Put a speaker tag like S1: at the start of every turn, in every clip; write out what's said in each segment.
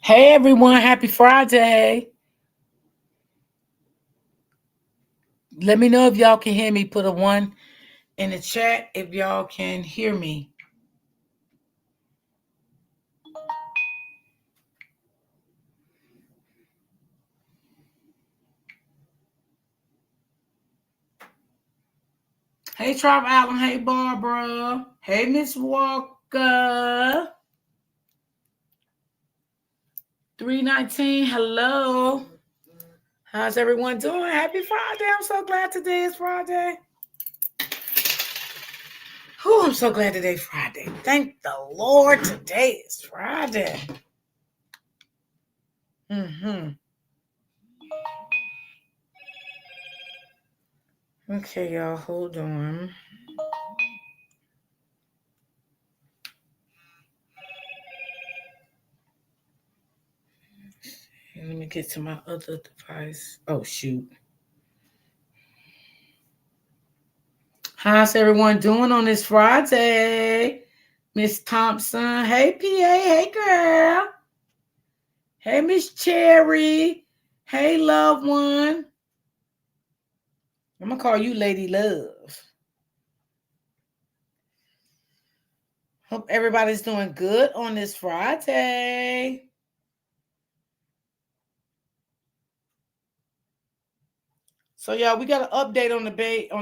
S1: Hey everyone, happy Friday. Let me know if y'all can hear me. Put a one in the chat if y'all can hear me. Hey Trop Allen, hey Barbara. Hey Miss Walker. 319, hello. How's everyone doing? Happy Friday. I'm so glad today is Friday. I'm so glad today's Friday. Thank the Lord today is Friday. Okay, y'all, hold on. Let me get to my other device. Oh, shoot. How's everyone doing on this Friday? Miss Thompson. Hey, PA. Hey, girl. Hey, Miss Cherry. Hey, loved one. I'm going to call you Lady Love. Hope everybody's doing good on this Friday. So, y'all, we got an update on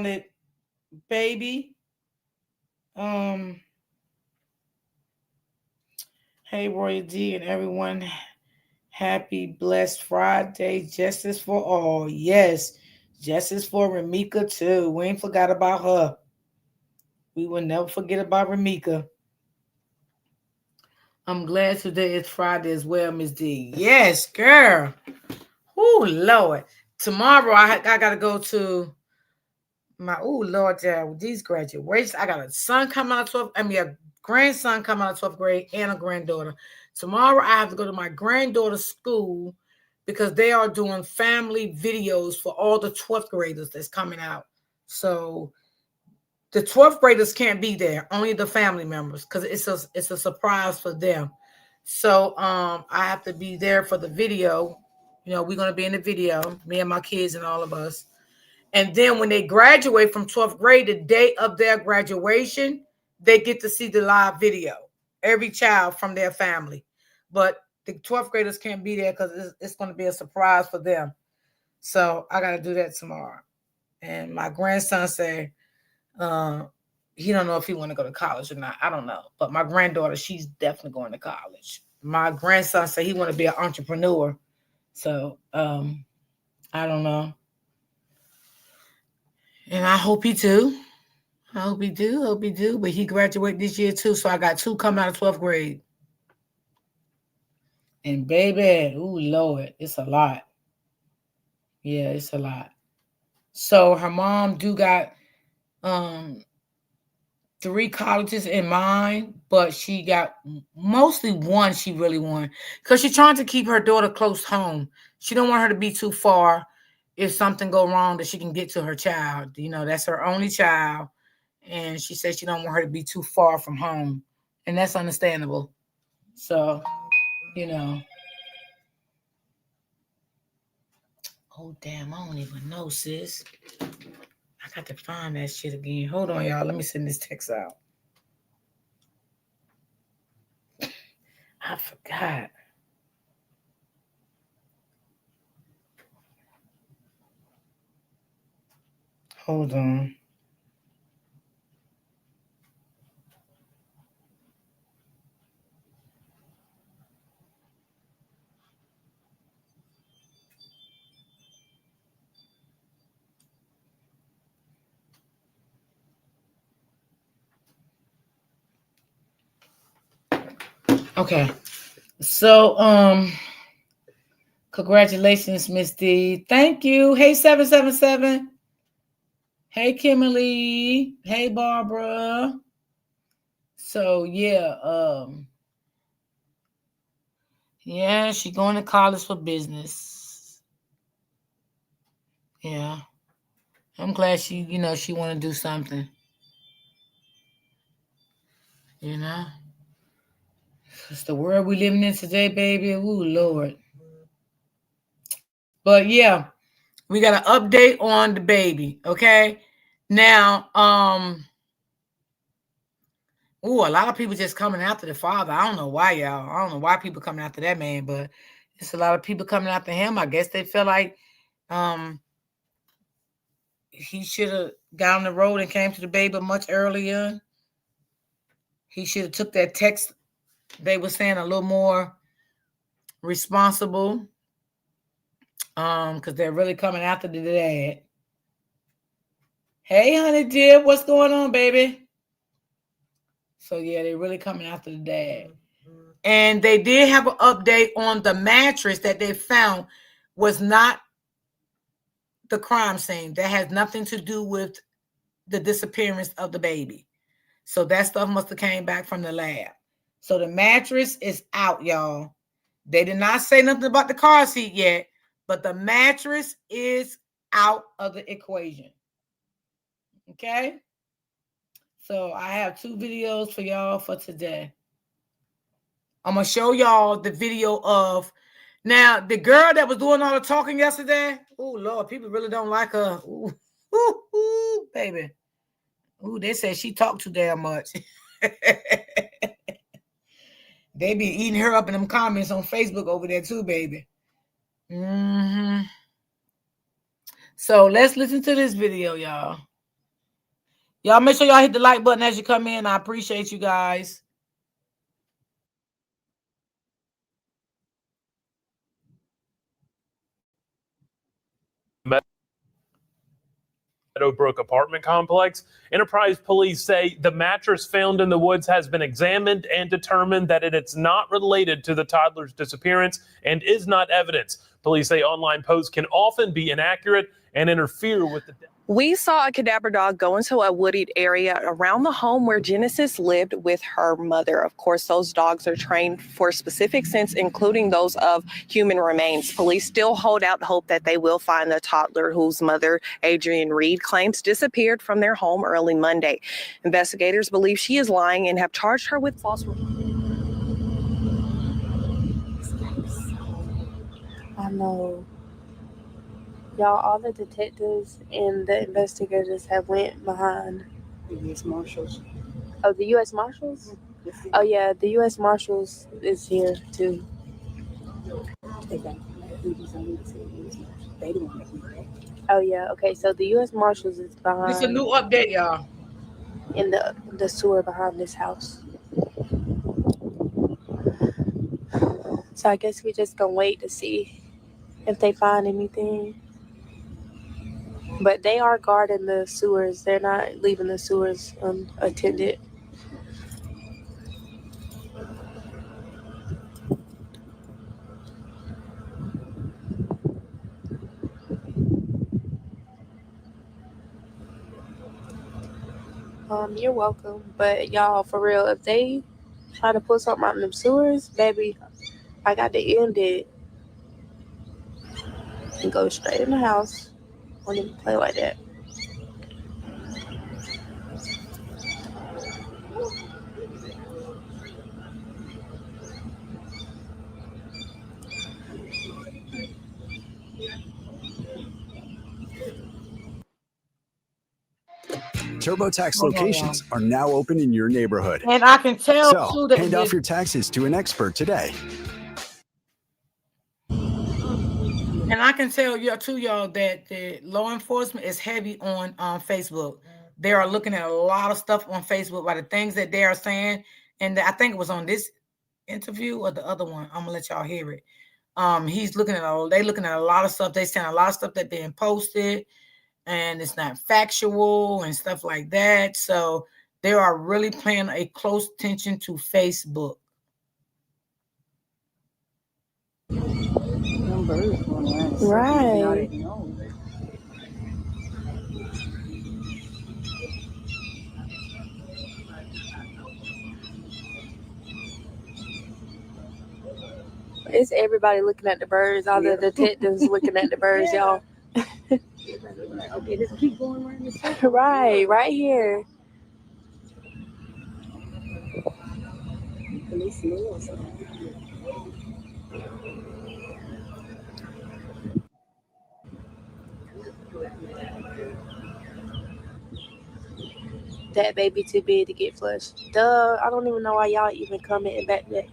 S1: the baby. Hey, Roy D and everyone. Happy blessed Friday. Justice for all. Yes. Justice for Ramika too. We ain't forgot about her. We will never forget about Ramika. I'm glad today is Friday as well, Miss D. Yes, girl. Oh, Lord. Tomorrow I gotta go to Lord, these graduations. I got a son coming out of 12th. A grandson coming out of 12th grade and a granddaughter. Tomorrow I have to go to my granddaughter's school because they are doing family videos for all the 12th graders that's coming out. So the 12th graders can't be there, only the family members, because it's a surprise for them. So I have to be there for the video. We're gonna be in the video, me and my kids and all of us. And then when they graduate from 12th grade, the day of their graduation, they get to see the live video. Every child from their family. But the 12th graders can't be there because it's going to be a surprise for them. So I got to do that tomorrow. And my grandson said he don't know if he want to go to college or not. I don't know. But my granddaughter, she's definitely going to college. My grandson said he want to be an entrepreneur. So I don't know. And I hope he do. I hope he do. Hope he do. But he graduated this year too. So I got two coming out of 12th grade. And baby, ooh, Lord, it's a lot. Yeah, it's a lot. So her mom do got um 3 colleges in mind, but she got mostly one she really want because she's trying to keep her daughter close home. She don't want her to be too far if something go wrong that she can get to her child. That's her only child, and she said she don't want her to be too far from home, and that's understandable. So, you know. Oh damn, I don't even know, sis. I got to find that shit again. Hold on, y'all. Let me send this text out. I forgot. Hold on. Okay. So, congratulations, Miss D. Thank you. Hey, 777. Hey, Kimberly. Hey, Barbara. So, yeah, she going to college for business. Yeah. I'm glad she want to do something. You know? It's the world we living in today, baby. Ooh, Lord. But yeah, we got an update on the baby. Okay. Now, ooh, a lot of people just coming after the father. I don't know why, y'all. I don't know why people coming after that man, but it's a lot of people coming after him. I guess they feel like he should have got on the road and came to the baby much earlier. He should have took that text, they were saying, a little more responsible. Because they're really coming after the dad. Hey, honey dear, what's going on, baby? So yeah, they're really coming after the dad. And they did have an update on the mattress that they found was not the crime scene. That has nothing to do with the disappearance of the baby. So that stuff must have came back from the lab. So the mattress is out, y'all. They did not say nothing about the car seat yet, but the mattress is out of the equation. Okay? So I have 2 videos for y'all for today. I'm going to show y'all the video of, now, the girl that was doing all the talking yesterday. Oh, Lord, people really don't like her. Ooh, ooh, ooh, baby. Ooh, they said she talked too damn much. They be eating her up in them comments on Facebook over there too, baby. So let's listen to this video, y'all. Y'all make sure y'all hit the like button as you come in. I appreciate you guys.
S2: Meadowbrook apartment complex. Enterprise police say the mattress found in the woods has been examined and determined that it is not related to the toddler's disappearance and is not evidence. Police say online posts can often be inaccurate and interfere with the death.
S3: We saw a cadaver dog go into a wooded area around the home where Genesis lived with her mother. Of course, those dogs are trained for specific scents, including those of human remains. Police still hold out hope that they will find the toddler whose mother, Adrienne Reed, claims disappeared from their home early Monday. Investigators believe she is lying and have charged her with false.
S4: I know. Y'all, all the detectives and the investigators have went behind.
S5: The U.S. Marshals.
S4: Oh, the U.S. Marshals? Oh, yeah, the U.S. Marshals is here, too.
S5: They got duties on the U.S. Marshals. They don't want to do that.
S4: Oh, yeah, okay, so the U.S. Marshals is behind.
S1: It's a new update, y'all.
S4: In the sewer behind this house. So I guess we just gonna wait to see if they find anything. But they are guarding the sewers. They're not leaving the sewers unattended. You're welcome. But y'all, for real, if they try to put something out in them sewers, baby, I got to end it and go straight in the house. I don't even play like that.
S6: TurboTax locations are now open in your neighborhood.
S1: And I can tell
S6: So,
S1: too that
S6: hand off your taxes to an expert today.
S1: And I can tell y'all that the law enforcement is heavy on Facebook. They are looking at a lot of stuff on Facebook by the things that they are saying. And I think it was on this interview or the other one. I'm gonna let y'all hear it. They looking at a lot of stuff. They saying a lot of stuff that being posted, and it's not factual and stuff like that. So they are really paying a close attention to Facebook.
S4: Right. It's everybody looking at the birds. All the detectives looking at the birds, y'all.
S5: Okay, just keep going around the circle.
S4: Right here.
S5: Police He smells something.
S4: That baby too big to get flushed. Duh, I don't even know why y'all even commenting back that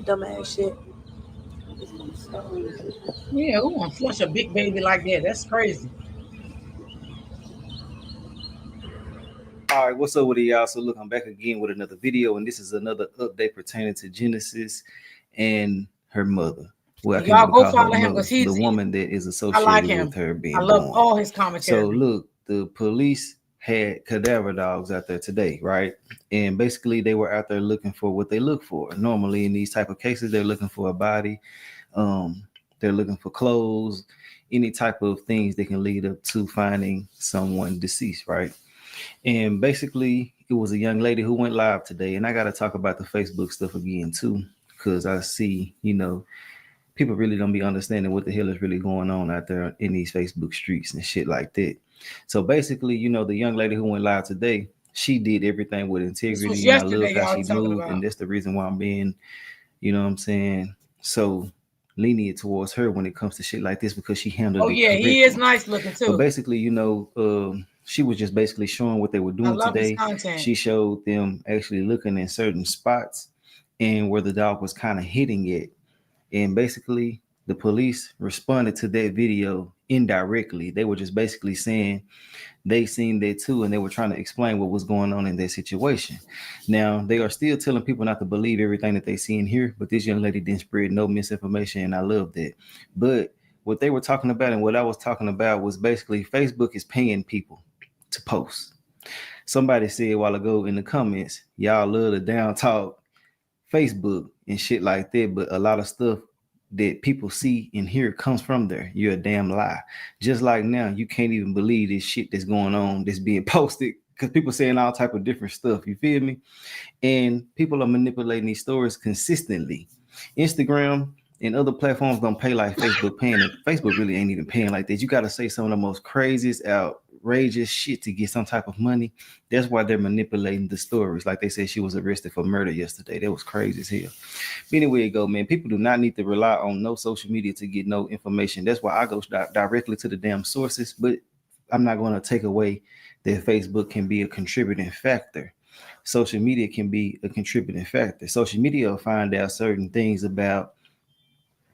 S4: dumbass shit.
S1: Yeah, who want to flush a big baby like that? That's crazy.
S7: All right, what's up with y'all? So look, I'm back again with another video, and this is another update pertaining to Genesis and her mother. Well, I
S1: Y'all
S7: can't
S1: go
S7: even call
S1: follow
S7: her
S1: him
S7: mother,
S1: because he's
S7: the woman that is
S1: I
S7: associated
S1: like him.
S7: with her being
S1: I love
S7: born.
S1: all his commentary.
S7: So look, the police had cadaver dogs out there today, right? And basically they were out there looking for what they look for. Normally in these type of cases, they're looking for a body, they're looking for clothes, any type of things that can lead up to finding someone deceased, right? And basically it was a young lady who went live today, and I got to talk about the Facebook stuff again too, because I see, you know, people really don't be understanding what the hell is really going on out there in these Facebook streets and shit like that. So basically, you know, the young lady who went live today, she did everything with
S1: This was
S7: integrity, and I love
S1: yesterday
S7: how
S1: y'all
S7: she
S1: talking
S7: moved,
S1: about.
S7: and that's the reason why I'm being, you know what I'm saying, so lenient towards her when it comes to shit like this, because she handled
S1: Oh
S7: it
S1: yeah, he is
S7: correctly.
S1: nice looking
S7: But
S1: too.
S7: basically, you know, she was just basically showing what they were
S1: I
S7: doing
S1: love his
S7: today.
S1: content.
S7: She showed them actually looking in certain spots and where the dog was kind of hitting it. And basically, the police responded to that video indirectly. They were just basically saying they seen that too, and they were trying to explain what was going on in that situation. Now, they are still telling people not to believe everything that they see and hear, but this young lady didn't spread no misinformation, and I love that. But what they were talking about and what I was talking about was basically Facebook is paying people to post. Somebody said a while ago in the comments, y'all love to down talk Facebook and shit like that, but a lot of stuff that people see and hear comes from there. You're a damn lie. Just like now, you can't even believe this shit that's going on, that's being posted, because people saying all type of different stuff. You feel me? And people are manipulating these stories consistently. Instagram and other platforms don't pay like Facebook paying, and Facebook really ain't even paying like that. You got to say some of the most craziest, outrageous shit to get some type of money. That's why they're manipulating the stories. Like they said, she was arrested for murder yesterday. That was crazy as hell. But anyway, it go, man. People do not need to rely on no social media to get no information. That's why I go directly to the damn sources. But I'm not going to take away that Facebook can be a contributing factor. Social media can be a contributing factor. Social media will find out certain things about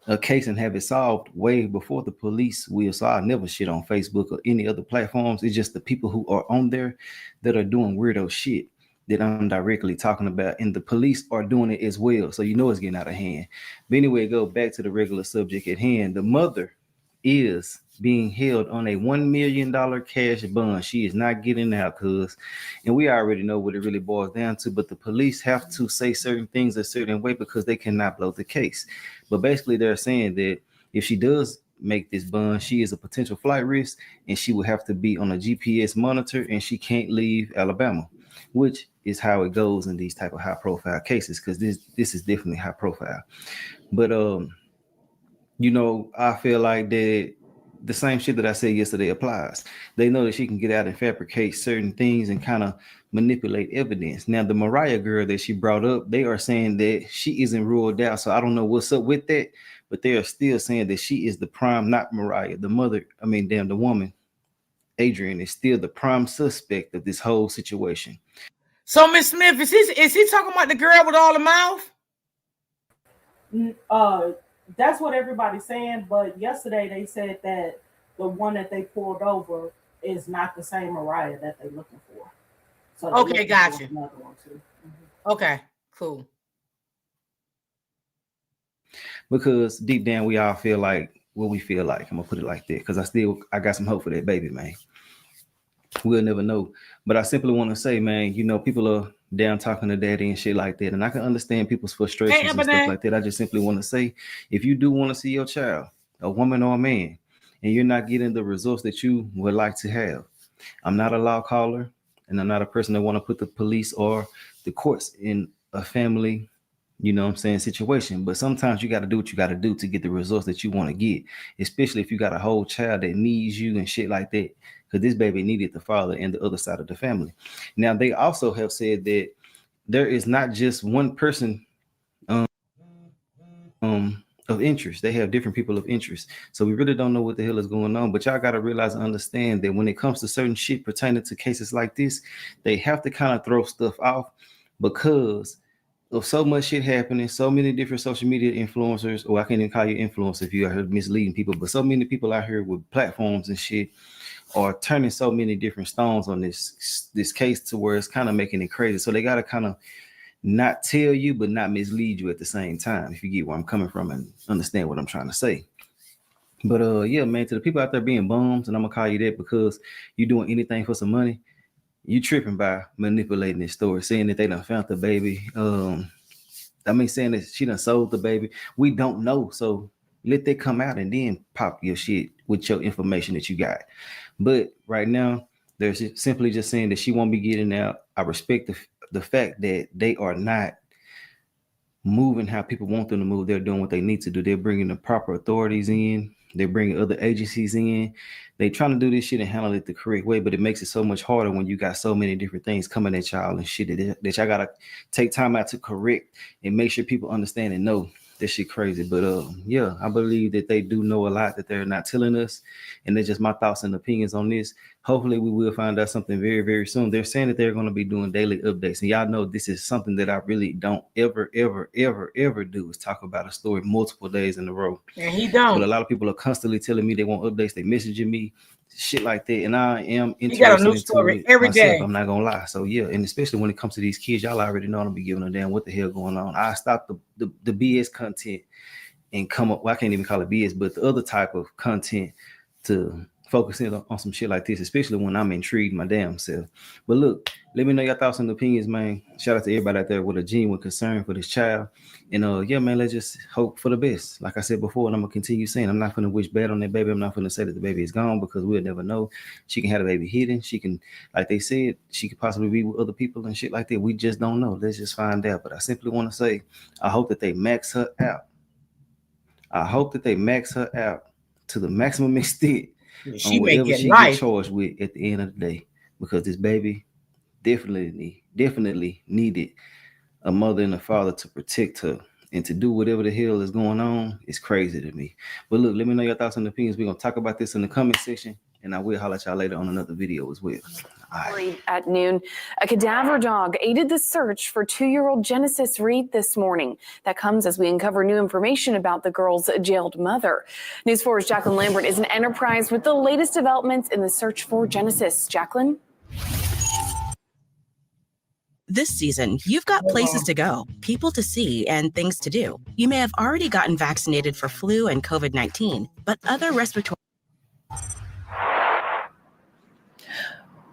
S7: a case and have it solved way before the police will. So I never shit on Facebook or any other platforms. It's just the people who are on there that are doing weirdo shit that I'm directly talking about, and the police are doing it as well. So you know it's getting out of hand. But anyway, go back to the regular subject at hand. The mother is being held on a $1 million cash bond. She is not getting out, cuz, and we already know what it really boils down to, but the police have to say certain things a certain way because they cannot blow the case. But basically they're saying that if she does make this bond, she is a potential flight risk, and she will have to be on a GPS monitor, and she can't leave Alabama, which is how it goes in these type of high profile cases, because this is definitely high profile. But you know, I feel like that the same shit that I said yesterday applies. They know that she can get out and fabricate certain things and kind of manipulate evidence. Now, the Mariah girl that she brought up, they are saying that she isn't ruled out. So I don't know what's up with that, but they are still saying that she is the prime, not Mariah. The mother, I mean, damn, the woman, Adrian, is still the prime suspect of this whole situation.
S1: So, Miss Smith, is he talking about the girl with all the mouth?
S8: That's what everybody's saying, but yesterday they said that the one that they pulled over is not the same Mariah that they're looking for. So
S1: okay, gotcha.
S8: Another one too.
S1: Okay, cool.
S7: Because deep down we all feel like what we feel like. I'm gonna put it like that, because I got some hope for that baby, man. We'll never know. But I simply want to say, man, you know, people are down talking to daddy and shit like that, and I can understand people's frustrations and stuff like that. I just simply want to say, if you do want to see your child, a woman or a man, and you're not getting the results that you would like to have, I'm not a law caller, and I'm not a person that want to put the police or the courts in a family, you know what I'm saying, situation. But sometimes you got to do what you got to do to get the results that you want to get, especially if you got a whole child that needs you and shit like that, because this baby needed the father and the other side of the family. Now, they also have said that there is not just one person of interest. They have different people of interest. So we really don't know what the hell is going on. But y'all got to realize and understand that when it comes to certain shit pertaining to cases like this, they have to kind of throw stuff off because of so much shit happening, so many different social media influencers, or I can't even call you influencers if you are misleading people, but so many people out here with platforms and shit are turning so many different stones on this case to where it's kind of making it crazy. So they got to kind of not tell you, but not mislead you at the same time, if you get where I'm coming from and understand what I'm trying to say. But yeah, man, to the people out there being bums, and I'm gonna call you that because you're doing anything for some money, you tripping by manipulating this story, saying that they done found the baby. Saying that she done sold the baby. We don't know, so let that come out and then pop your shit with your information that you got. But right now, they're simply just saying that she won't be getting out. I respect the fact that they are not moving how people want them to move. They're doing what they need to do. They're bringing the proper authorities in. They're bringing other agencies in. They're trying to do this shit and handle it the correct way, but it makes it so much harder when you got so many different things coming at y'all and shit that y'all got to take time out to correct and make sure people understand and know this shit crazy. But yeah, I believe that they do know a lot that they're not telling us, and that's just my thoughts and opinions on this. Hopefully we will find out something very, very soon. They're saying that they're going to be doing daily updates, and y'all know this is something that I really don't ever do, is talk about a story multiple days in a row.
S1: And he don't.
S7: But a lot of people are constantly telling me they want updates. They messaging me shit like that, and I am interested.
S1: You got a new story every day.
S7: I'm not gonna lie. So yeah, and especially when it comes to these kids, y'all already know I don't be giving a damn what the hell going on. I stop the BS content and come up. Well, I can't even call it BS, but the other type of content to focus in on some shit like this, especially when I'm intrigued my damn self. But look, let me know your thoughts and opinions, man. Shout out to everybody out there with a genuine concern for this child. And yeah, man, let's just hope for the best. Like I said before, and I'm gonna continue saying, I'm not gonna wish bad on that baby. I'm not gonna say that the baby is gone, because we'll never know. She can have the baby hidden. She can, like they said, she could possibly be with other people and shit like that. We just don't know. Let's just find out. But I simply want to say, I hope that they max her out. I hope that they max her out to the maximum extent.
S1: She
S7: may
S1: get
S7: she
S1: life.
S7: get charged with at the end of the day, because this baby definitely needed a mother and a father to protect her, and to do whatever the hell is going on is crazy to me. But look, let me know your thoughts and opinions. We're gonna talk about this in the comment section, and I will holler at y'all later on another video as well.
S9: Right. At noon, a cadaver dog aided the search for 2-year-old Genesis Reed this morning. That comes as we uncover new information about the girl's jailed mother. News 4's Jacqueline Lambert is in Enterprise with the latest developments in the search for Genesis. Jacqueline?
S10: This season, you've got places to go, people to see, and things to do. You may have already gotten vaccinated for flu and COVID-19, but other respiratory...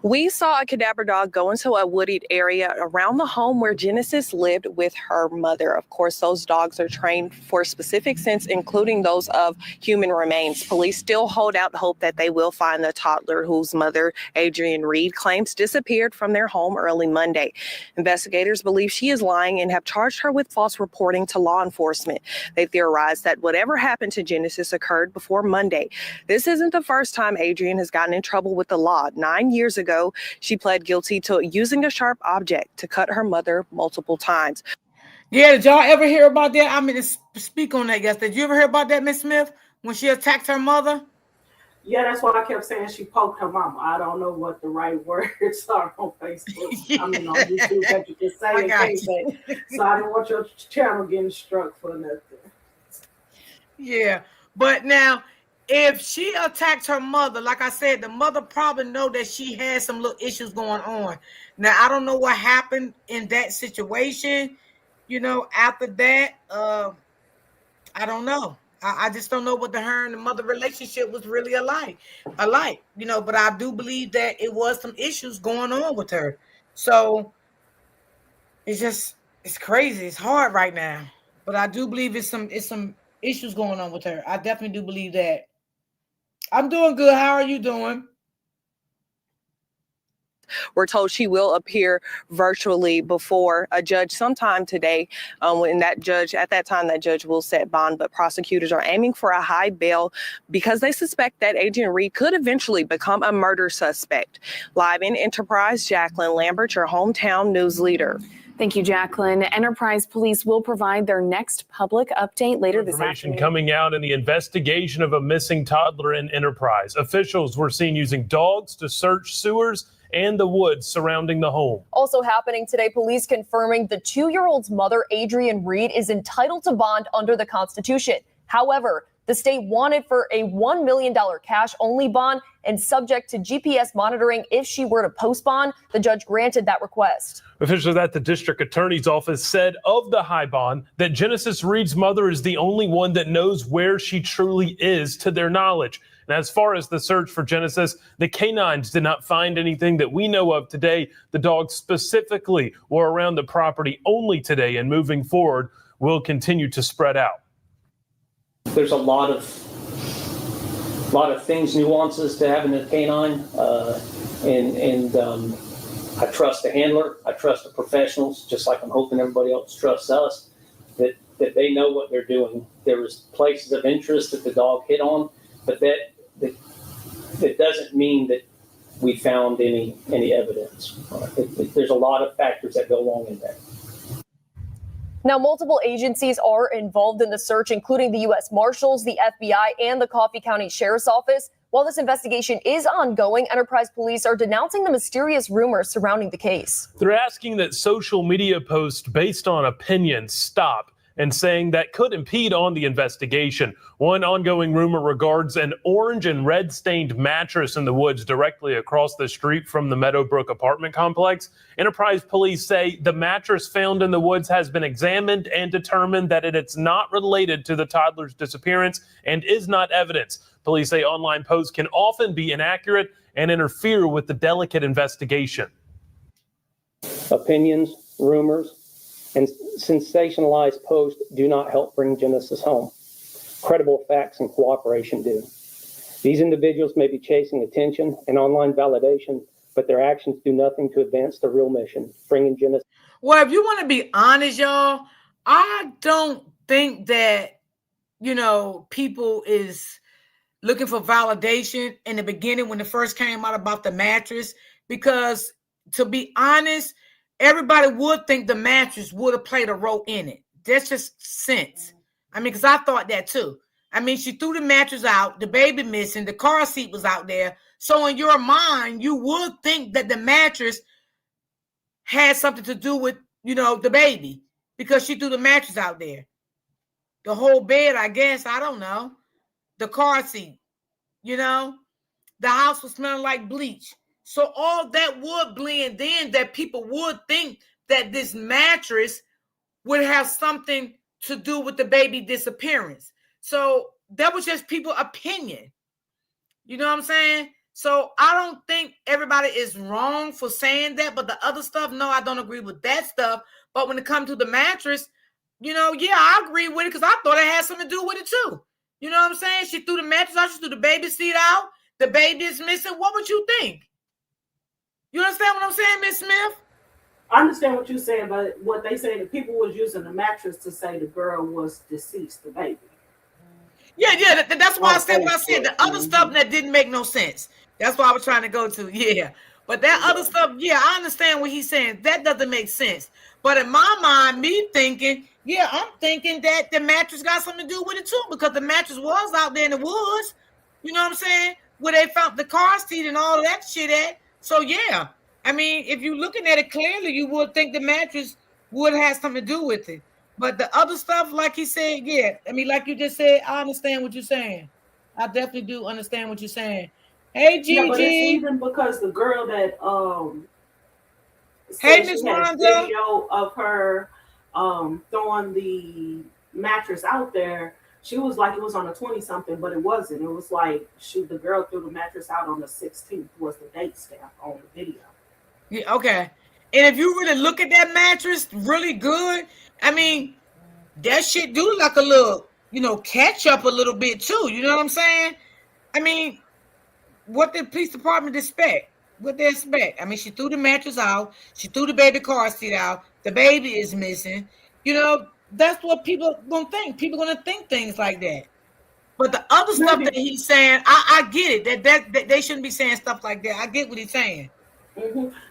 S3: We saw a cadaver dog go into a wooded area around the home where Genesis lived with her mother. Of course, those dogs are trained for a specific sense, including those of human remains. Police still hold out hope that they will find the toddler whose mother, Adrienne Reed, claims disappeared from their home early Monday. Investigators believe she is lying and have charged her with false reporting to law enforcement. They theorize that whatever happened to Genesis occurred before Monday. This isn't the first time Adrienne has gotten in trouble with the law. 9 years ago, she pled guilty to using a sharp object to cut her mother multiple times.
S1: Yeah, did y'all ever hear about that? I mean, to speak on that yesterday. Did you ever hear about that, Miss Smith, when she attacked her mother?
S8: Yeah, that's why I kept saying she poked her mama. I don't know what the right words are on Facebook. I mean, on YouTube that you can say and can't say. So I didn't want your channel getting struck for nothing.
S1: Yeah, but now, if she attacked her mother, like I said, the mother probably know that she had some little issues going on. Now, I don't know what happened in that situation, you know, after that. I don't know. I just don't know what her and the mother relationship was really alike, you know, but I do believe that it was some issues going on with her. So it's crazy. It's hard right now, but I do believe it's some issues going on with her. I definitely do believe that. I'm doing good. How are you doing?
S3: We're told she will appear virtually before a judge sometime today. At that time, that judge will set bond, but prosecutors are aiming for a high bail because they suspect that Adrienne Reed could eventually become a murder suspect. Live in Enterprise, Jacqueline Lambert, your hometown news leader.
S9: Thank you, Jacqueline. Enterprise Police will provide their next public update later this afternoon.
S2: Coming out in the investigation of a missing toddler in Enterprise. Officials were seen using dogs to search sewers and the woods surrounding the home.
S11: Also happening today, police confirming the 2-year-old's mother, Adrienne Reed, is entitled to bond under the Constitution. However, the state wanted for a $1 million cash-only bond and subject to GPS monitoring if she were to post bond. The judge granted that request.
S2: Officials at the district attorney's office said of the high bond that Genesis Reed's mother is the only one that knows where she truly is to their knowledge. And as far as the search for Genesis, the canines did not find anything that we know of today. The dogs specifically were around the property only today, and moving forward will continue to spread out.
S12: There's a lot of things, nuances to having a canine, and I trust the handler. I trust the professionals, just like I'm hoping everybody else trusts us, that they know what they're doing. There was places of interest that the dog hit on, but that doesn't mean that we found any evidence. There's a lot of factors that go along in that.
S11: Now, multiple agencies are involved in the search, including the U.S. Marshals, the FBI, and the Coffee County Sheriff's Office. While this investigation is ongoing, Enterprise Police are denouncing the mysterious rumors surrounding the case.
S2: They're asking that social media posts based on opinion stop, and saying that could impede on the investigation. One ongoing rumor regards an orange and red stained mattress in the woods directly across the street from the Meadowbrook apartment complex. Enterprise Police say the mattress found in the woods has been examined and determined that it's not related to the toddler's disappearance and is not evidence. Police say online posts can often be inaccurate and interfere with the delicate investigation.
S12: Opinions, rumors, and sensationalized posts do not help bring Genesis home. Credible facts and cooperation do. These individuals may be chasing attention and online validation, but their actions do nothing to advance the real mission, bringing Genesis.
S1: Well, if you want to be honest, y'all, I don't think that, people is looking for validation in the beginning when it first came out about the mattress, because to be honest, everybody would think the mattress would have played a role in it. That's just sense. I mean, because I thought that too. I mean, she threw the mattress out, the baby missing, the car seat was out there. So in your mind, you would think that the mattress had something to do with, the baby, because she threw the mattress out there. The whole bed, I guess, I don't know. The car seat, the house was smelling like bleach. So all that would blend in, that people would think that this mattress would have something to do with the baby disappearance. So that was just people's opinion. You know what I'm saying? So I don't think everybody is wrong for saying that, but the other stuff, no, I don't agree with that stuff. But when it comes to the mattress, I agree with it because I thought it had something to do with it too. You know what I'm saying? She threw the mattress out, she threw the baby seat out, the baby is missing. What would you think? You understand what I'm saying, Miss Smith?
S8: I understand what you're saying, but what they say, the people was using the mattress to say the girl was deceased, the baby.
S1: Yeah, that's why I said what I said. The other stuff that didn't make no sense. That's what I was trying to go to. Yeah. But that other stuff, I understand what he's saying. That doesn't make sense. But in my mind, me thinking, I'm thinking that the mattress got something to do with it too, because the mattress was out there in the woods. You know what I'm saying? Where they found the car seat and all of that shit at. So, I mean, if you're looking at it clearly, you would think the mattress would have something to do with it. But the other stuff, like he said, I mean, like you just said, I understand what you're saying. I definitely do understand what you're saying. Hey, Gigi.
S8: Yeah, but it's even because the girl that
S1: hey, Miss Wanda,
S8: video of her throwing the mattress out there, she was like it was on a 20-something, but it wasn't. It was like the girl threw the mattress out on the 16th was the date stamp on the video.
S1: Yeah, okay. And if you really look at that mattress really good, I mean, that shit do like a little, catch up a little bit too. You know what I'm saying? I mean, what the police department expect? What they expect? I mean, she threw the mattress out. She threw the baby car seat out. The baby is missing. That's what people gonna think. People gonna think things like that. But the other stuff that he's saying, I get it. That they shouldn't be saying stuff like that. I get what he's saying.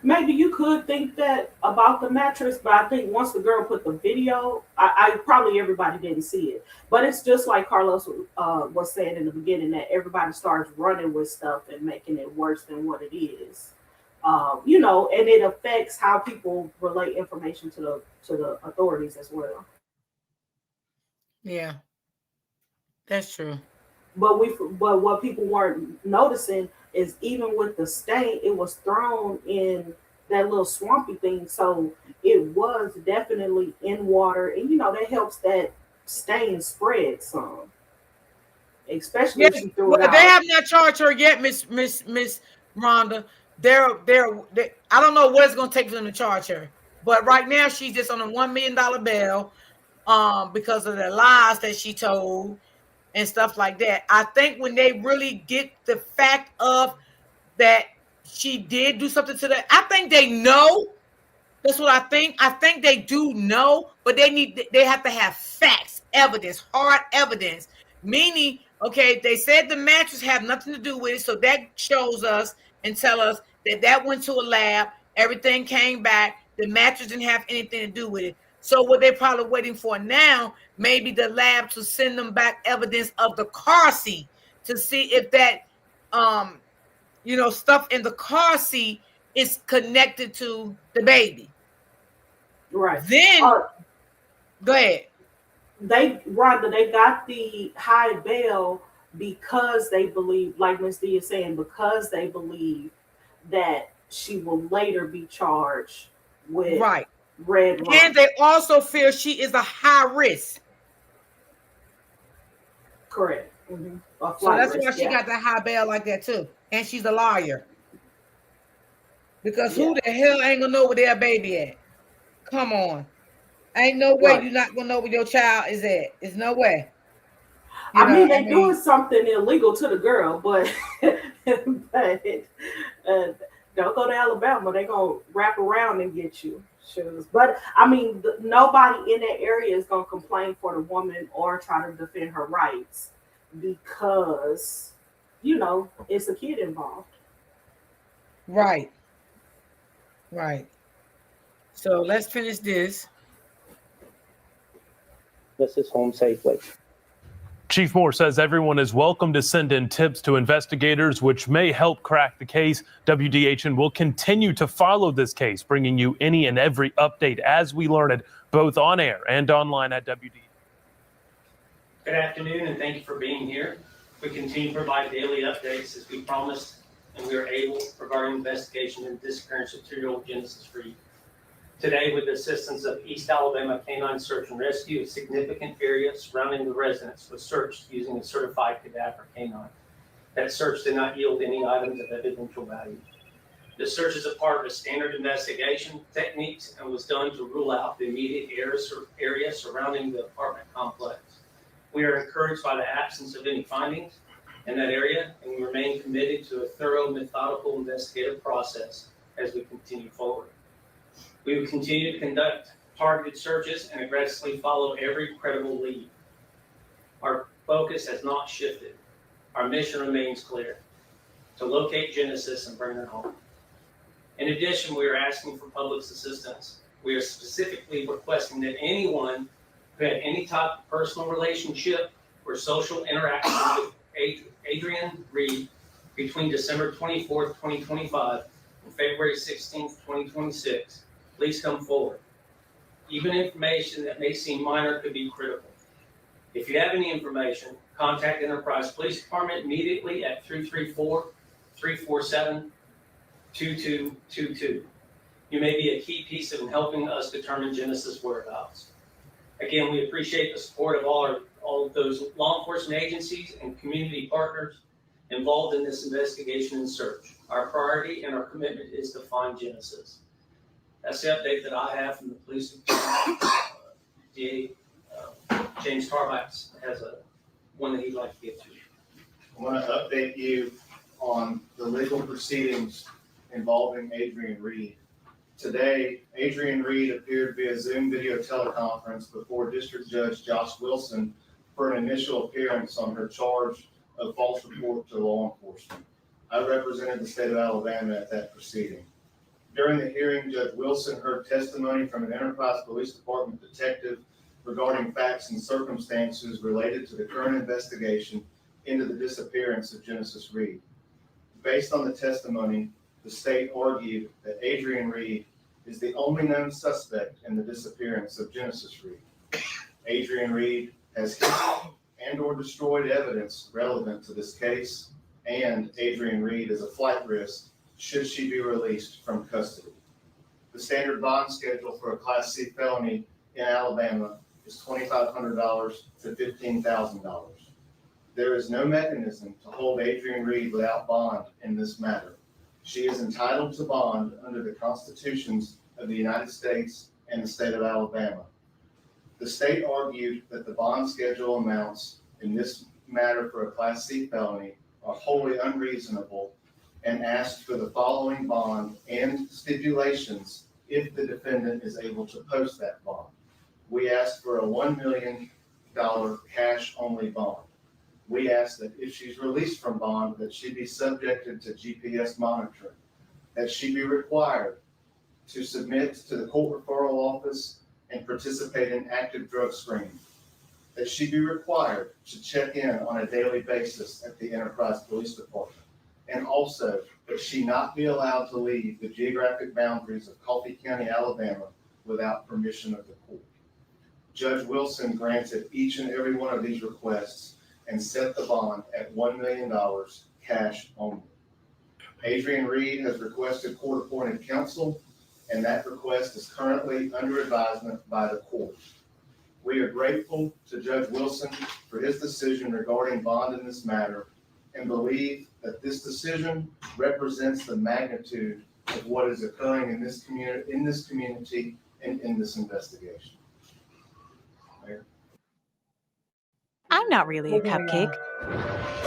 S8: Maybe you could think that about the mattress, but I think once the girl put the video, I probably everybody didn't see it. But it's just like Carlos was saying in the beginning, that everybody starts running with stuff and making it worse than what it is. You know, and it affects how people relate information to the authorities as well.
S1: Yeah, that's true.
S8: But what people weren't noticing is even with the stain, it was thrown in that little swampy thing, so it was definitely in water, and you know that helps that stain spread some, especially if you threw it out.
S1: They have not charged her yet, Miss Rhonda. They're I don't know what it's going to take for them to charge her, but right now she's just on a $1 million bail, because of the lies that she told and stuff like that. I think when they really get the fact of that she did do something to that, I think they know. That's what I think. I think they do know, but they have to have facts, evidence, hard evidence. Meaning, okay, they said the mattress have nothing to do with it, so that shows us and tell us that went to a lab, everything came back, the mattress didn't have anything to do with it. So what they're probably waiting for now, maybe the lab to send them back evidence of the car seat to see if that, stuff in the car seat is connected to the baby.
S8: Right.
S1: Then, go ahead.
S8: They got the high bail because they believe, like Ms. D is saying, because they believe that she will later be charged with red rum.
S1: And they also feel she is a high risk.
S8: Correct. Mm-hmm.
S1: So that's why she got the high bail like that too. And she's a lawyer. Because who the hell ain't gonna know where their baby at? Come on. Ain't no way you're not gonna know where your child is at. There's no way.
S8: They're doing something illegal to the girl, but don't go to Alabama. They're gonna wrap around and get you. But nobody in that area is gonna complain for the woman or try to defend her rights because it's a kid involved.
S1: Right. So let's finish this.
S12: This is home safely.
S2: Chief Moore says everyone is welcome to send in tips to investigators, which may help crack the case. WDHN will continue to follow this case, bringing you any and every update as we learn it, both on air and online at WD.
S13: Good afternoon, and thank you for being here. We continue to provide daily updates as we promised, and we are able regarding investigation and disappearance of 2-year-old Genesis Reed. Today, with the assistance of East Alabama Canine Search and Rescue, a significant area surrounding the residence was searched using a certified cadaver canine. That search did not yield any items of evidential value. The search is a part of a standard investigation techniques and was done to rule out the immediate area surrounding the apartment complex. We are encouraged by the absence of any findings in that area, and we remain committed to a thorough, methodical investigative process as we continue forward. We will continue to conduct targeted searches and aggressively follow every credible lead. Our focus has not shifted. Our mission remains clear: to locate Genesis and bring her home. In addition, we are asking for public assistance. We are specifically requesting that anyone who had any type of personal relationship or social interaction with Adrian Reed between December 24th, 2025 and February 16th, 2026, please come forward. Even information that may seem minor could be critical. If you have any information, contact Enterprise Police Department immediately at 334-347-2222. You may be a key piece in helping us determine Genesis' whereabouts. Again, we appreciate the support of all of those law enforcement agencies and community partners involved in this investigation and search. Our priority and our commitment is to find Genesis. That's the update that I have from the police department. DA James Tarbax has one that he'd like to get to.
S14: I want to update you on the legal proceedings involving Adrian Reed. Today, Adrian Reed appeared via Zoom video teleconference before District Judge Josh Wilson for an initial appearance on her charge of false report to law enforcement. I represented the state of Alabama at that proceeding. During the hearing, Judge Wilson heard testimony from an Enterprise Police Department detective regarding facts and circumstances related to the current investigation into the disappearance of Genesis Reed. Based on the testimony, the state argued that Adrian Reed is the only known suspect in the disappearance of Genesis Reed. Adrian Reed has hidden and/or destroyed evidence relevant to this case, and Adrian Reed is a flight risk should she be released from custody. The standard bond schedule for a Class C felony in Alabama is $2,500 to $15,000. There is no mechanism to hold Adrian Reed without bond in this matter. She is entitled to bond under the constitutions of the United States and the state of Alabama. The state argued that the bond schedule amounts in this matter for a Class C felony are wholly unreasonable and asked for the following bond and stipulations if the defendant is able to post that bond. We asked for a $1 million cash-only bond. We asked that if she's released from bond, that she be subjected to GPS monitoring, that she be required to submit to the court referral office and participate in active drug screening, that she be required to check in on a daily basis at the Enterprise Police Department, and also that she not be allowed to leave the geographic boundaries of Coffee County, Alabama, without permission of the court. Judge Wilson granted each and every one of these requests and set the bond at $1 million cash only. Adrian Reed has requested court-appointed counsel, and that request is currently under advisement by the court. We are grateful to Judge Wilson for his decision regarding bond in this matter and believe that this decision represents the magnitude of what is occurring in this community and in this investigation. Mayor.
S15: I'm not really a cupcake,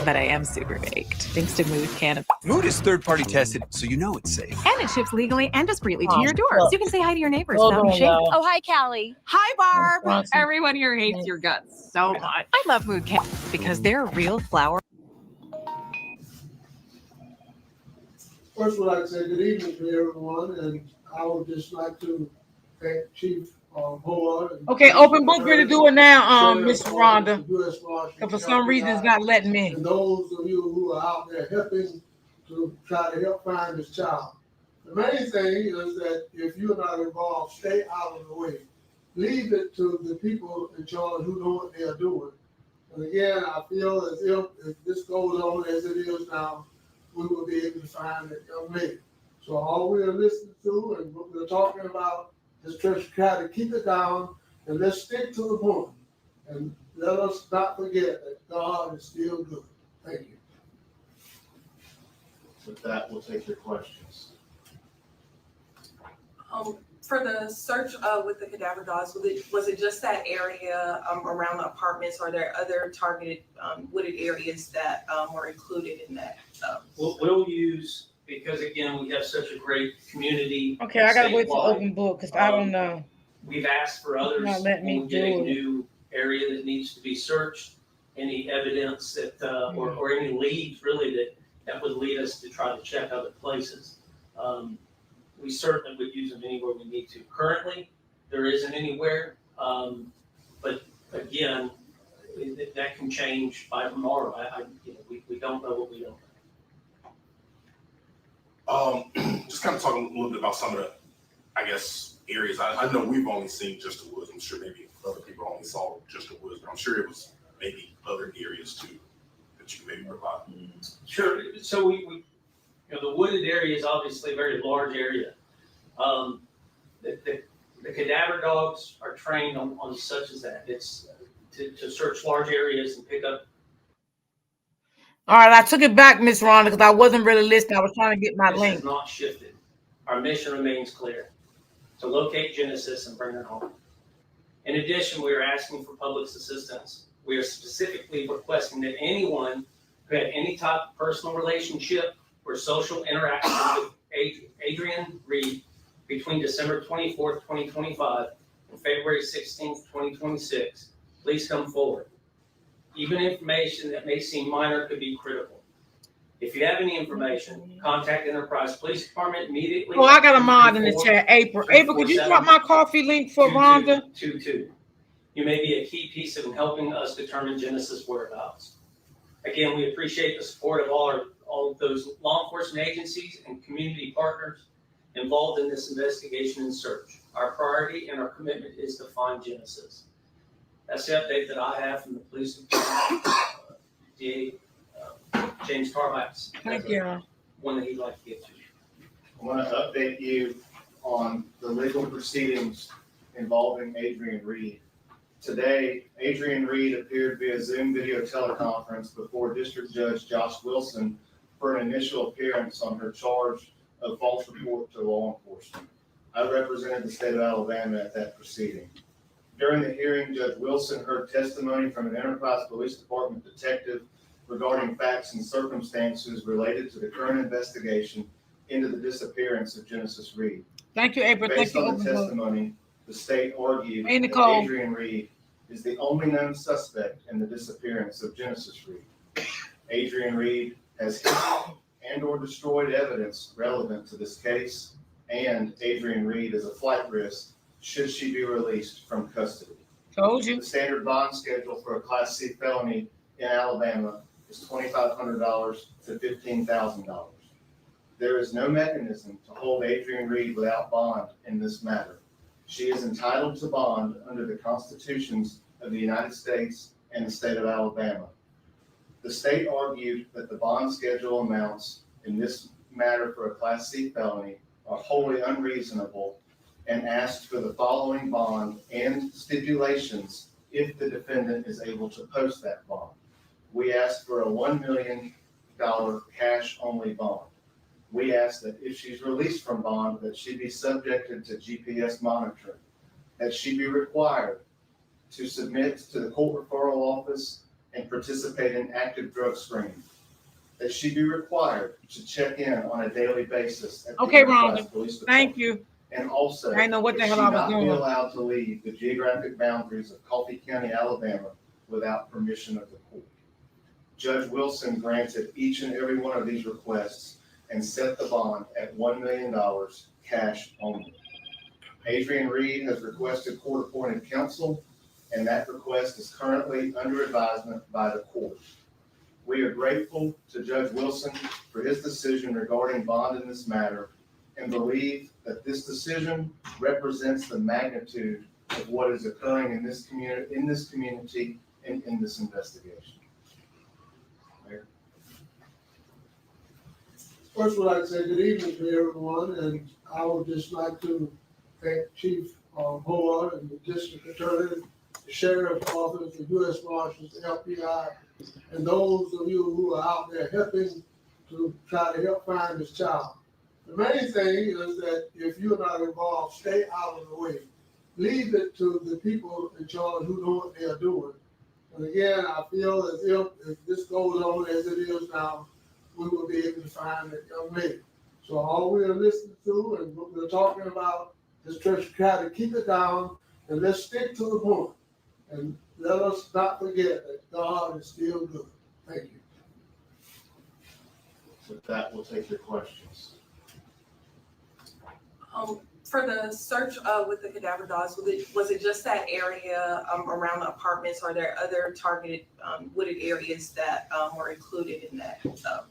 S15: but I am super baked, thanks to Mood Cannabis.
S6: Mood is third-party tested, so you know it's safe.
S15: And it ships legally and discreetly to your door, so you can say hi to your neighbors
S1: Hold
S15: without being
S1: on,
S15: shamed.
S1: y'all.
S15: Oh, hi, Callie. Hi, Barb. Everyone here hates your guts so much. I love Mood Cannabis because they're real flower.
S16: First, would like to say good evening to everyone, and I would just like to thank Chief Howard.
S1: Okay, open book, ready to do it now, Miss Rhonda. Because for some reason it's not letting me.
S16: And those of you who are out there helping to try to help find this child. The main thing is that if you're not involved, stay out of the way. Leave it to the people in charge who know what they are doing. And again, I feel as if this goes on as it is now, we will be able to find that young lady. So all we are listening to and what we're talking about is just try to keep it down and let's stick to the point. And let us not forget that God is still good. Thank you.
S14: With that, we'll take your questions.
S17: For the search with the cadaver dogs, was it just that area around the apartments? Or are there other targeted wooded areas that were included in that?
S13: We'll use, because again, we have such a great community.
S1: Okay, I gotta wait for
S13: statewide.
S1: open book because I don't know.
S13: We've asked for others.
S1: Not letting me
S13: We'll get a
S1: do it.
S13: new area that needs to be searched. Any evidence that, or any leads really that would lead us to try to check other places. We certainly would use them anywhere we need to. Currently, there isn't anywhere, but again, that can change by tomorrow. We don't know what we don't know.
S18: Just kind of talking a little bit about some of the, I guess, areas. I know we've only seen just the woods. I'm sure maybe other people only saw just the woods, but I'm sure it was maybe other areas too that you maybe provide.
S13: Sure. So we the wooded area is obviously a very large area. The cadaver dogs are trained on such as that. It's to search large areas and pick up.
S1: All right, I took it back, Miss Rhonda, because I wasn't really listening. I was trying to get my
S13: This
S1: link.
S13: has not shifted. Our mission remains clear: to locate Genesis and bring her home. In addition, we are asking for public assistance. We are specifically requesting that anyone who had any type of personal relationship or social interaction with Adrian Reed between December 24th, 2025 and February 16th, 2026, please come forward. Even information that may seem minor could be critical. If you have any information, contact Enterprise Police Department immediately.
S1: Oh, I got a mod in the chat. April, could you drop my coffee link for Rhonda?
S13: 22. You may be a key piece in helping us determine Genesis' whereabouts. Again, we appreciate the support of all of those law enforcement agencies and community partners involved in this investigation and search. Our priority and our commitment is to find Genesis. That's the update that I have from the police department. DA James Carmack.
S1: Thank you.
S13: One that he'd like to get to.
S14: I want to update you on the legal proceedings involving Adrian Reed. Today, Adrian Reed appeared via Zoom video teleconference before District Judge Josh Wilson for an initial appearance on her charge of false report to law enforcement. I represented the state of Alabama at that proceeding. During the hearing, Judge Wilson heard testimony from an Enterprise Police Department detective regarding facts and circumstances related to the current investigation into the disappearance of Genesis Reed.
S1: Thank you, April.
S14: Based
S1: Thank you,
S14: on the testimony, the state argued
S1: Hey,
S14: that
S1: Nicole.
S14: Adrian Reed is the only known suspect in the disappearance of Genesis Reed. Adrian Reed has hidden and or destroyed evidence relevant to this case, and Adrian Reed is a flight risk should she be released from custody.
S1: Told you.
S14: The standard bond schedule for a Class C felony in Alabama is $2,500 to $15,000. There is no mechanism to hold Adrian Reed without bond in this matter. She is entitled to bond under the constitutions of the United States and the state of Alabama. The state argued that the bond schedule amounts in this matter for a Class C felony are wholly unreasonable and asked for the following bond and stipulations if the defendant is able to post that bond. We asked for a $1 million cash-only bond. We asked that if she's released from bond, that she be subjected to GPS monitoring, that she be required to submit to the court referral office and participate in active drug screening, that she be required to check in on a daily basis at the
S1: Okay,
S14: Enterprise
S1: Rhonda.
S14: Police Department.
S1: Thank you.
S14: And also,
S1: I know what the
S14: that
S1: hell
S14: she
S1: I was
S14: not
S1: doing.
S14: be allowed to leave the geographic boundaries of Coffee County, Alabama, without permission of the court. Judge Wilson granted each and every one of these requests and set the bond at $1 million cash only. Adrian Reed has requested court-appointed counsel, and that request is currently under advisement by the court. We are grateful to Judge Wilson for his decision regarding bond in this matter and believe that this decision represents the magnitude of what is occurring in this community and in this investigation. Mayor.
S16: First, would like to say good evening to everyone, and I would just like to thank Chief Howard and the District Attorney, the Sheriff's Office, the U.S. Marshals, the FBI, and those of you who are out there helping to try to help find this child. The main thing is that if you're not involved, stay out of the way. Leave it to the people in charge who know what they are doing. And again, I feel as if this goes on as it is now, we will be able to find that young lady. So all we are listening to and what we're talking about is to try to keep it down and let's stick to the point. And let us not forget that God is still good. Thank you.
S14: With that, we'll take your questions.
S17: For the search with the cadaver dogs, was it just that area around the apartments? Or are there other targeted wooded areas that were included in that?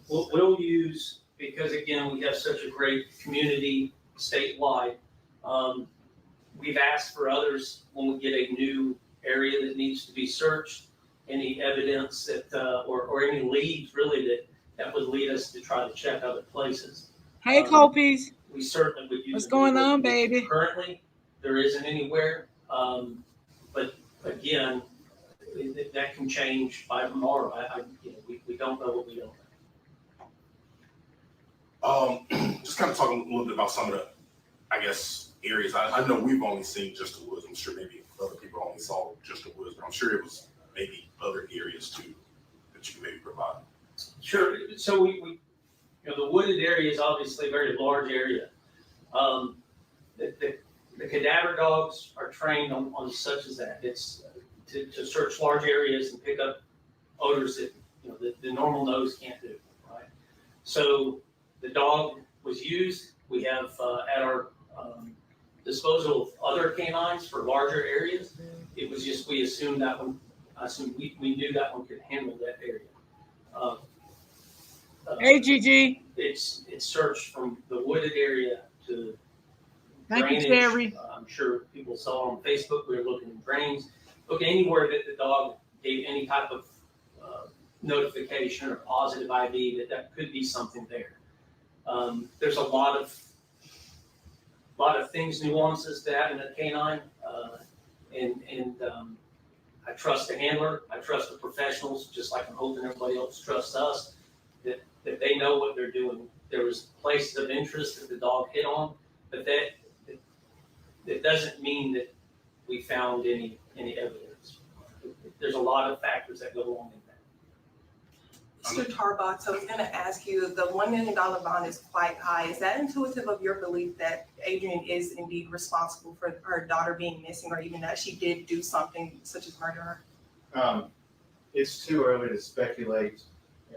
S13: We'll use, because again, we have such a great community statewide. We've asked for others when we get a new area that needs to be searched, any evidence that, or any leads really that would lead us to try to check other places.
S1: Hey, Copies.
S13: We certainly would use.
S1: What's going on, baby?
S13: Currently, there isn't anywhere, but again, that can change by tomorrow. We don't know what we don't know.
S18: Just kind of talking a little bit about some of the, I guess, areas. I know we've only seen just the woods. I'm sure maybe other people only saw just the woods, but I'm sure it was maybe other areas too that you can maybe provide.
S13: Sure. So we the wooded area is obviously a very large area. The cadaver dogs are trained on such as that. It's to search large areas and pick up odors that the normal nose can't do. Right. So the dog was used. We have at our disposal of other canines for larger areas. It was just, we assumed that one, we knew that one could handle that area.
S1: Hey, Gigi.
S13: It's searched from the wooded area to
S1: Thank you,
S13: drainage.
S1: Terry.
S13: I'm sure people saw on Facebook, we were looking at drains. Look anywhere that the dog gave any type of notification or positive ID that could be something there. There's a lot of things, nuances to having a canine, and I trust the handler. I trust the professionals, just like I'm hoping everybody else trusts us, that they know what they're doing. There was places of interest that the dog hit on, but that doesn't mean that we found any evidence. There's a lot of factors that go along in that.
S17: Mr. Tarbox, I was going to ask you, the $1 million bond is quite high. Is that intuitive of your belief that Adrian is indeed responsible for her daughter being missing, or even that she did do something such as murder her?
S14: It's too early to speculate,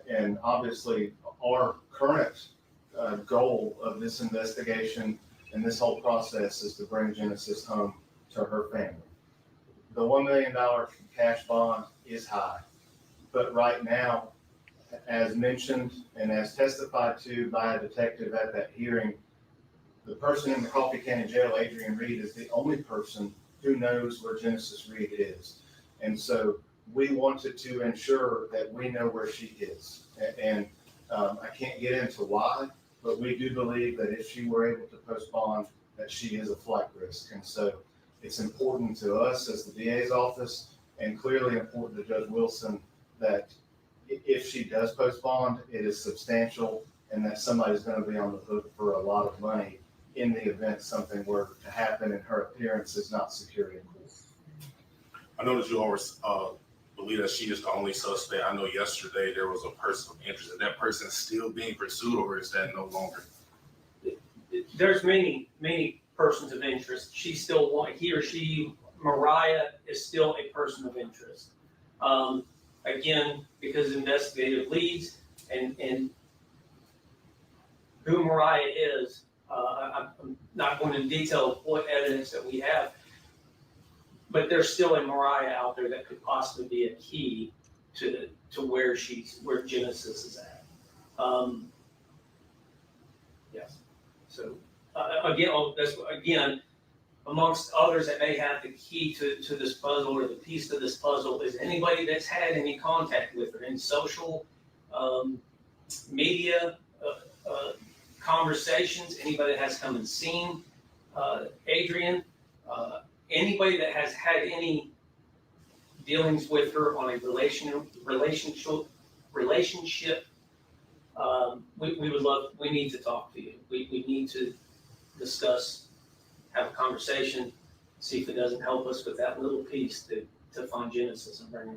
S14: and obviously our current goal of this investigation and this whole process is to bring Genesis home to her family. The $1 million cash bond is high, but right now, as mentioned and as testified to by a detective at that hearing, the person in the Coffee County Jail, Adrian Reed, is the only person who knows where Genesis Reed is. And so we wanted to ensure that we know where she is. And I can't get into why, but we do believe that if she were able to post bond, that she is a flight risk. And so it's important to us as the DA's office, and clearly important to Judge Wilson, that if she does post bond, it is substantial, and that somebody's going to be on the hook for a lot of money in the event something were to happen and her appearance is not secured in court.
S18: I know that you always believe that she is the only suspect. I know yesterday there was a person of interest. Is that person still being pursued, or is that no longer?
S13: There's many persons of interest. She still he or she, Mariah, is still a person of interest. Again, because investigative leads and who Mariah is, I'm not going into detail of what evidence that we have, but there's still a Mariah out there that could possibly be a key to where Genesis is at. Yes. So again, amongst others that may have the key to this puzzle or the piece to this puzzle is anybody that's had any contact with her in social media conversations, anybody that has come and seen Adrian, anybody that has had any dealings with her on a relationship. We need to talk to you. We need to discuss, have a conversation, see if it doesn't help us with that little piece to find Genesis and bring her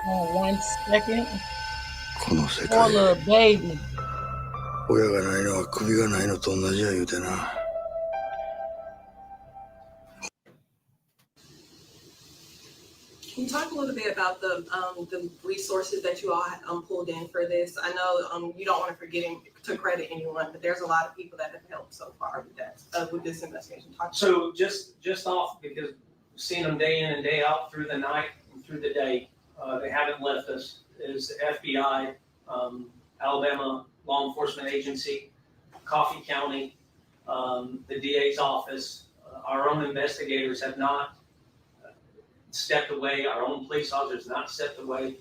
S13: home.
S1: 1 second. Poor little baby.
S19: 親がないのは首がないのと同じや言うてな。
S17: Can you talk a little bit about the resources that you all pulled in for this? I know you don't want to forget to credit anyone, but there's a lot of people that have helped so far with that with this investigation.
S13: So just off, because seeing them day in and day out through the night and through the day, they haven't left us. Is the FBI, Alabama Law Enforcement Agency, Coffee County, the DA's office, our own investigators have not stepped away. Our own police officers not stepped away.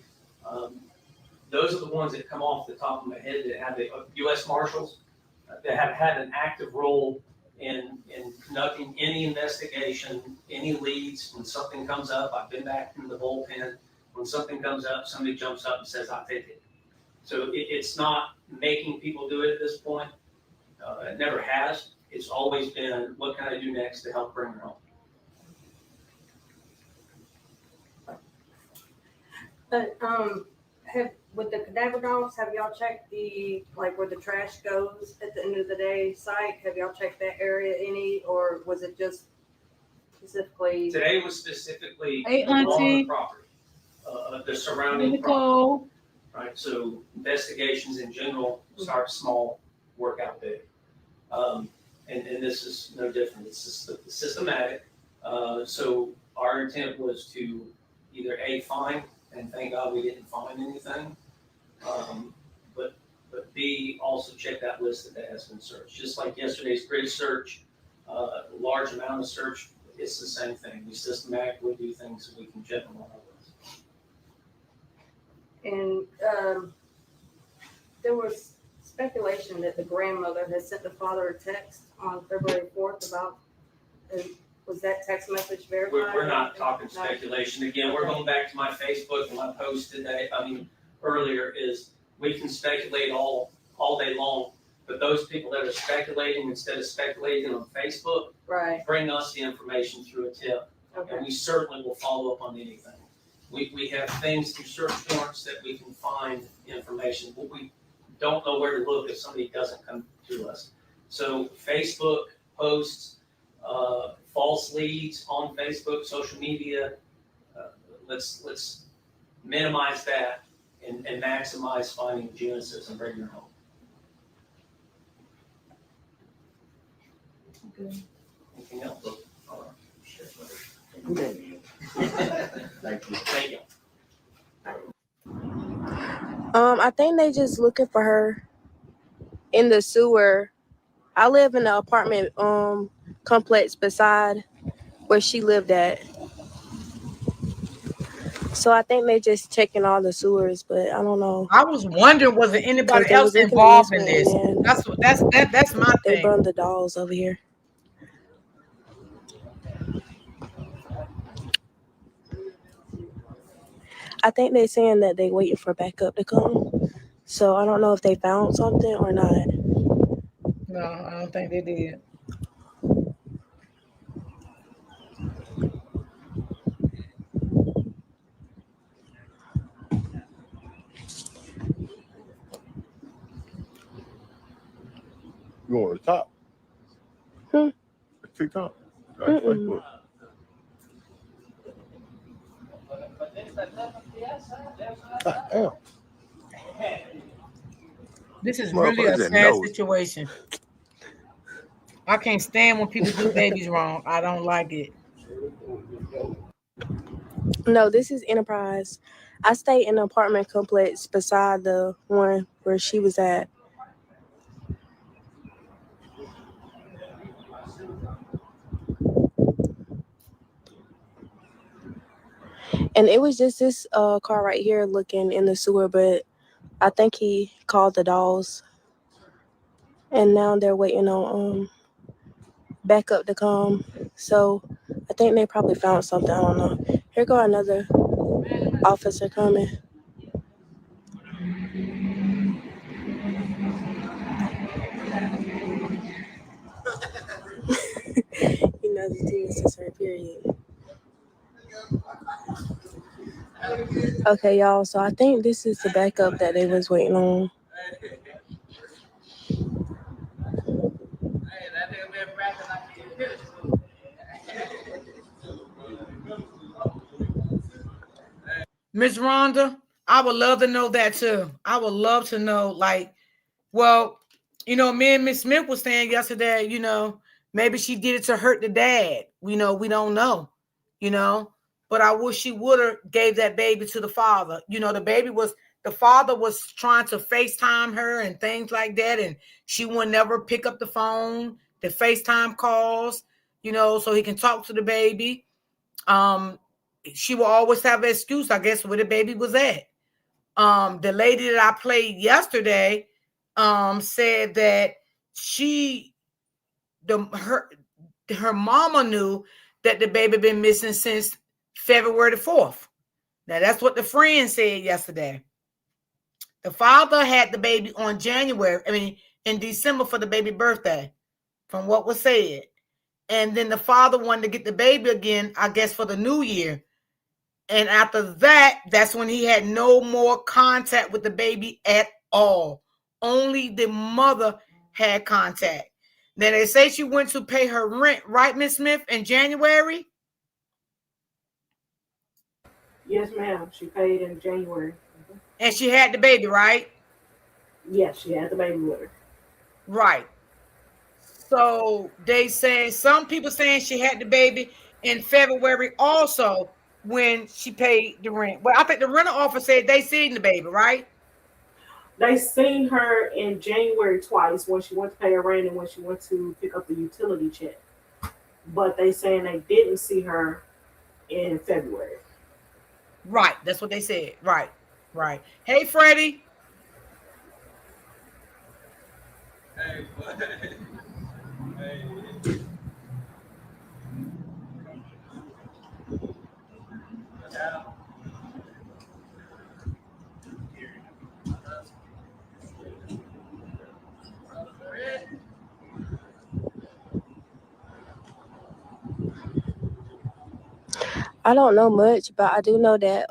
S13: Those are the ones that come off the top of my head that have the U.S. Marshals that have had an active role in conducting any investigation, any leads. When something comes up, I've been back in the bullpen. When something comes up, somebody jumps up and says, "I take it." So it's not making people do it at this point. It never has. It's always been, what can I do next to help bring her home?
S5: But with the cadaver dogs, have y'all checked where the trash goes at the end of the day site? Have y'all checked that area any, or was it just specifically?
S13: Today was specifically
S1: Hey,
S13: on
S1: Auntie.
S13: the property. the surrounding property. Right, so investigations in general start small, work out big. And this is no different. It's systematic. So our intent was to either A, find, and thank God we didn't find anything, but B, also check that list that has been searched. Just like yesterday's bridge search, large amount of search, it's the same thing. We systematically do things so we can check them on our list.
S5: And there was speculation that the grandmother had sent the father a text on February 4th about, was that text message verified?
S13: We're not talking speculation. Again, we're going back to my Facebook and my post today, earlier, is we can speculate all day long, but those people that are speculating, instead of speculating on Facebook,
S5: right,
S13: bring us the information through a tip.
S5: Okay.
S13: And we certainly will follow up on anything. We have things through search warrants that we can find information, but we don't know where to look if somebody doesn't come to us. So Facebook posts, false leads on Facebook, social media, let's minimize that and maximize finding Genesis and bringing her home.
S5: Okay.
S13: Anything else?
S14: Thank you.
S13: Thank you.
S4: I think they just looking for her in the sewer. I live in the apartment complex beside where she lived at. So I think they just checking all the sewers, but I don't know.
S1: I was wondering, was there anybody else involved in this? That's my
S4: They
S1: thing.
S4: burned the dolls over here. I think they're saying that they waiting for backup to come. So I don't know if they found something or not.
S1: No, I don't think they did.
S20: You on the top? TikTok.
S4: Mm-mm.
S20: Damn.
S1: This is really a
S20: Motherfuckers that
S1: sad
S20: knows.
S1: situation. I can't stand when people do babies wrong. I don't like it.
S4: No, this is Enterprise. I stay in an apartment complex beside the one where she was at. And it was just this car right here looking in the sewer, but I think he called the dolls. And now they're waiting on backup to come. So I think they probably found something. I don't know. Here go another officer coming. You know the team is her period. Okay, y'all. So I think this is the backup that they was waiting on.
S1: Miss Rhonda, I would love to know that too. I would love to know, like, well, you know, me and Miss Smith was saying yesterday, you know, maybe she did it to hurt the dad. We don't know, you know, but I wish she would have gave that baby to the father. You know, the father was trying to FaceTime her and things like that. And she would never pick up the phone, the FaceTime calls, you know, so he can talk to the baby. She will always have an excuse, I guess, where the baby was at. The lady that I played yesterday said that her mama knew that the baby been missing since February the 4th. Now that's what the friend said yesterday. The father had the baby in December for the baby birthday, from what was said. And then the father wanted to get the baby again, I guess, for the new year. And after that, that's when he had no more contact with the baby at all. Only the mother had contact. Then they say she went to pay her rent, right, Miss Smith, in January?
S8: Yes, ma'am. She paid in January.
S1: And she had the baby, right?
S8: Yes, she had the baby with her.
S1: Right. So they say some people saying she had the baby in February also when she paid the rent. Well, I think the rental officer said they seen the baby, right?
S8: They seen her in January twice when she went to pay her rent and when she went to pick up the utility check. But they saying they didn't see her in February.
S1: Right. That's what they said. Right. Right. Hey, Freddie.
S21: Hey,
S4: I don't know much, but I do know that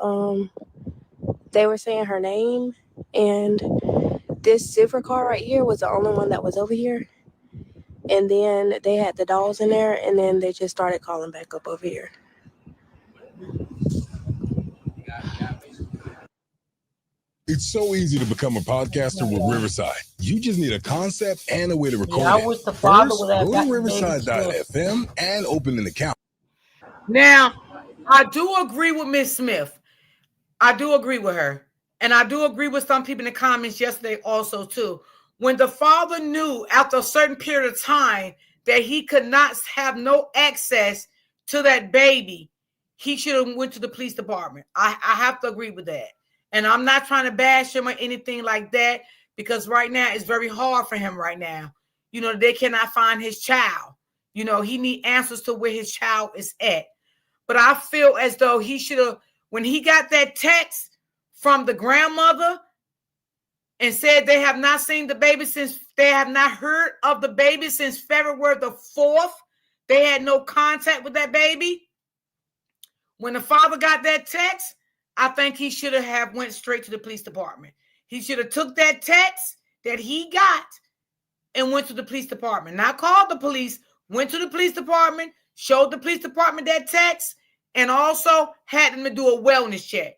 S4: they were saying her name, and this silver car right here was the only one that was over here. And then they had the dolls in there, and then they just started calling back up over here.
S22: It's so easy to become a podcaster with Riverside. You just need a concept and a way to record
S1: I
S22: it.
S1: wish the father
S22: First,
S1: would have
S22: go
S1: got
S22: to
S1: the baby
S22: riverside.fm and open an account.
S1: Now, I do agree with Miss Smith. I do agree with her. And I do agree with some people in the comments yesterday also, too. When the father knew after a certain period of time that he could not have no access to that baby, he should have went to the police department. I have to agree with that. And I'm not trying to bash him or anything like that, because right now it's very hard for him right now. You know, they cannot find his child. You know, he need answers to where his child is at. But I feel as though he should have, when he got that text from the grandmother and said they have not seen the baby since, they have not heard of the baby since February the 4th. They had no contact with that baby. When the father got that text, I think he should have went straight to the police department. He should have took that text that he got and went to the police department. Not called the police, went to the police department, showed the police department that text, and also had them to do a wellness check.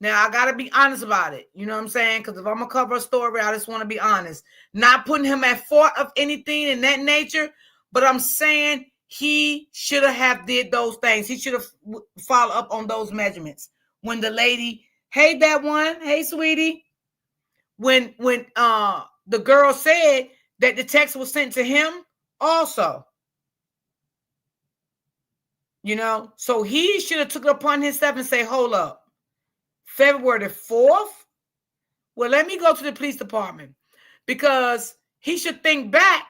S1: Now, I got to be honest about it. You know what I'm saying? Because if I'm going to cover a story, I just want to be honest. Not putting him at fault of anything in that nature, but I'm saying he should have did those things. He should have followed up on those measurements. When the lady, hey, that one, hey, sweetie, when the girl said that the text was sent to him also. You know, so he should have took it upon himself and say, hold up, February the 4th? Well, let me go to the police department, because he should think back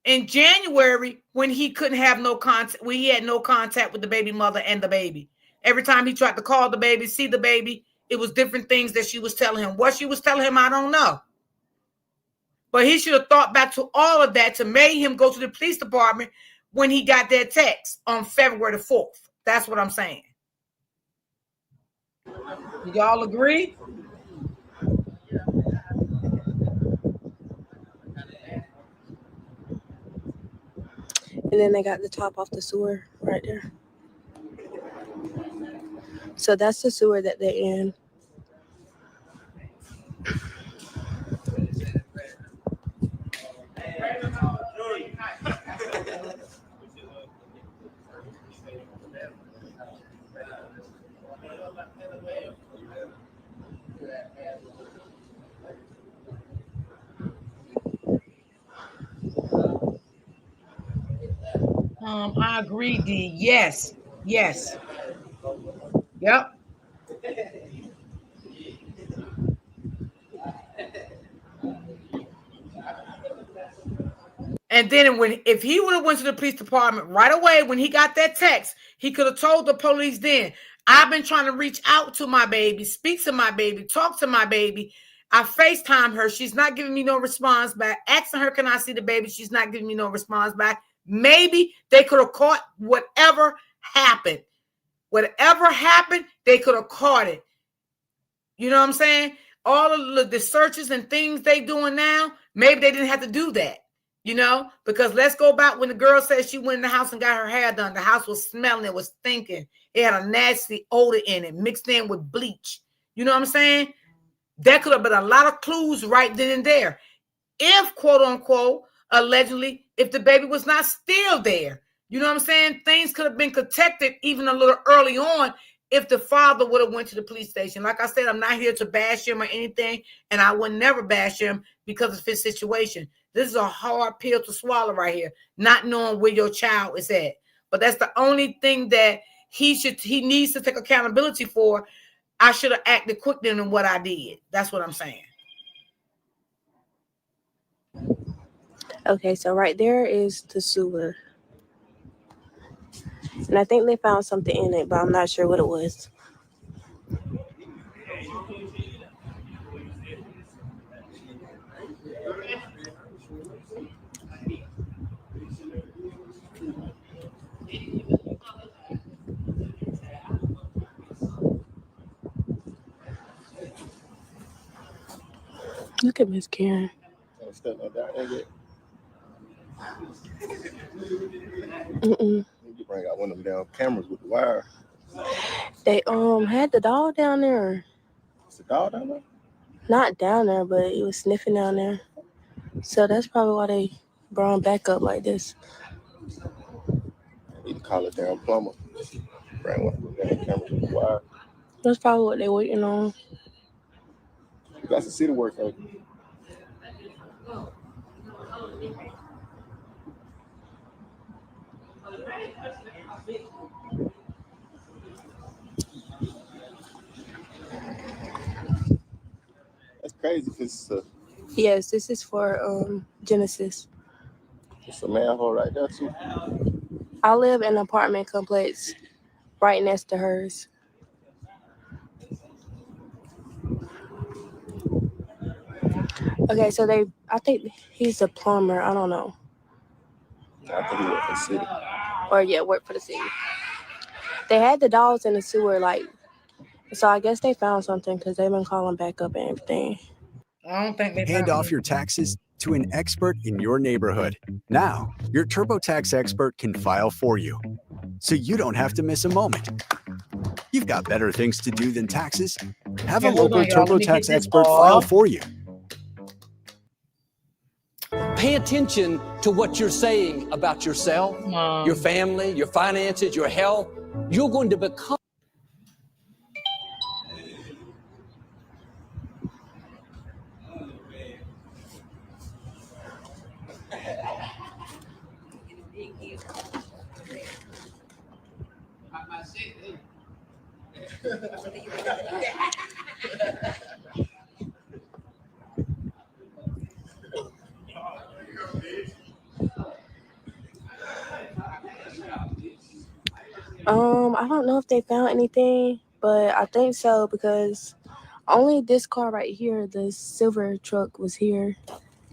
S1: in January when he couldn't have no contact, when he had no contact with the baby mother and the baby. Every time he tried to call the baby, see the baby, it was different things that she was telling him. What she was telling him, I don't know. But he should have thought back to all of that to make him go to the police department when he got that text on February the 4th. That's what I'm saying. Do y'all agree?
S4: And then they got the top off the sewer right there. So that's the sewer that they're in.
S1: I agree, D. Yes. Yes. Yep. And then if he would have went to the police department right away when he got that text, he could have told the police then, I've been trying to reach out to my baby, speak to my baby, talk to my baby. I FaceTime her. She's not giving me no response back. Asking her, can I see the baby? She's not giving me no response back. Maybe they could have caught whatever happened. Whatever happened, they could have caught it. You know what I'm saying? All of the searches and things they doing now, maybe they didn't have to do that. You know, because let's go back when the girl said she went in the house and got her hair done. The house was smelling, it was stinking. It had a nasty odor in it, mixed in with bleach. You know what I'm saying? There could have been a lot of clues right then and there. If, quote unquote, allegedly, if the baby was not still there. You know what I'm saying? Things could have been protected even a little early on if the father would have went to the police station. Like I said, I'm not here to bash him or anything, and I would never bash him because of his situation. This is a hard pill to swallow right here, not knowing where your child is at. But that's the only thing that he needs to take accountability for. I should have acted quicker than what I did. That's what I'm saying.
S4: Okay, so right there is the sewer. And I think they found something in it, but I'm not sure what it was. Look at Miss Karen.
S20: You bring out one of them damn cameras with the wire.
S4: They had the dog down there.
S20: Is the dog down there?
S4: Not down there, but it was sniffing down there. So that's probably why they brought him back up like this.
S20: You can call it damn plumber. Bring one of them damn cameras with the wire.
S4: That's probably what they're waiting on.
S20: You got some city work though. That's crazy because
S4: Yes, this is for Genesis.
S20: it's a manhole right there too.
S4: I live in an apartment complex right next to hers. Okay, so I think he's a plumber. I don't know.
S20: I think he worked for the city.
S4: Or yeah, work for the city. They had the dogs in the sewer, so I guess they found something because they've been calling back up and everything.
S1: I don't think they
S6: Hand off your taxes to an expert in your neighborhood. Now, your TurboTax expert can file for you, so you don't have to miss a moment. You've got better things to do than taxes. Have a local TurboTax expert file for you.
S7: Pay attention to what you're saying about yourself, your family, your finances, your health. You're going to become.
S4: I don't know if they found anything, but I think so because only this car right here, the silver truck, was here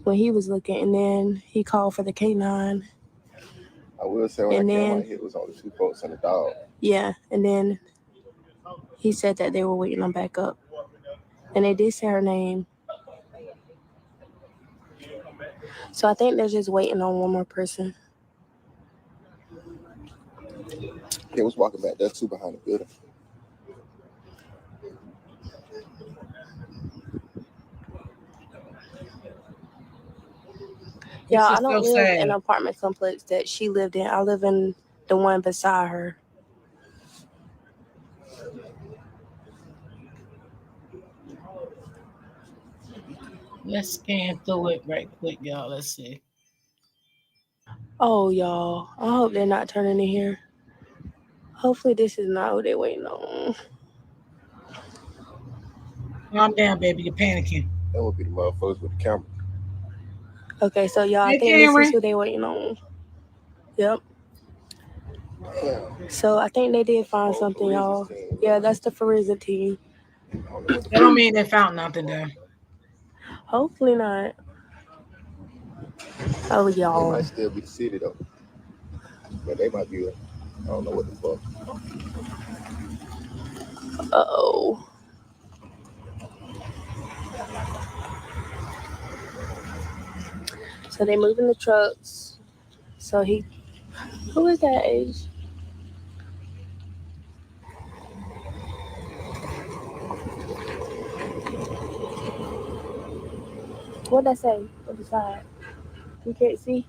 S4: when he was looking, and then he called for the K9.
S20: I will say when I came out here, it was only 2 folks and a dog.
S4: Yeah, and then he said that they were waiting on backup, and they did say her name. So I think they're just waiting on one more person.
S20: They was walking back there too behind the building.
S4: Yeah, I don't live in an apartment complex that she lived in. I live in the one beside her.
S1: Let's scan through it right quick, y'all. Let's see.
S4: Oh, y'all. I hope they're not turning in here. Hopefully this is not what they're waiting on.
S1: Calm down, baby. You're panicking.
S20: That would be the motherfuckers with the camera.
S4: Okay, so y'all, I
S1: Hey,
S4: think
S1: Cameron.
S4: this is who they waiting on. Yep. So I think they did find something, y'all. Yeah, that's the forensic team.
S1: That don't mean they found nothing there.
S4: Hopefully not. Oh,
S20: They
S4: y'all.
S20: might still be the city though. But they might be, I don't know what the fuck.
S4: Uh-oh. So they moving the trucks. So who is that age? What'd I say? What the side? You can't see?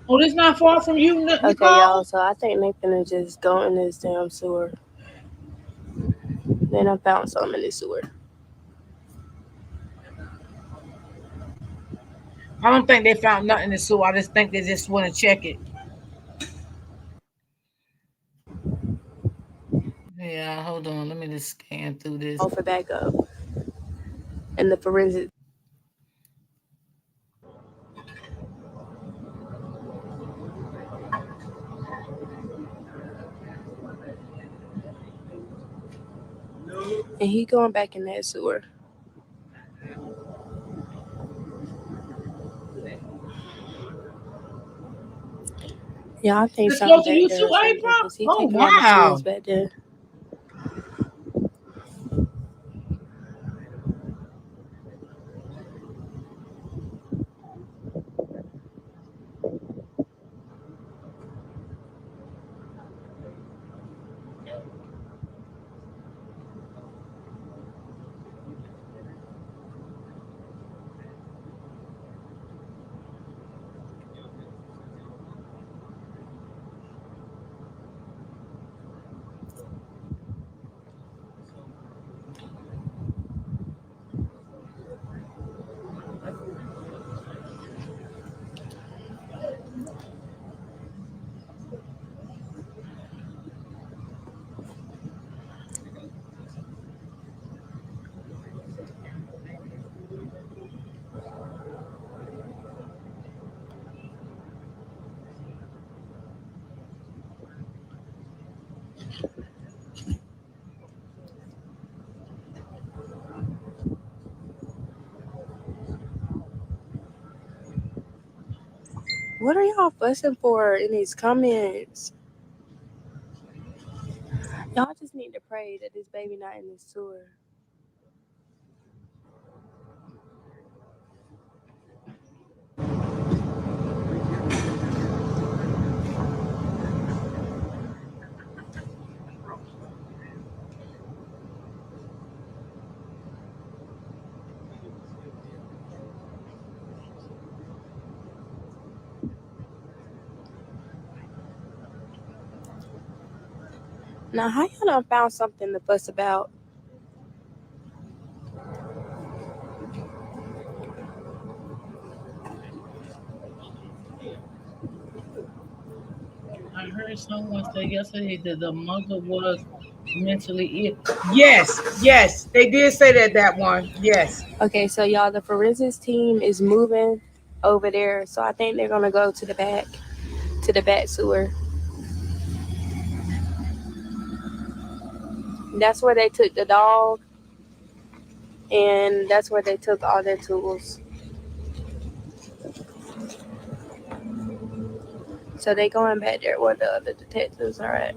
S1: Oh, this not far from you, Nicole?
S4: Okay, y'all. So I think they finna just go in this damn sewer. Then I found something in the sewer.
S1: I don't think they found nothing in the sewer. I just think they just want to check it. Yeah, hold on. Let me just scan through this.
S4: For backup. And the forensic. And he going back in that sewer. Yeah, I think
S1: It's
S4: something
S1: close to
S4: back
S1: you
S4: there
S1: too,
S4: or something,
S1: April?
S4: 'cause he
S1: Oh,
S4: taking all the
S1: wow.
S4: tools back there. What are y'all fussing for in these comments? Y'all just need to pray that this baby not in this sewer. Now, how y'all done found something to fuss about?
S1: I heard someone say yesterday that the mother was mentally ill. Yes, they did say that one. Yes.
S4: Okay, so y'all, the forensics team is moving over there. So I think they're gonna go to the back sewer. That's where they took the dog, and that's where they took all their tools. So they going back there where the other detectives are at.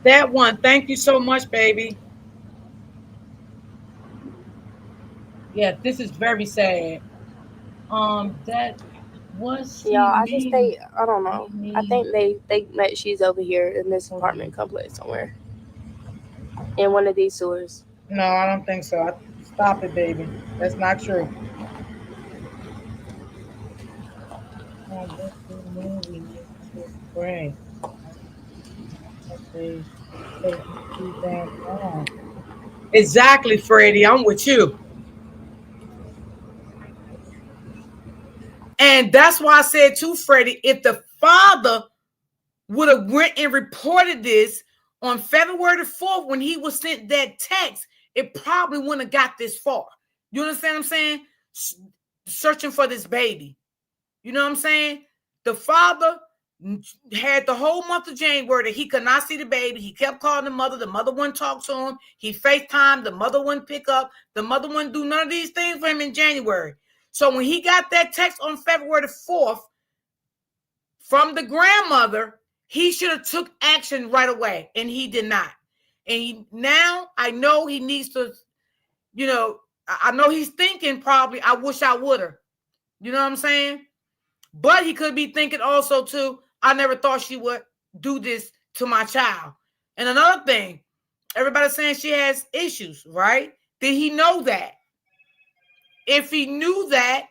S1: That one. Thank you so much, baby. Yeah, this is very sad. That was
S4: Yeah, I don't know. I think they that she's over here in this apartment complex somewhere. In one of these sewers.
S1: No, I don't think so. Stop it, baby. That's not true. Great. Exactly, Freddie. I'm with you. And that's why I said to Freddie, if the father would have went and reported this on February the 4th when he was sent that text, it probably wouldn't have got this far. You understand what I'm saying? Searching for this baby. You know what I'm saying? The father had the whole month of January that he could not see the baby. He kept calling the mother. The mother wouldn't talk to him. He FaceTimed. The mother wouldn't pick up. The mother wouldn't do none of these things for him in January. So when he got that text on February the 4th from the grandmother, he should have took action right away, and he did not. And now I know he needs to, you know, I know he's thinking probably, I wish I would have. You know what I'm saying? But he could be thinking also too, I never thought she would do this to my child. And another thing, everybody's saying she has issues, right? Did he know that? If he knew that,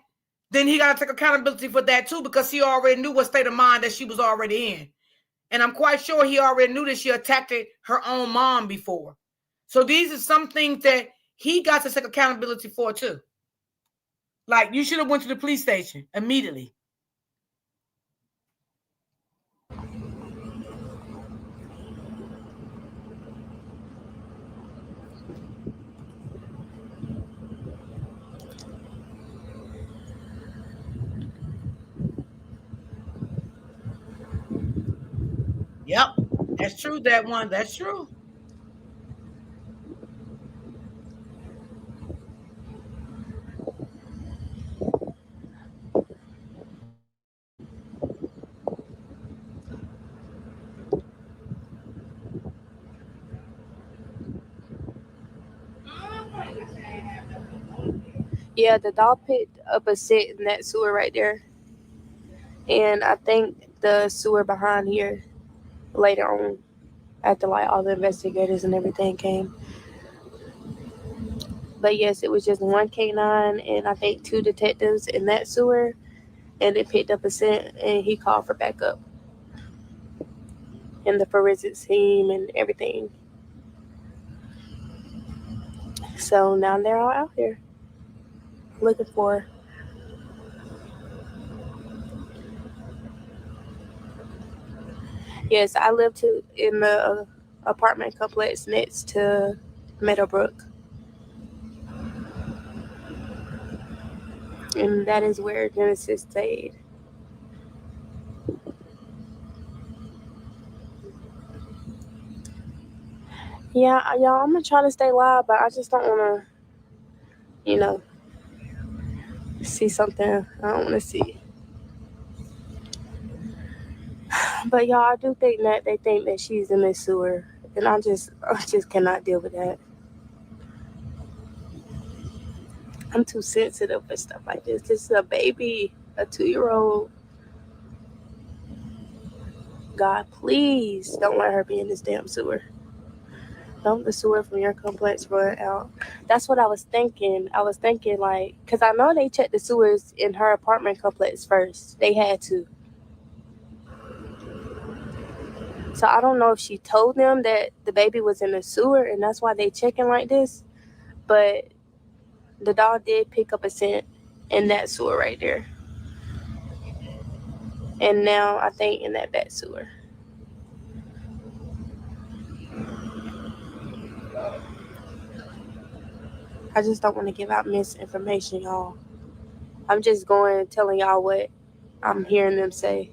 S1: then he got to take accountability for that too, because he already knew what state of mind that she was already in. And I'm quite sure he already knew that she attacked her own mom before. So these are some things that he got to take accountability for too. Like, you should have went to the police station immediately. Yep, that's true. That one, that's true.
S4: Yeah, the dog picked up a scent in that sewer right there. And I think the sewer behind here later on, after like all the investigators and everything came. But yes, it was just one canine and I think 2 detectives in that sewer, and it picked up a scent and he called for backup. And the forensics team and everything. So now they're all out here looking for her. Yes, I live in the apartment complex next to Meadowbrook. And that is where Genesis stayed. Yeah, y'all, I'm going to try to stay live, but I just don't want to, see something I don't want to see. But y'all, I do think that they think that she's in the sewer, and I just cannot deal with that. I'm too sensitive for stuff like this. This is a baby, a 2-year-old. God, please don't let her be in this damn sewer. Don't the sewer from your complex run out. That's what I was thinking. I was thinking, like, because I know they checked the sewers in her apartment complex first. They had to. So I don't know if she told them that the baby was in the sewer and that's why they checking like this. But the dog did pick up a scent in that sewer right there. And now I think in that back sewer. I just don't want to give out misinformation, y'all. I'm just telling y'all what I'm hearing them say.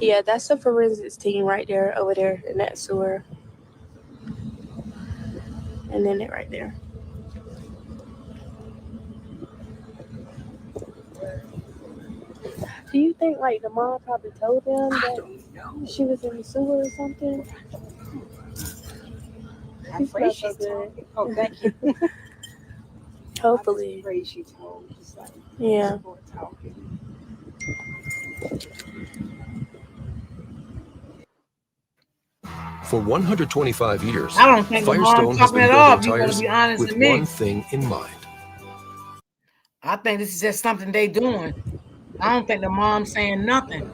S4: Yeah, that's the forensics team right there, over there in that sewer. And then it right there. Do you think like the mom probably told them that she was in the sewer or something? She smells so good.
S3: Oh, thank you.
S4: Hopefully.
S3: I pray she told. Just like,
S4: yeah.
S9: For 125 years,
S1: I don't think the mom
S9: Firestone has
S1: talking
S9: been
S1: at all.
S9: building
S1: If you want
S9: tires
S1: to be honest
S9: with
S1: with me,
S9: one thing in mind.
S1: I think this is just something they doing. I don't think the mom's saying nothing.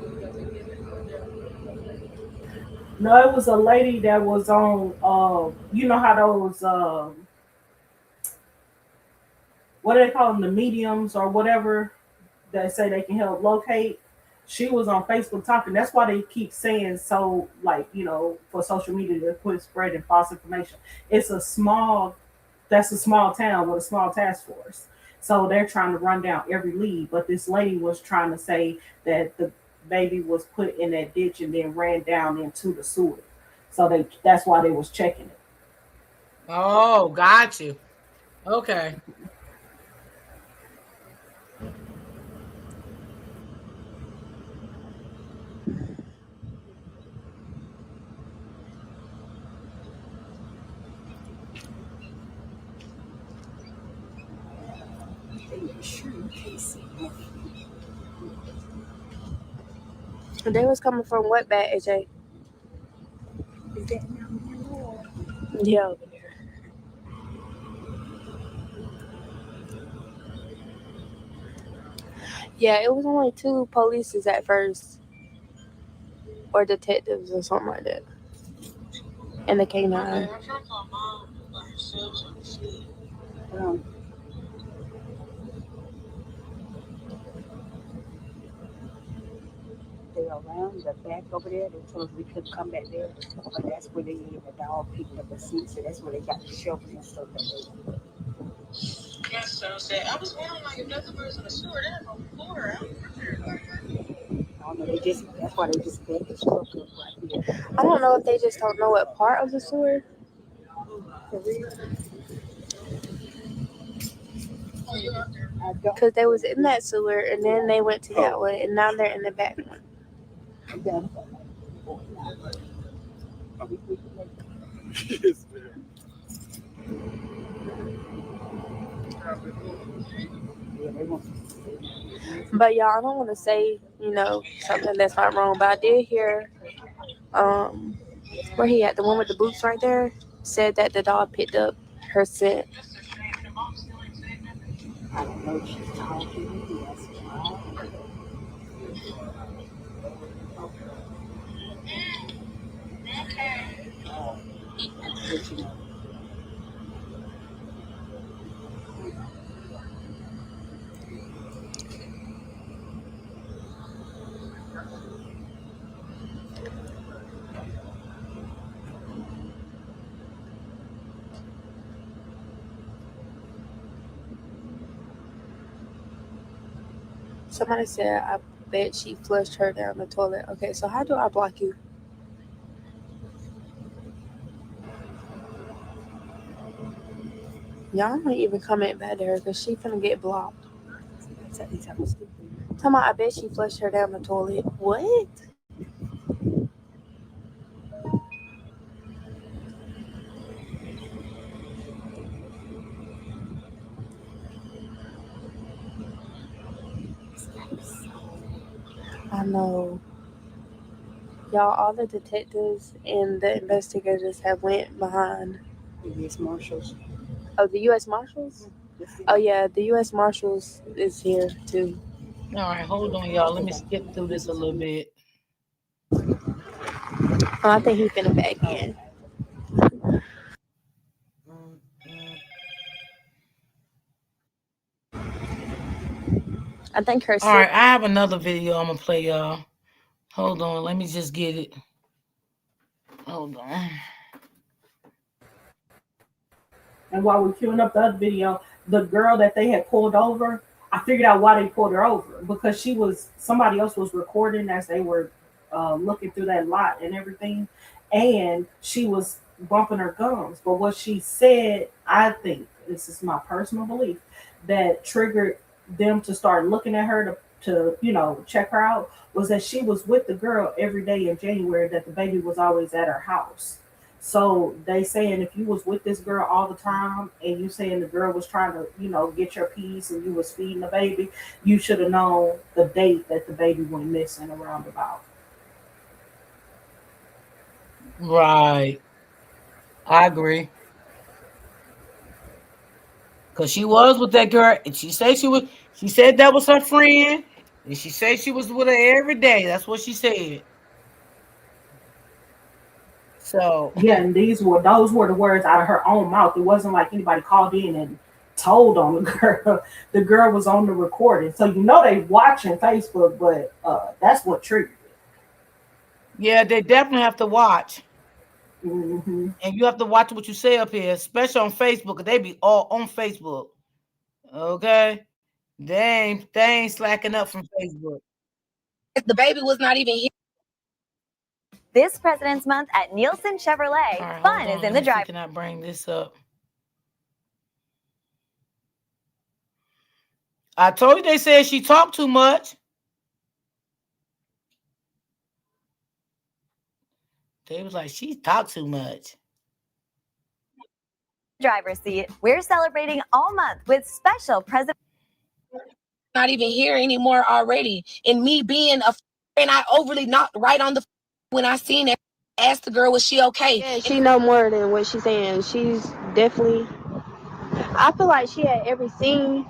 S8: No, it was a lady that was on. You know how those what do they call them, the mediums or whatever that say they can help locate. She was on Facebook talking. That's why they keep saying so, like, you know, for social media to quit spreading false information. That's a small town with a small task force. So they're trying to run down every lead. But this lady was trying to say that the baby was put in that ditch and then ran down into the sewer. So that's why they was checking it.
S1: Oh, got you. Okay.
S4: They was coming from what back, AJ? Yeah, over there. Yeah, it was only 2 polices at first, or detectives or something like that, and the K9.
S3: They were around the back over there. They told us we couldn't come back there, but that's where they needed the dog picked up the seat, so that's where they got the shelter and stuff that they. Yes, so I was wondering like if nothing was in the sewer, they had no floor out there. I don't know. That's why they just backed the truck up right here.
S4: I don't know if they just don't know what part of the sewer. Because they was in that sewer and then they went to that one and now they're in the back one.
S20: Yes, ma'am.
S4: But y'all, I don't want to say, you know, something that's not wrong, but I did hear where he at, the one with the boots right there, said that the dog picked up her scent.
S3: I don't know if she's talking. Yes.
S4: Somebody said, I bet she flushed her down the toilet. Okay, so how do I block you? Y'all don't even comment back to her because she finna get blocked. Talking about, I bet she flushed her down the toilet. What? I know. Y'all, all the detectives and the investigators have went behind.
S3: The U.S. Marshals.
S4: Oh, the U.S. Marshals? Oh, yeah, the U.S. Marshals is here, too.
S1: All right, hold on, y'all. Let me skip through this a little bit.
S4: Oh, I think he's finna back in. I think her.
S1: All right, I have another video I'm gonna play, y'all. Hold on, let me just get it. Hold on.
S8: And while we're queuing up the other video, the girl that they had pulled over, I figured out why they pulled her over, because somebody else was recording as they were looking through that lot and everything, and she was bumping her gums. But what she said, I think, this is my personal belief, that triggered them to start looking at her to check her out, was that she was with the girl every day in January, that the baby was always at her house. So they saying if you was with this girl all the time and you saying the girl was trying to, get your piece and you was feeding the baby, you should have known the date that the baby went missing around about.
S1: Right. I agree. Cause she was with that girl, and she said that was her friend, and she said she was with her every day. That's what she said. So
S8: Yeah, and those were the words out of her own mouth. It wasn't like anybody called in and told on the girl. The girl was on the recording. So they watching Facebook, but that's what triggered it.
S1: Yeah, they definitely have to watch.
S8: Mm-hmm.
S1: And you have to watch what you say up here, especially on Facebook. They be all on Facebook. Okay? They ain't slacking up from Facebook.
S10: The baby was not even here.
S11: This President's Month at Nielsen Chevrolet,
S1: Right,
S11: fun
S1: hold
S11: is
S1: on,
S11: in the
S1: let me see,
S11: drive.
S1: Can I bring this up? I told you they said she talked too much. They was like, she talked too much.
S11: Driver's seat. We're celebrating all month with special President.
S10: Not even here anymore already. And me being a and I overly knocked right on the when I seen it. Asked the girl, was she okay?
S4: Yeah, she know more than what she's saying. She's definitely. I feel like she had everything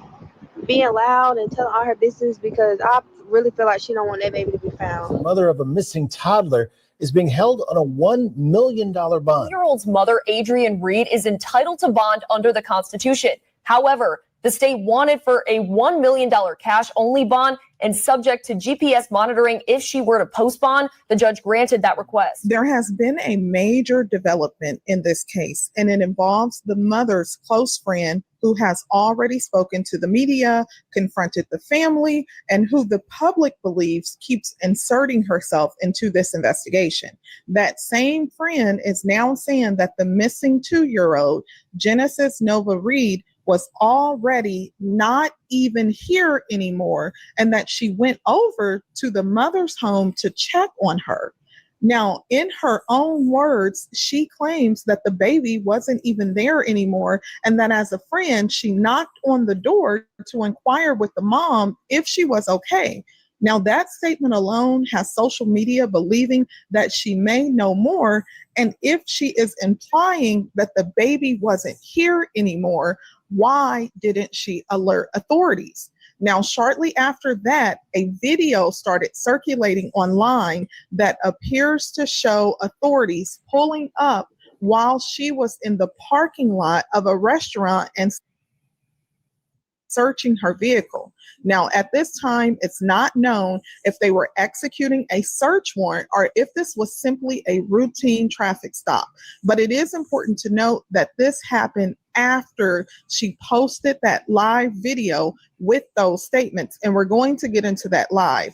S4: being loud and telling all her business because I really feel like she don't want that baby to be found.
S23: The mother of a missing toddler is being held on a $1 million bond.
S24: 2-year-old's mother, Adrienne Reed, is entitled to bond under the Constitution. However, the state wanted for a $1 million cash-only bond, and subject to GPS monitoring if she were to post bond, the judge granted that request.
S25: There has been a major development in this case, and it involves the mother's close friend who has already spoken to the media, confronted the family, and who the public believes keeps inserting herself into this investigation. That same friend is now saying that the missing 2-year-old, Genesis Nova Reed, was already not even here anymore, and that she went over to the mother's home to check on her. Now, in her own words, she claims that the baby wasn't even there anymore, and that as a friend, she knocked on the door to inquire with the mom if she was okay. Now, that statement alone has social media believing that she may know more, and if she is implying that the baby wasn't here anymore, why didn't she alert authorities? Now, shortly after that, a video started circulating online that appears to show authorities pulling up while she was in the parking lot of a restaurant and searching her vehicle. Now, at this time, it's not known if they were executing a search warrant or if this was simply a routine traffic stop. But it is important to note that this happened after she posted that live video with those statements, and we're going to get into that live.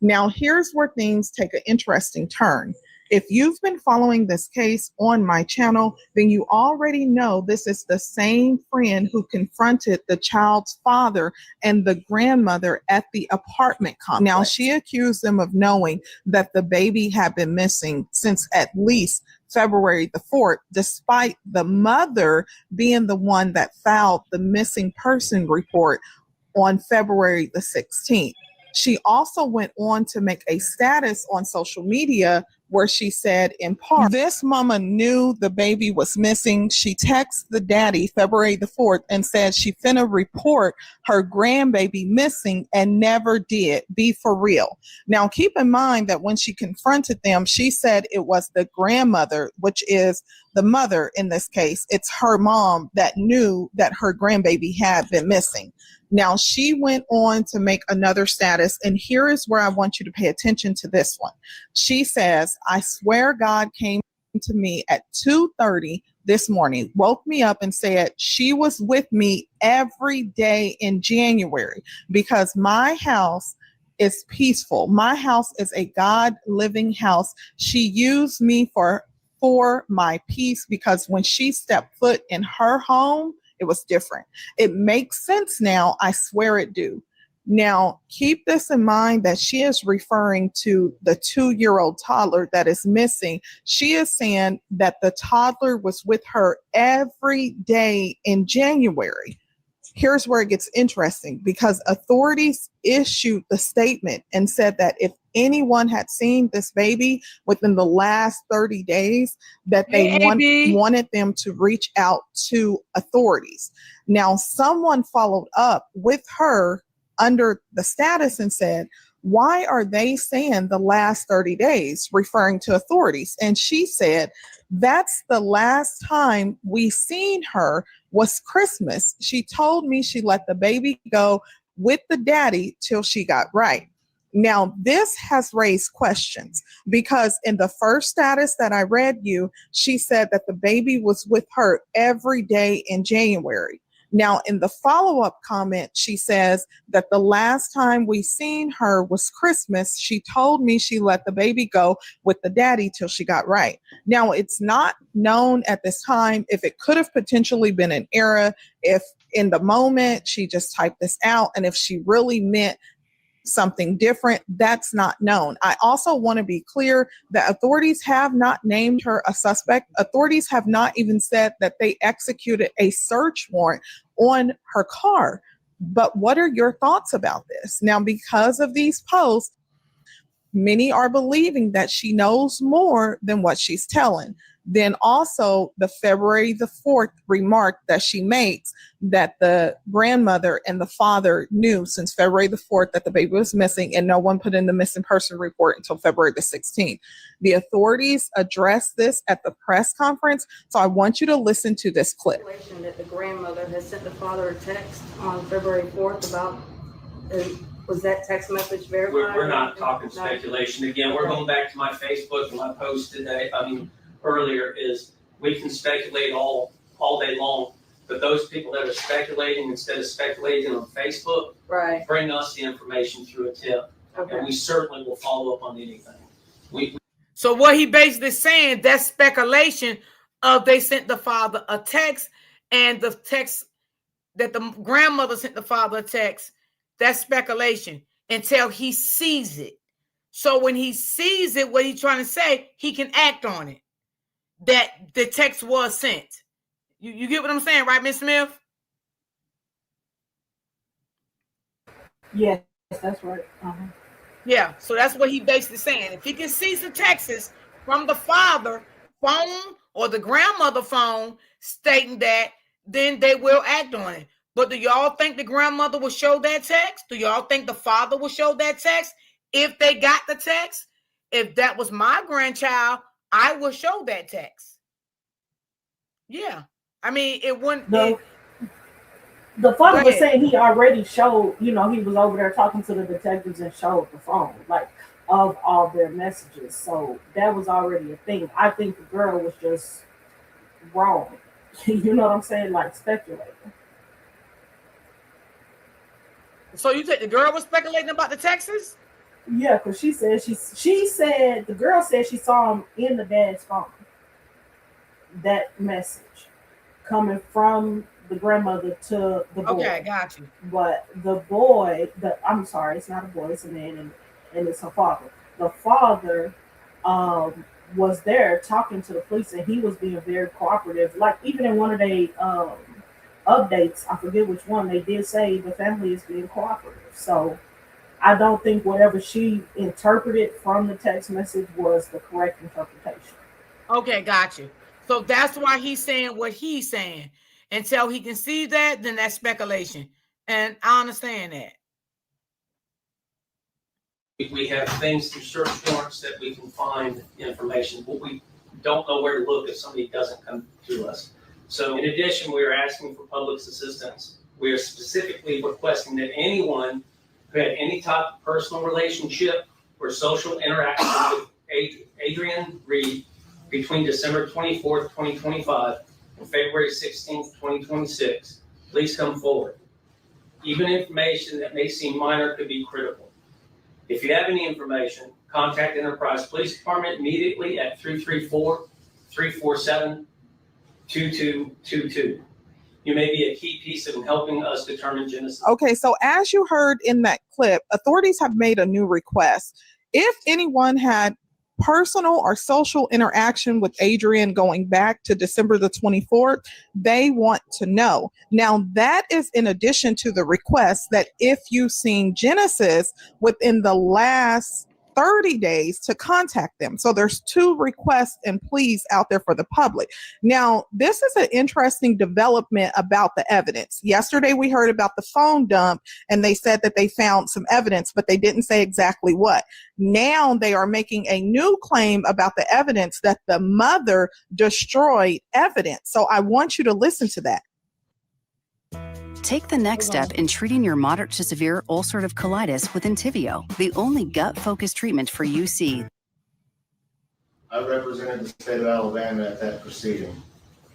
S25: Now, here's where things take an interesting turn. If you've been following this case on my channel, then you already know this is the same friend who confronted the child's father and the grandmother at the apartment complex. Now, she accused them of knowing that the baby had been missing since at least February the 4th, despite the mother being the one that filed the missing person report on February the 16th. She also went on to make a status on social media where she said, in part, this mama knew the baby was missing. She texted the daddy February the 4th and said she finna report her grandbaby missing and never did. Be for real. Now, keep in mind that when she confronted them, she said it was the grandmother, which is the mother in this case. It's her mom that knew that her grandbaby had been missing. Now, she went on to make another status, and here is where I want you to pay attention to this one. She says, I swear God came to me at 2:30 this morning, woke me up and said she was with me every day in January because my house is peaceful. My house is a God-living house. She used me for my peace because when she stepped foot in her home, it was different. It makes sense now. I swear it do. Now, keep this in mind that she is referring to the 2-year-old toddler that is missing. She is saying that the toddler was with her every day in January. Here's where it gets interesting because authorities issued the statement and said that if anyone had seen this baby within the last 30 days, that they wanted them to reach out to authorities. Now, someone followed up with her under the status and said, why are they saying the last 30 days, referring to authorities? And she said, that's the last time we seen her was Christmas. She told me she let the baby go with the daddy till she got right. Now, this has raised questions because in the first status that I read you, she said that the baby was with her every day in January. Now, in the follow-up comment, she says that the last time we seen her was Christmas. She told me she let the baby go with the daddy till she got right. Now, it's not known at this time if it could have potentially been an error, if in the moment she just typed this out, and if she really meant something different, that's not known. I also want to be clear that authorities have not named her a suspect. Authorities have not even said that they executed a search warrant on her car. But what are your thoughts about this? Now, because of these posts, many are believing that she knows more than what she's telling. Then also the February the 4th remark that she makes that the grandmother and the father knew since February the 4th that the baby was missing, and no one put in the missing person report until February the 16th. The authorities addressed this at the press conference, so I want you to listen to this clip.
S5: That the grandmother has sent the father a text on February 4th about, was that text message verified?
S13: We're not talking speculation. Again, we're going back to my Facebook and my post today. Earlier is we can speculate all day long, but those people that are speculating instead of speculating on Facebook,
S5: right,
S13: bring us the information through a tip, and we certainly will follow up on anything.
S1: So what he basically saying, that's speculation of they sent the father a text, and the text that the grandmother sent the father a text, that's speculation until he sees it. So when he sees it, what he's trying to say, he can act on it. That the text was sent. You get what I'm saying, right, Ms. Smith?
S8: Yes, that's right.
S1: Yeah, so that's what he basically saying. If he can see some texts from the father phone or the grandmother phone stating that, then they will act on it. But do y'all think the grandmother will show that text? Do y'all think the father will show that text if they got the text? If that was my grandchild, I will show that text. Yeah. I mean, it wouldn't.
S8: The father was saying he already showed, he was over there talking to the detectives and showed the phone, like, of all their messages. So that was already a thing. I think the girl was just wrong. You know what I'm saying? Like, speculating.
S1: So you think the girl was speculating about the texts?
S8: Yeah, because she said the girl said she saw him in the dad's phone. That message coming from the grandmother to the boy.
S1: Okay, got you.
S8: But the boy, I'm sorry, it's not a boy, it's a man, and it's her father. The father was there talking to the police, and he was being very cooperative. Like, even in one of the updates, I forget which one, they did say the family is being cooperative. So I don't think whatever she interpreted from the text message was the correct interpretation.
S1: Okay, got you. So that's why he's saying what he's saying. Until he can see that, then that's speculation. And I understand that.
S13: We have things through search warrants that we can find information, but we don't know where to look if somebody doesn't come to us. So in addition, we are asking for public assistance. We are specifically requesting that anyone who had any type of personal relationship or social interaction with Adrian Reed between December 24th, 2025 and February 16th, 2026, please come forward. Even information that may seem minor could be critical. If you have any information, contact Enterprise Police Department immediately at 334-347-2222. You may be a key piece in helping us determine genesis.
S25: Okay, so as you heard in that clip, authorities have made a new request. If anyone had personal or social interaction with Adrian going back to December the 24th, they want to know. Now, that is in addition to the request that if you've seen Genesis within the last 30 days to contact them. So there's 2 requests and pleas out there for the public. Now, this is an interesting development about the evidence. Yesterday, we heard about the phone dump, and they said that they found some evidence, but they didn't say exactly what. Now they are making a new claim about the evidence that the mother destroyed evidence. So I want you to listen to that.
S2: Take the next step in treating your moderate to severe ulcerative colitis with Entyvio, the only gut-focused treatment for UC.
S14: I represented the state of Alabama at that proceeding.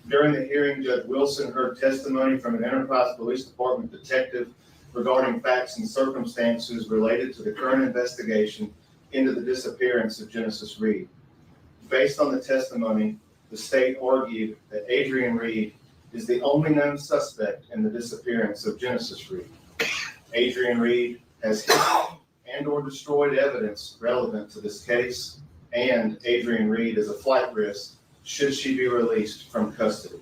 S14: During the hearing, Judge Wilson heard testimony from an Enterprise Police Department detective regarding facts and circumstances related to the current investigation into the disappearance of Genesis Reed. Based on the testimony, the state argued that Adrian Reed is the only known suspect in the disappearance of Genesis Reed. Adrian Reed has hidden and or destroyed evidence relevant to this case, and Adrian Reed is a flight risk should she be released from custody.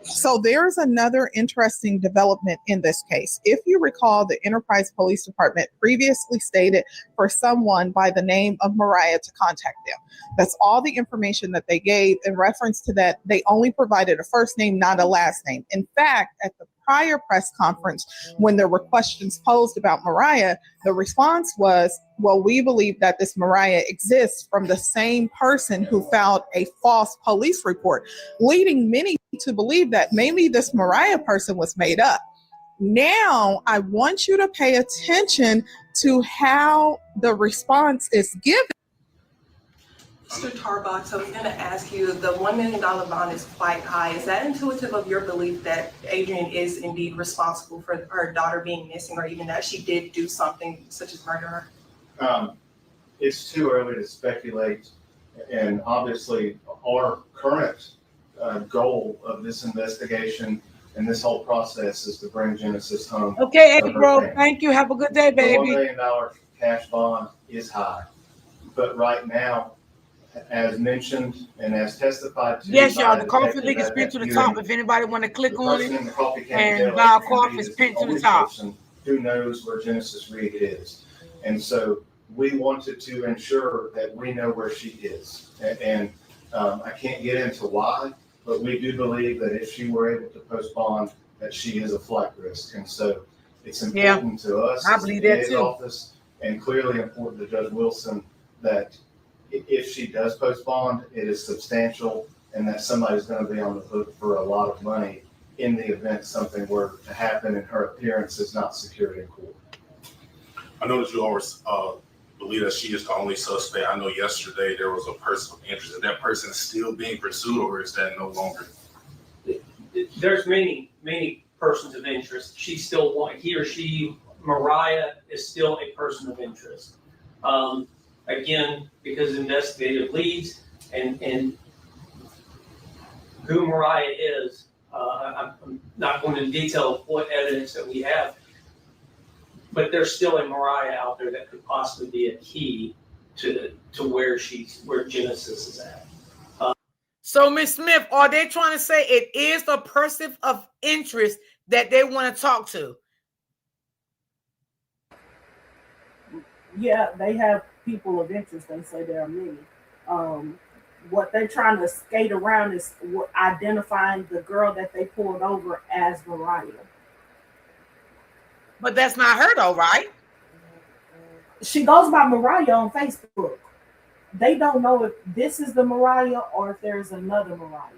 S25: So there's another interesting development in this case. If you recall, the Enterprise Police Department previously stated for someone by the name of Mariah to contact them. That's all the information that they gave. In reference to that, they only provided a first name, not a last name. In fact, at the prior press conference, when there were questions posed about Mariah, the response was, well, we believe that this Mariah exists from the same person who filed a false police report, leading many to believe that maybe this Mariah person was made up. Now, I want you to pay attention to how the response is given.
S17: Mr. Tarbox, I was going to ask you, the $1 million bond is quite high. Is that intuitive of your belief that Adrian is indeed responsible for her daughter being missing, or even that she did do something such as murder her?
S14: It's too early to speculate, and obviously our current goal of this investigation and this whole process is to bring Genesis home.
S1: Okay, April, thank you. Have a good day, baby.
S14: The $1 million cash bond is high, but right now, as mentioned and as testified to.
S1: Yes, y'all. The coffee link is pinned to the top. If anybody want to click on it, and Bob Coffee is pinned to the top.
S14: Who knows where Genesis Reed is? And so we wanted to ensure that we know where she is. And I can't get into why, but we do believe that if she were able to post bond, that she is a flight risk. And so it's important to us
S1: I
S14: as
S1: believe
S14: the
S1: that
S14: DA's
S1: too.
S14: office, and clearly important to Judge Wilson, that if she does post bond, it is substantial, and that somebody's going to be on the hook for a lot of money in the event something were to happen and her appearance is not secured in court.
S12: I know that you always believe that she is the only suspect. I know yesterday there was a person of interest. Is that person still being pursued, or is that no longer?
S13: There's many persons of interest. She's still he or she, Mariah, is still a person of interest. Again, because investigative leads and who Mariah is, I'm not going into detail of what evidence that we have, but there's still a Mariah out there that could possibly be a key to where Genesis is at.
S1: So, Ms. Smith, are they trying to say it is the person of interest that they want to talk to?
S8: Yeah, they have people of interest. They say there are many. What they're trying to skate around is identifying the girl that they pulled over as Mariah.
S1: But that's not her, though, right?
S8: She goes by Mariah on Facebook. They don't know if this is the Mariah or if there's another Mariah.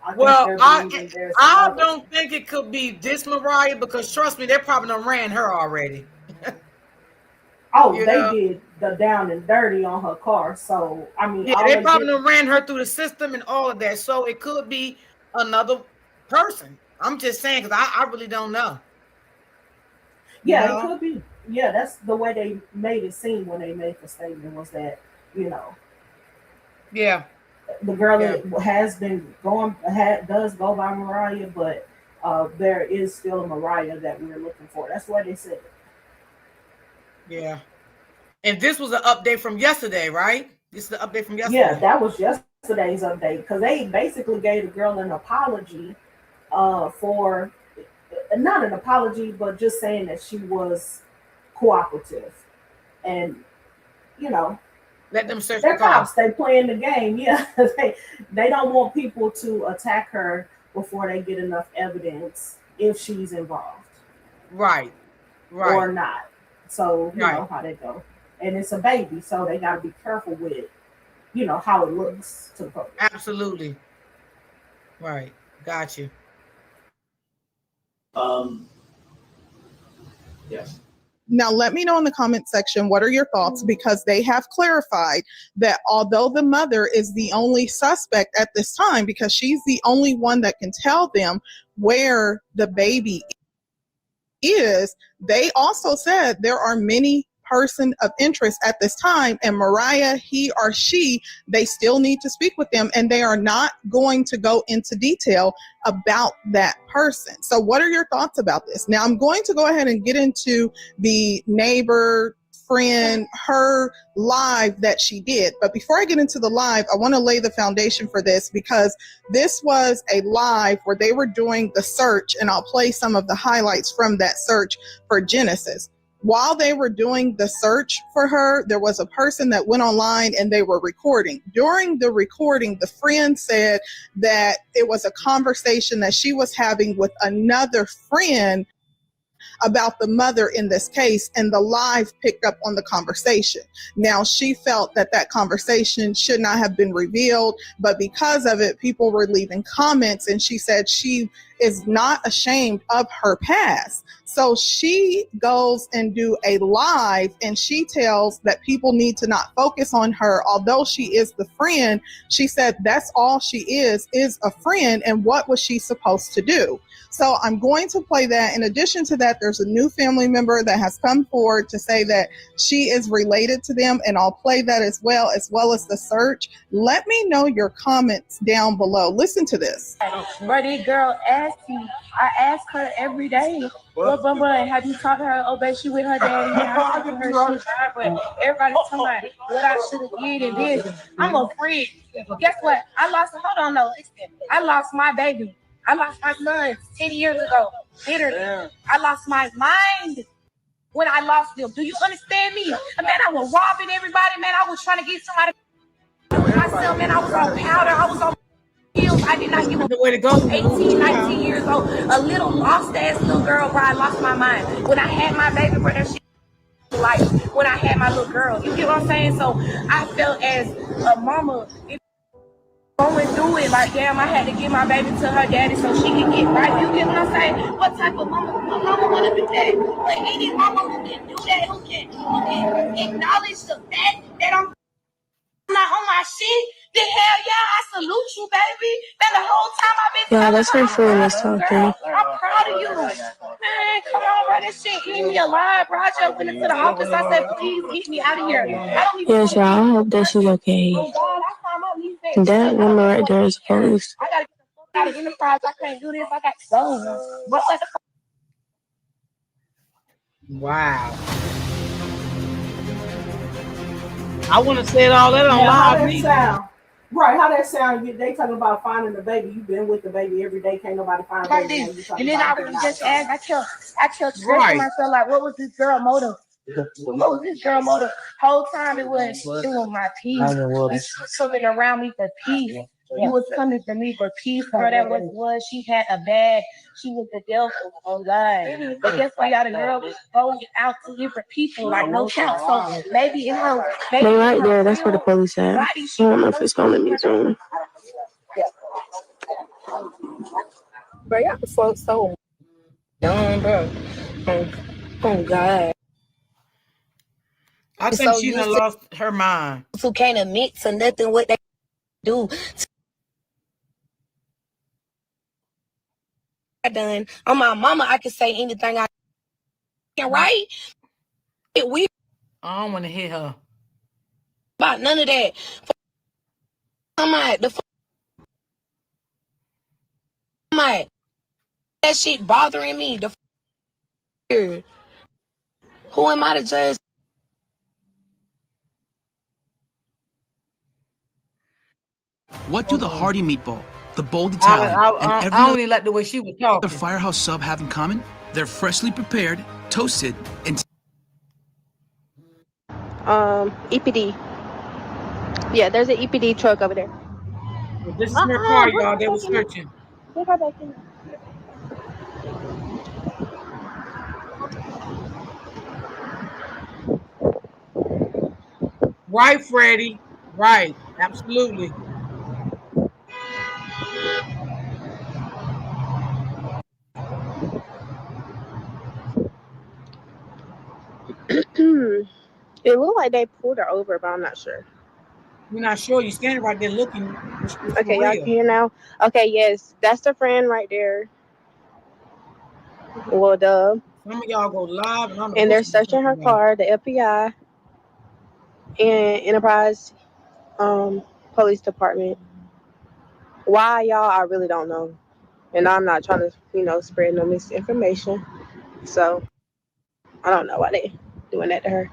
S1: I don't think it could be this Mariah, because trust me, they probably done ran her already.
S8: Oh, they did the down and dirty on her car. So, I mean,
S1: yeah, they probably done ran her through the system and all of that. So it could be another person. I'm just saying, because I really don't know.
S8: Yeah, it could be. Yeah, that's the way they made it seem when they made the statement, was that,
S1: yeah,
S8: the girl that has been does go by Mariah, but there is still a Mariah that we're looking for. That's why they said it.
S1: Yeah. And this was an update from yesterday, right? This is the update from yesterday.
S8: Yeah, that was yesterday's update, because they basically gave the girl an apology for, not an apology, but just saying that she was cooperative. And,
S1: Let them search
S8: They're
S1: the car.
S8: cops. They playing the game. Yeah, they don't want people to attack her before they get enough evidence if she's involved,
S1: Right.
S8: or not. So you know how they go, and it's a baby, so they got to be careful with, how it looks to the public.
S1: Absolutely. Right. Got you.
S13: Yes.
S25: Now, let me know in the comment section, what are your thoughts? Because they have clarified that although the mother is the only suspect at this time, because she's the only one that can tell them where the baby is, they also said there are many person of interest at this time, and Mariah, he or she, they still need to speak with them, and they are not going to go into detail about that person. So what are your thoughts about this? Now, I'm going to go ahead and get into the neighbor, friend, her live that she did. But before I get into the live, I want to lay the foundation for this, because this was a live where they were doing the search, and I'll play some of the highlights from that search for Genesis. While they were doing the search for her, there was a person that went online and they were recording. During the recording, the friend said that it was a conversation that she was having with another friend about the mother in this case, and the live picked up on the conversation. Now, she felt that that conversation should not have been revealed, but because of it, people were leaving comments, and she said she is not ashamed of her past. So she goes and do a live, and she tells that people need to not focus on her. Although she is the friend, she said that's all she is a friend, and what was she supposed to do? So I'm going to play that. In addition to that, there's a new family member that has come forward to say that she is related to them, and I'll play that as well as the search. Let me know your comments down below. Listen to this.
S10: But this girl asked me, I ask her every day, but have you talked to her? Oh, babe, she with her daddy. Yeah, I talked to her. She's fine, but everybody talking about what I should have did and this. I'm a freak. Guess what? I lost my baby. I lost my son 10 years ago. Literally. I lost my mind when I lost them. Do you understand me? Man, I was robbing everybody. Man, I was trying to get somebody with myself. Man, I was on powder. I was on pills. I did not give
S1: the way to go.
S10: 18, 19 years old. A little lost ass little girl where I lost my mind. When I had my baby brother, she like when I had my little girl. You get what I'm saying? So I felt as a mama, going through it like, damn, I had to give my baby to her daddy so she can get right. You get what I'm saying? What type of mama want to do that? Like any mama who can do that, who can acknowledge the fact that I'm not on my shit, then hell yeah, I salute you, baby. That the whole time I've been
S4: Yeah, that's her friend that's talking.
S10: I'm proud of you. Man, come on, bro. This shit eat me alive, bro. I just went into the office. I said, please get me out of here. I don't even
S4: Yes, y'all. I hope that she's okay.
S10: Oh, God, I found my lease.
S4: That woman right there is police.
S10: I gotta get the fuck out of Enterprise. I can't do this. I got to go. But what the fuck?
S1: Wow. I want to say it all that on
S8: How
S1: live.
S8: that sound? Right, how that sound? They talking about finding the baby. You've been with the baby every day. Can't nobody find the
S10: Like
S8: baby.
S10: this. And then I really just asked. I kept stressing
S1: Right.
S10: myself like, what was this girl motive? What was this girl motive? Whole time it was my peace. You was coming around me for peace. You was coming to me for peace. Girl, that was she had a bag. She was the devil. Oh God. But guess what, y'all? The girl was going out to different people, like no count. So maybe in her.
S4: They right there. That's where the police at. I don't know if it's on in this room.
S10: Bro, y'all fuck so dumb, bro. Oh God.
S1: I think she done lost her mind.
S10: Who can't admit to nothing what they do. I done on my mama, I can say anything I can, right? We
S1: I don't want to hear her
S10: about none of that. That shit bothering me. Who am I to judge?
S15: What do the hearty meatball, the bold Italian, and every
S1: I only like the way she was talking.
S15: other Firehouse sub have in common? They're freshly prepared, toasted, and
S4: EPD. Yeah, there's an EPD truck over there.
S1: Well, this is her car, y'all. They were searching.
S4: Put her back in.
S1: Right, Freddie. Right. Absolutely.
S4: It looked like they pulled her over, but I'm not sure.
S1: You're not sure. You're standing right there looking. It's
S4: Okay,
S1: for
S4: y'all
S1: real.
S4: can hear now? Okay, yes. That's the friend right there. Well, duh.
S1: Some of y'all go live, and I'm
S4: And they're searching her car, the FBI and Enterprise Police Department. Why, y'all, I really don't know. And I'm not trying to, spread no misinformation. So, I don't know why they doing that to her.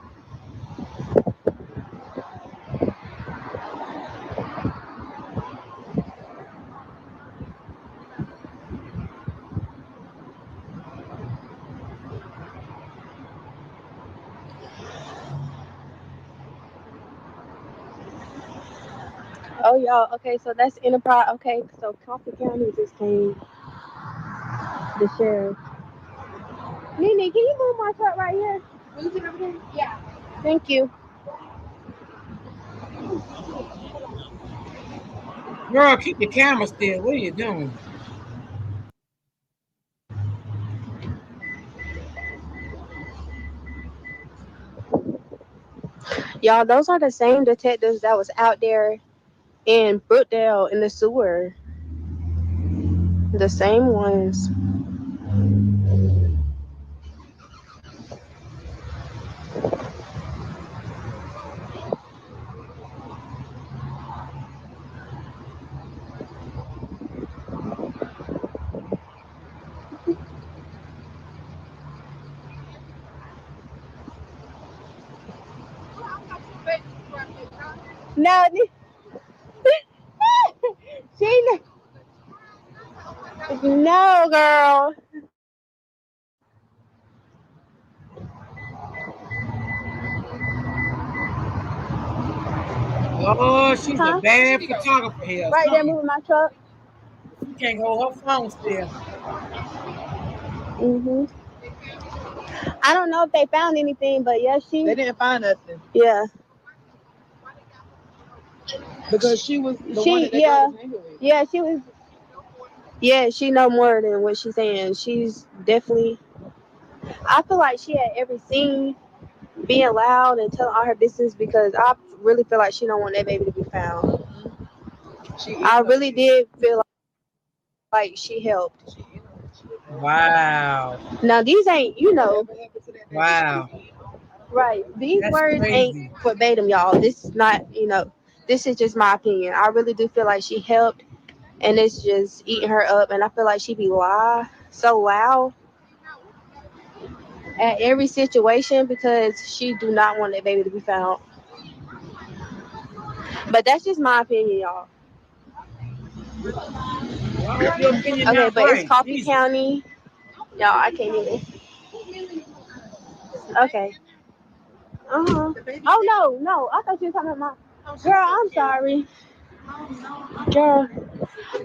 S4: Oh, y'all. Okay, so that's Enterprise. Okay, so Coffee County just came. The sheriff. Nene, can you move my truck right here? Move it over there? Yeah. Thank you.
S1: Girl, keep the camera still. What are you doing?
S4: Y'all, those are the same detectives that was out there in Brookdale in the sewer. The same ones. No, she no, girl.
S1: Oh, she's a bad photographer here.
S4: Right there, moving my truck.
S1: You can't hold her phone still.
S4: I don't know if they found anything, but yeah,
S25: They didn't find nothing
S4: Yeah.
S25: because she was the one that they
S4: yeah.
S25: got his with.
S4: Yeah, she was. Yeah, she know more than what she's saying. She's definitely. I feel like she had every scene being loud and telling all her business because I really feel like she don't want that baby to be found. I really did feel like she helped.
S1: Wow.
S4: Now these ain't,
S1: Wow.
S4: right. These
S1: That's
S4: words
S1: crazy.
S4: ain't verbatim, y'all. This is not, this is just my opinion. I really do feel like she helped, and it's just eating her up. And I feel like she be so loud at every situation because she do not want that baby to be found. But that's just my opinion, y'all.
S1: Well, I hope your opinion
S4: Okay,
S1: not
S4: but
S1: right.
S4: it's Coffee
S1: Jesus.
S4: County. Y'all, I can't even. Okay. Oh, no. I thought you were talking about my. Girl, I'm sorry. Girl.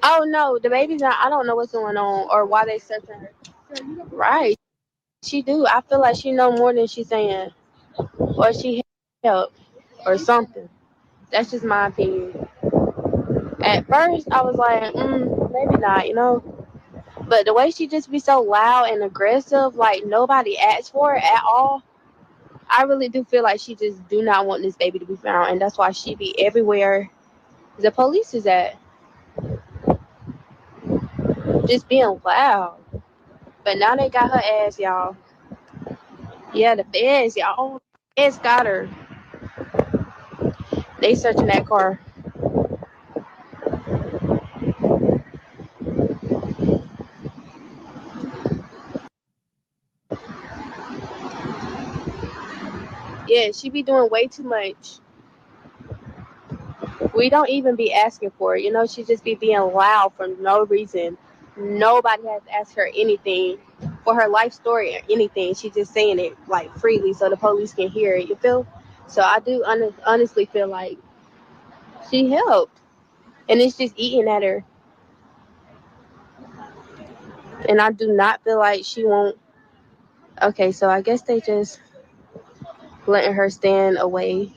S4: Oh, no. The baby's not. I don't know what's going on or why they searching her. Right. She do. I feel like she know more than she's saying. Or she helped. Or something. That's just my opinion. At first, I was like, maybe not, But the way she just be so loud and aggressive, like nobody asked for it at all, I really do feel like she just do not want this baby to be found. And that's why she be everywhere the police is at. Just being loud. But now they got her ass, y'all. Yeah, the feds, y'all. Feds got her. They searching that car. Yeah, she be doing way too much. We don't even be asking for it. She just be being loud for no reason. Nobody has asked her anything for her life story or anything. She's just saying it like freely so the police can hear it. You feel? So I do honestly feel like She helped. And it's just eating at her. And I do not feel like she won't. Okay, so I guess they just letting her stand away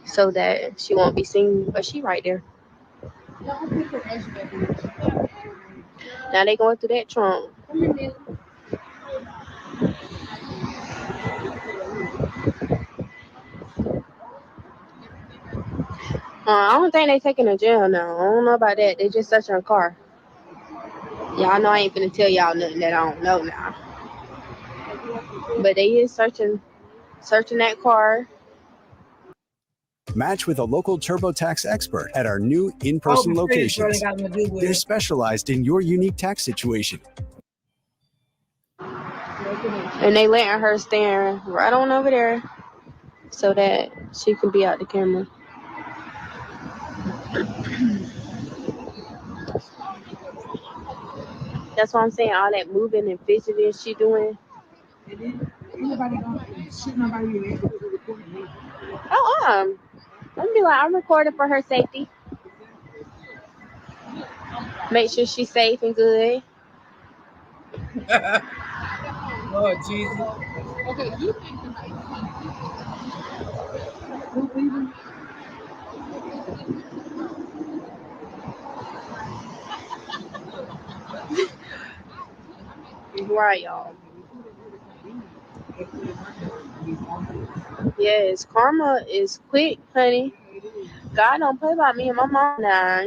S4: so that she won't be seen. But she right there. Now they going through that trunk. I don't think they taking her to jail now. I don't know about that. They just searching her car. Y'all know I ain't finna tell y'all nothing that I don't know now. But they is searching that car.
S6: Match with a local TurboTax expert at our new in-person locations. They're specialized in your unique tax situation.
S4: And they letting her stand right on over there so that she can be out the camera. That's what I'm saying. All that moving and fidgeting she doing. Let me be like, I'm recording for her safety. Make sure she's safe and good.
S1: Lord Jesus. Okay, you
S4: Right, y'all. Yes, karma is quick, honey. God don't play about me and my mom now.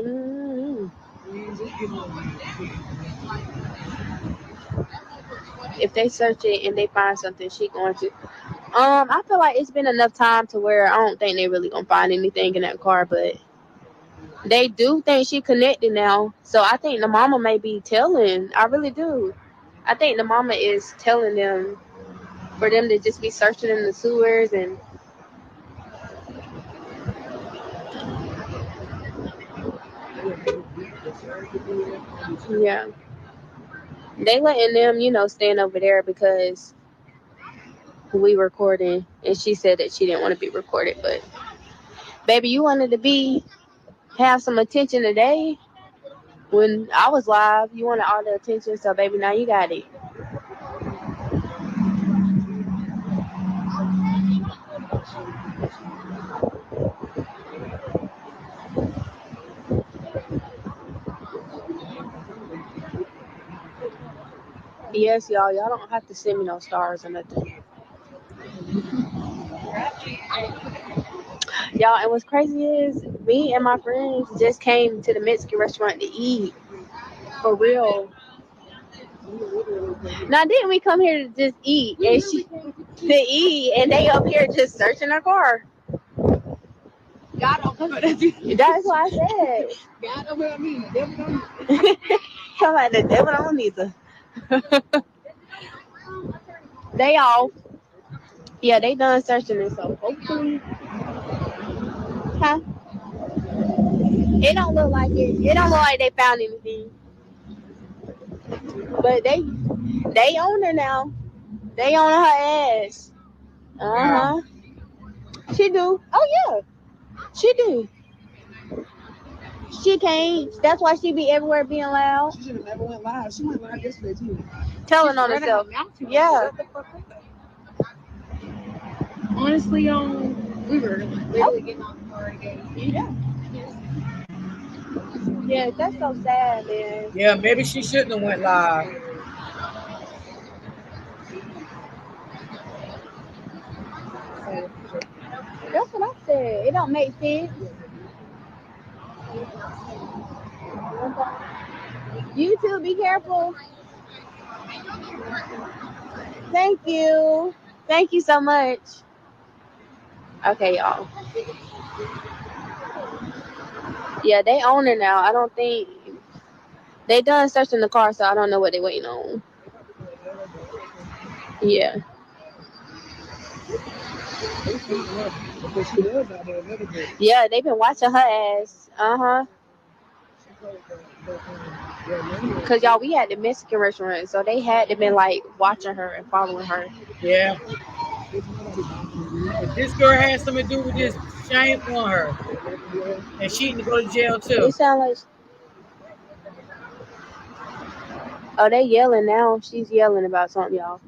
S4: If they search it and they find something, she going to. I feel like it's been enough time to where I don't think they really gonna find anything in that car, but they do think she connected now. So I think the mama may be telling. I really do. I think the mama is telling them for them to just be searching in the sewers and yeah. They letting them, stand over there because we recording, and she said that she didn't want to be recorded, but baby, you wanted to have some attention today. When I was live, you wanted all the attention, so baby, now you got it. Yes, y'all don't have to send me no stars or nothing. Y'all, and what's crazy is me and my friends just came to the Mexican restaurant to eat. For real. Now, didn't we come here to just eat and they up here just searching our car? God don't come at you. That's what I said. God don't come at me. Devil don't. Come on, the devil don't either. They all. Yeah, they done searching it, so hopefully. Huh? It don't look like it. It don't look like they found anything. But they own her now. They own her ass. Uh-huh. She do. Oh yeah. She do. She can't. That's why she be everywhere being loud.
S8: She should have never went live. She went live yesterday too.
S4: Telling on herself. Yeah.
S8: Honestly, we were literally getting on the car again.
S4: Yeah. Yeah, that's so sad, man.
S1: Yeah, maybe she shouldn't have went live.
S4: That's what I said. It don't make sense. You too, be careful. Thank you. Thank you so much. Okay, y'all. Yeah, they own her now. I don't think they done searching the car, so I don't know what they waiting on. Yeah. Yeah, they've been watching her ass. Uh-huh. Cause y'all, we had the Mexican restaurant, so they had to been like watching her and following her.
S1: Yeah. If this girl has something to do with this Shame on her. And she need to go to jail too.
S4: It sound like. Oh, they yelling now. She's yelling about something, y'all.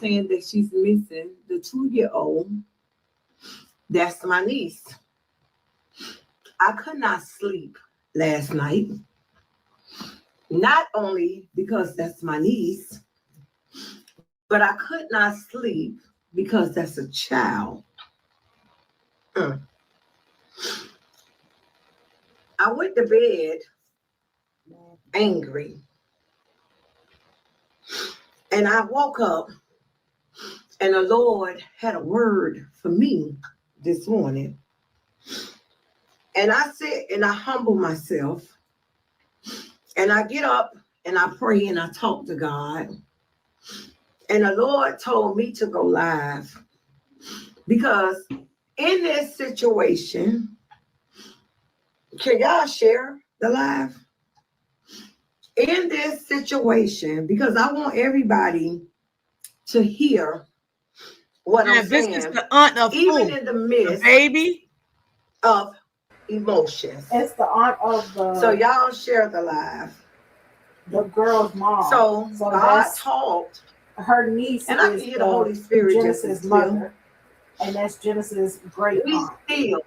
S16: Saying that she's missing the 2-year-old. That's my niece. I could not sleep last night. Not only because that's my niece, but I could not sleep because that's a child. I went to bed angry. And I woke up and the Lord had a word for me this morning. And I sit and I humble myself and I get up and I pray and I talk to God. And the Lord told me to go live because in this situation, can y'all share the live? In this situation, because I want everybody to hear what I'm saying.
S1: This is the aunt of
S16: even
S1: who?
S16: in the midst
S1: The baby
S16: of emotions.
S8: It's the aunt of the.
S16: So y'all share the live.
S8: The girl's mom.
S16: So God talked.
S8: Her niece
S16: and I
S8: is
S16: can hear the Holy Spirit
S8: Genesis' mother, and that's Genesis' great aunt.
S16: We still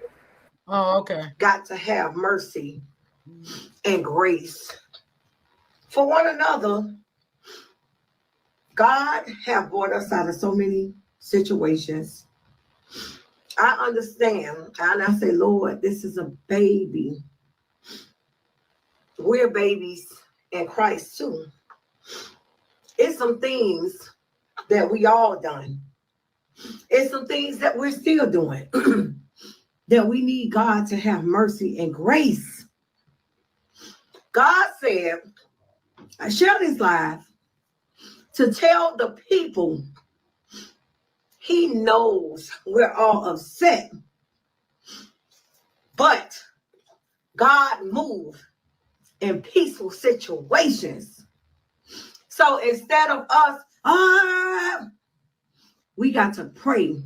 S16: got to have mercy and grace for one another. God have brought us out of so many situations. I understand, and I say, Lord, this is a baby. We're babies in Christ too. It's some things that we all done. It's some things that we're still doing that we need God to have mercy and grace. God said, I share this live to tell the people he knows we're all upset, but God moves in peaceful situations. So instead of us, we got to pray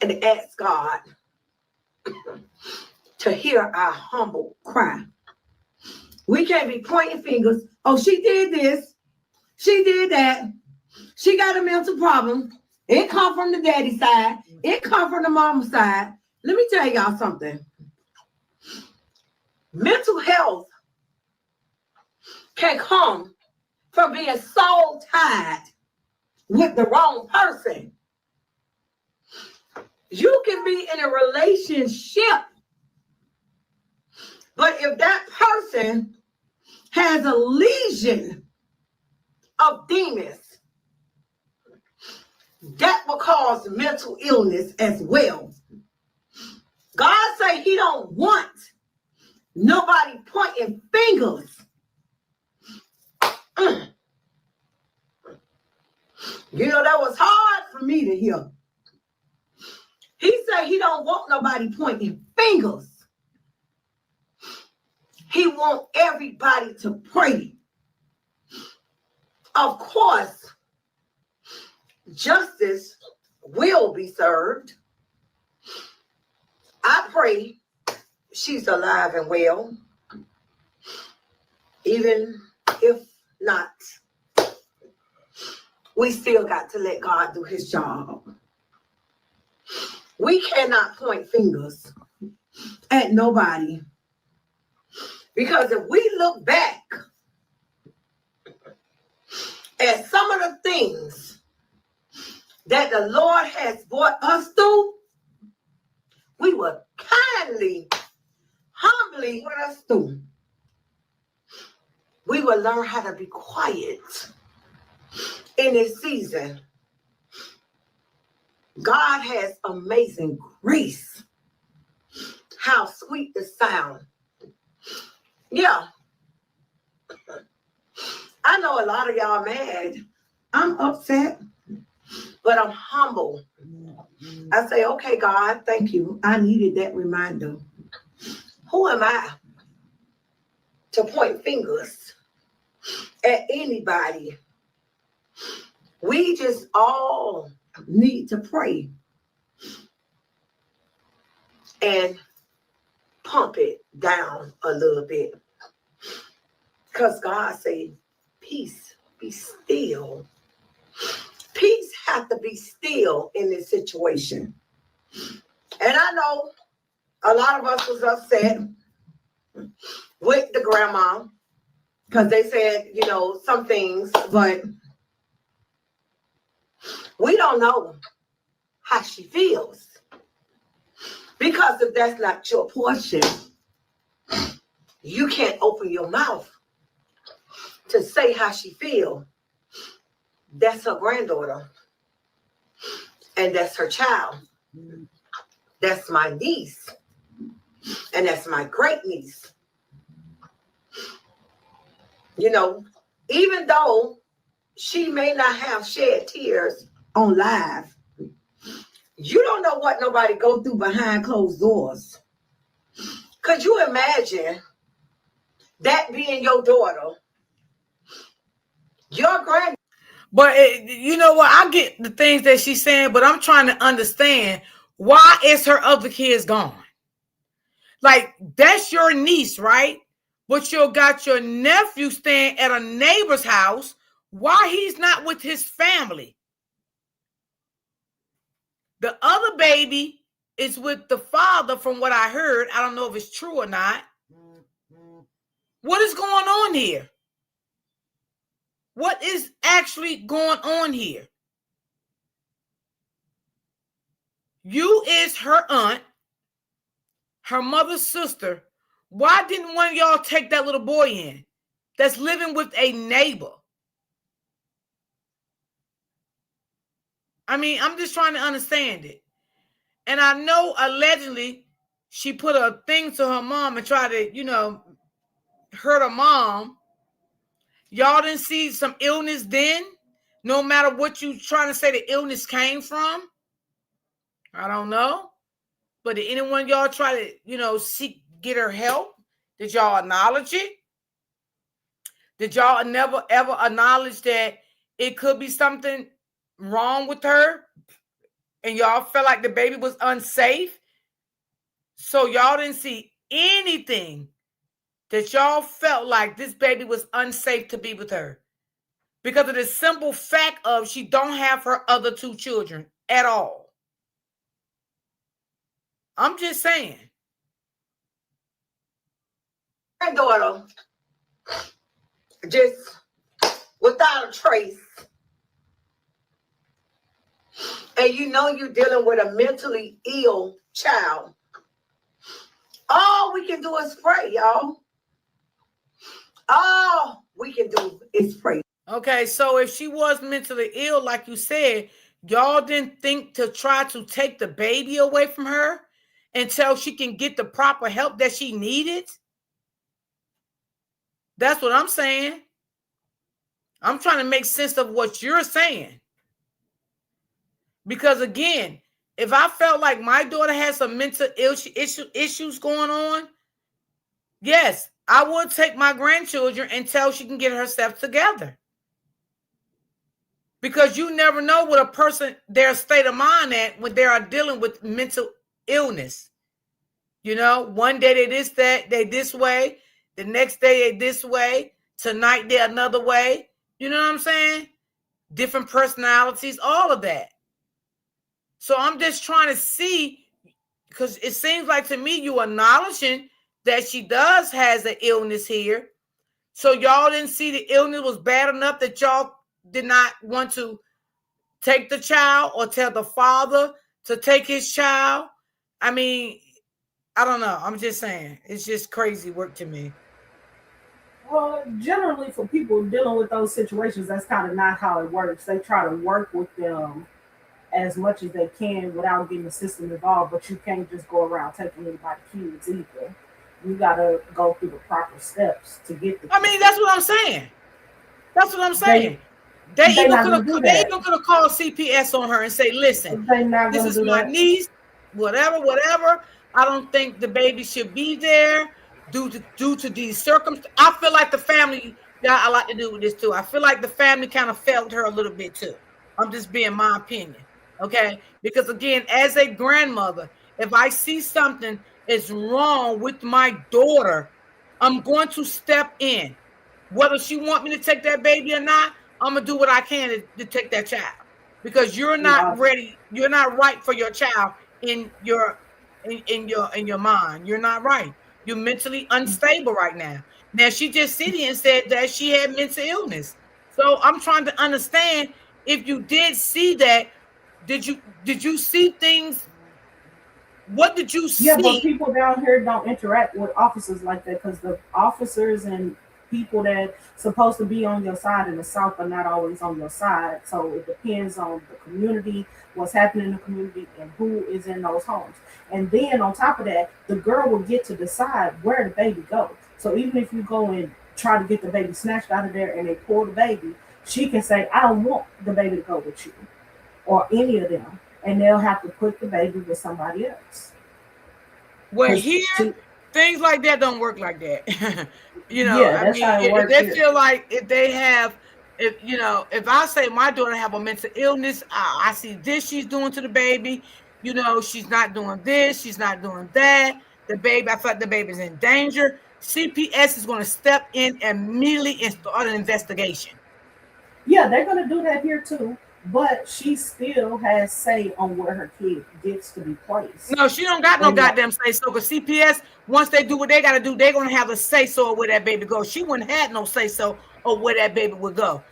S16: and ask God to hear our humble cry. We can't be pointing fingers. Oh, she did this. She did that. She got a mental problem. It come from the daddy side. It come from the mama side. Let me tell y'all something. Mental health can come from being so tied with the wrong person. You can be in a relationship, but if that person has a legion of demons, that will cause mental illness as well. God say he don't want nobody pointing fingers. You know, that was hard for me to hear. He said he don't want nobody pointing fingers. He wants everybody to pray. Of course, justice will be served. I pray she's alive and well. Even if not, we still got to let God do his job. We cannot point fingers at nobody. Because if we look back at some of the things that the Lord has brought us through, we will kindly, humbly put us through. We will learn how to be quiet in this season. God has amazing grace. How sweet the sound. Yeah. I know a lot of y'all mad. I'm upset, but I'm humble. I say, okay, God, thank you. I needed that reminder. who am I to point fingers at anybody? We just all need to pray and pump it down a little bit. Because God said, peace, be still. Peace has to be still in this situation. And I know a lot of us was upset with the grandma because they said, you know, some things, but we don't know how she feels. Because if that's not your portion, you can't open your mouth to say how she feels. That's her granddaughter. And that's her child. That's my niece. And that's my great niece. You know, even though she may not have shed tears on live, you don't know what nobody go through behind closed doors. Could you imagine that being your daughter, your grand?
S1: But you know what? I get the things that she's saying, but I'm trying to understand why is her other kids gone? Like, that's your niece, right? But you got your nephew staying at a neighbor's house. Why he's not with his family? The other baby is with the father, from what I heard. I don't know if it's true or not. What is going on here? What is actually going on here? You is her aunt, her mother's sister. Why didn't one of y'all take that little boy in that's living with a neighbor? I mean, I'm just trying to understand it. And I know allegedly she put a thing to her mom and tried to, you know, hurt her mom. Y'all didn't see some illness then? No matter what you trying to say the illness came from? I don't know. But did anyone of y'all try to, you know, get her help? Did y'all acknowledge it? Did y'all never ever acknowledge that it could be something wrong with her and y'all felt like the baby was unsafe? So y'all didn't see anything that y'all felt like this baby was unsafe to be with her because of the simple fact of she don't have her other two children at all. I'm just saying.
S16: My daughter, just without a trace. And you know you're dealing with a mentally ill child. All we can do is pray, y'all. All we can do is pray.
S1: Okay, so if she was mentally ill, like you said, y'all didn't think to try to take the baby away from her until she can get the proper help that she needed? That's what I'm saying. I'm trying to make sense of what you're saying. Because again, if I felt like my daughter has some mental issues going on, yes, I would take my grandchildren until she can get herself together. Because you never know what a person, their state of mind at when they are dealing with mental illness. You know, one day they this way, the next day they this way, tonight they're another way. You know what I'm saying? Different personalities, all of that. So I'm just trying to see, because it seems like to me you acknowledging that she does has an illness here. So y'all didn't see the illness was bad enough that y'all did not want to take the child or tell the father to take his child. I mean, I don't know. I'm just saying. It's just crazy work to me.
S8: Well, generally for people dealing with those situations, that's kind of not how it works. They try to work with them as much as they can without getting the system involved, but you can't just go around taking anybody's kids either. You got to go through the proper steps to get the kids.
S1: I mean, that's what I'm saying. That's what I'm saying. They even could have called CPS on her and say, listen, this is my niece, whatever. I don't think the baby should be there due to these circumstances. I feel like the family, yeah, I like to do with this too. I feel like the family kind of failed her a little bit too. I'm just being my opinion. Okay. Because again, as a grandmother, if I see something is wrong with my daughter, I'm going to step in. Whether she want me to take that baby or not, I'm gonna do what I can to take that child. Because you're not ready, you're not right for your child in your mind. You're not right. You're mentally unstable right now. Now she just sitting here and said that she had mental illness. So I'm trying to understand if you did see that, did you see things? What did you see?
S8: Yeah, but people down here don't interact with officers like that because the officers and people that supposed to be on your side in the South are not always on your side. So it depends on the community, what's happening in the community, and who is in those homes. And then on top of that, the girl will get to decide where the baby goes. So even if you go and try to get the baby snatched out of there and they pull the baby, she can say, I don't want the baby to go with you or any of them. And they'll have to put the baby with somebody else.
S1: Well, here, things like that don't work like that. You know,
S8: yeah, that's how it works.
S1: If they feel like if they have, if I say my daughter have a mental illness, I see this she's doing to the baby, she's not doing this, she's not doing that. The baby, I thought the baby's in danger. CPS is going to step in immediately and start an investigation.
S8: Yeah, they're going to do that here too. But she still has say on where her kid gets to be placed.
S1: No, she don't got no goddamn say so. Because CPS, once they do what they got to do, they're going to have a say so of where that baby goes. She wouldn't have no say so of where that baby would go.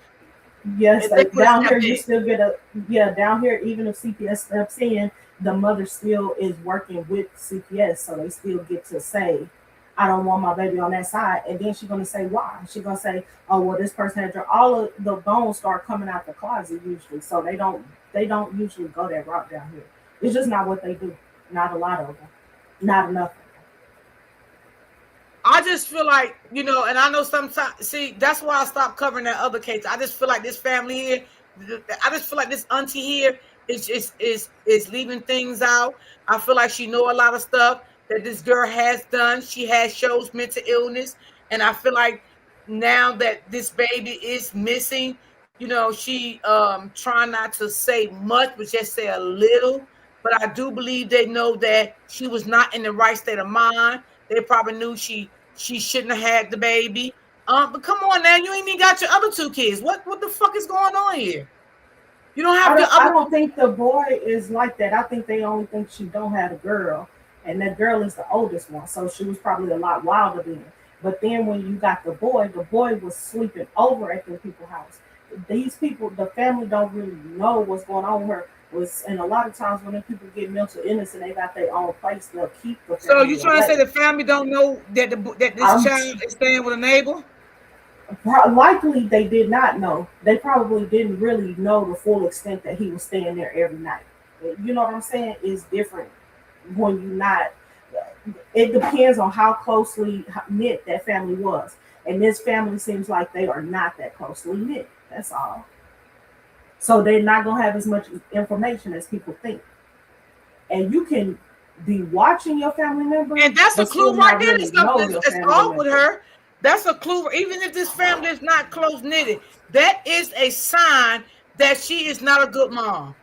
S8: Yes, down here you still get down here, even if CPS steps in, the mother still is working with CPS. So they still get to say, I don't want my baby on that side. And then she's going to say why. She's going to say, oh, well, this person had all of the bones start coming out the closet usually. So they don't usually go that route down here. It's just not what they do. Not a lot of them. Not enough.
S1: I just feel like, and I know sometimes, see, that's why I stopped covering that other case. I just feel like this family here, I just feel like this auntie here is leaving things out. I feel like she know a lot of stuff that this girl has done. She shows mental illness. And I feel like now that this baby is missing, she trying not to say much, but just say a little. But I do believe they know that she was not in the right state of mind. They probably knew she shouldn't have had the baby. But come on now, you ain't even got your other two kids. What the fuck is going on here? You don't have
S8: I don't think the boy is like that. I think they only think she don't have a girl. And that girl is the oldest one, so she was probably a lot wilder then. But then when you got the boy was sleeping over at the people's house. These people, the family don't really know what's going on with her. And a lot of times when people get mental illness and they got their own place, they'll keep the family.
S1: So you trying to say the family don't know that this child is staying with a neighbor?
S8: Likely they did not know. They probably didn't really know the full extent that he was staying there every night. You know what I'm saying? It's different. When you're not, it depends on how closely knit that family was. And this family seems like they are not that closely knit. That's all. So they're not going to have as much information as people think. And you can be watching your family member.
S1: And that's a clue right there. It's all with her. That's a clue. Even if this family is not close knitted, that is a sign that she is not a good mom.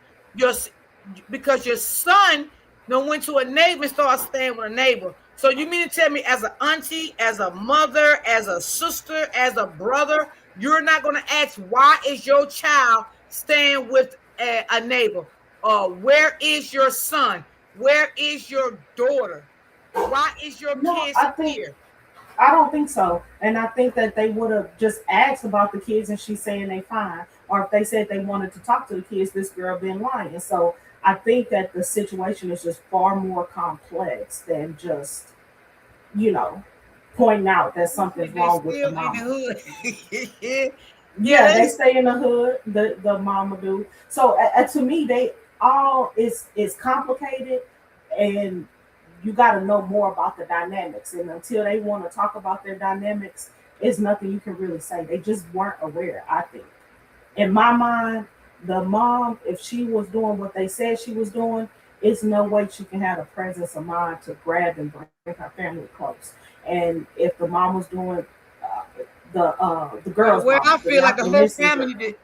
S1: Because your son went to a neighbor and started staying with a neighbor. So you mean to tell me as an auntie, as a mother, as a sister, as a brother, you're not going to ask why is your child staying with a neighbor? Where is your son? Where is your daughter? Why is your kids here?
S8: I don't think so. And I think that they would have just asked about the kids and she's saying they fine. Or if they said they wanted to talk to the kids, this girl been lying. So I think that the situation is just far more complex than just, pointing out that something's wrong with the mom. Yeah, they stay in the hood. The mama do. So to me, it's complicated, and you got to know more about the dynamics. And until they want to talk about their dynamics, it's nothing you can really say. They just weren't aware. I think, in my mind, the mom, if she was doing what they said she was doing, it's no way she can have the presence of mind to grab and bring her family close. And if the mom was doing the girls,
S1: Well, I
S8: the
S1: feel like
S8: not
S1: the
S8: the
S1: whole
S8: missing girl.
S1: family did.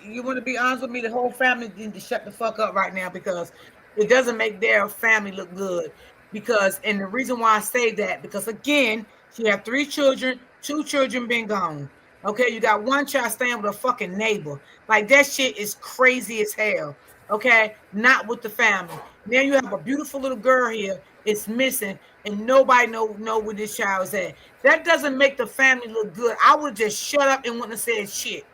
S1: You want to be honest with me? The whole family need to shut the fuck up right now because it doesn't make their family look good. Because, and the reason why I say that, because again, she had 3 children, 2 children been gone. Okay, you got 1 child staying with a fucking neighbor. Like that shit is crazy as hell. Okay, not with the family. Now you have a beautiful little girl here. It's missing, and nobody know where this child is at. That doesn't make the family look good. I would just shut up and wouldn't have said shit.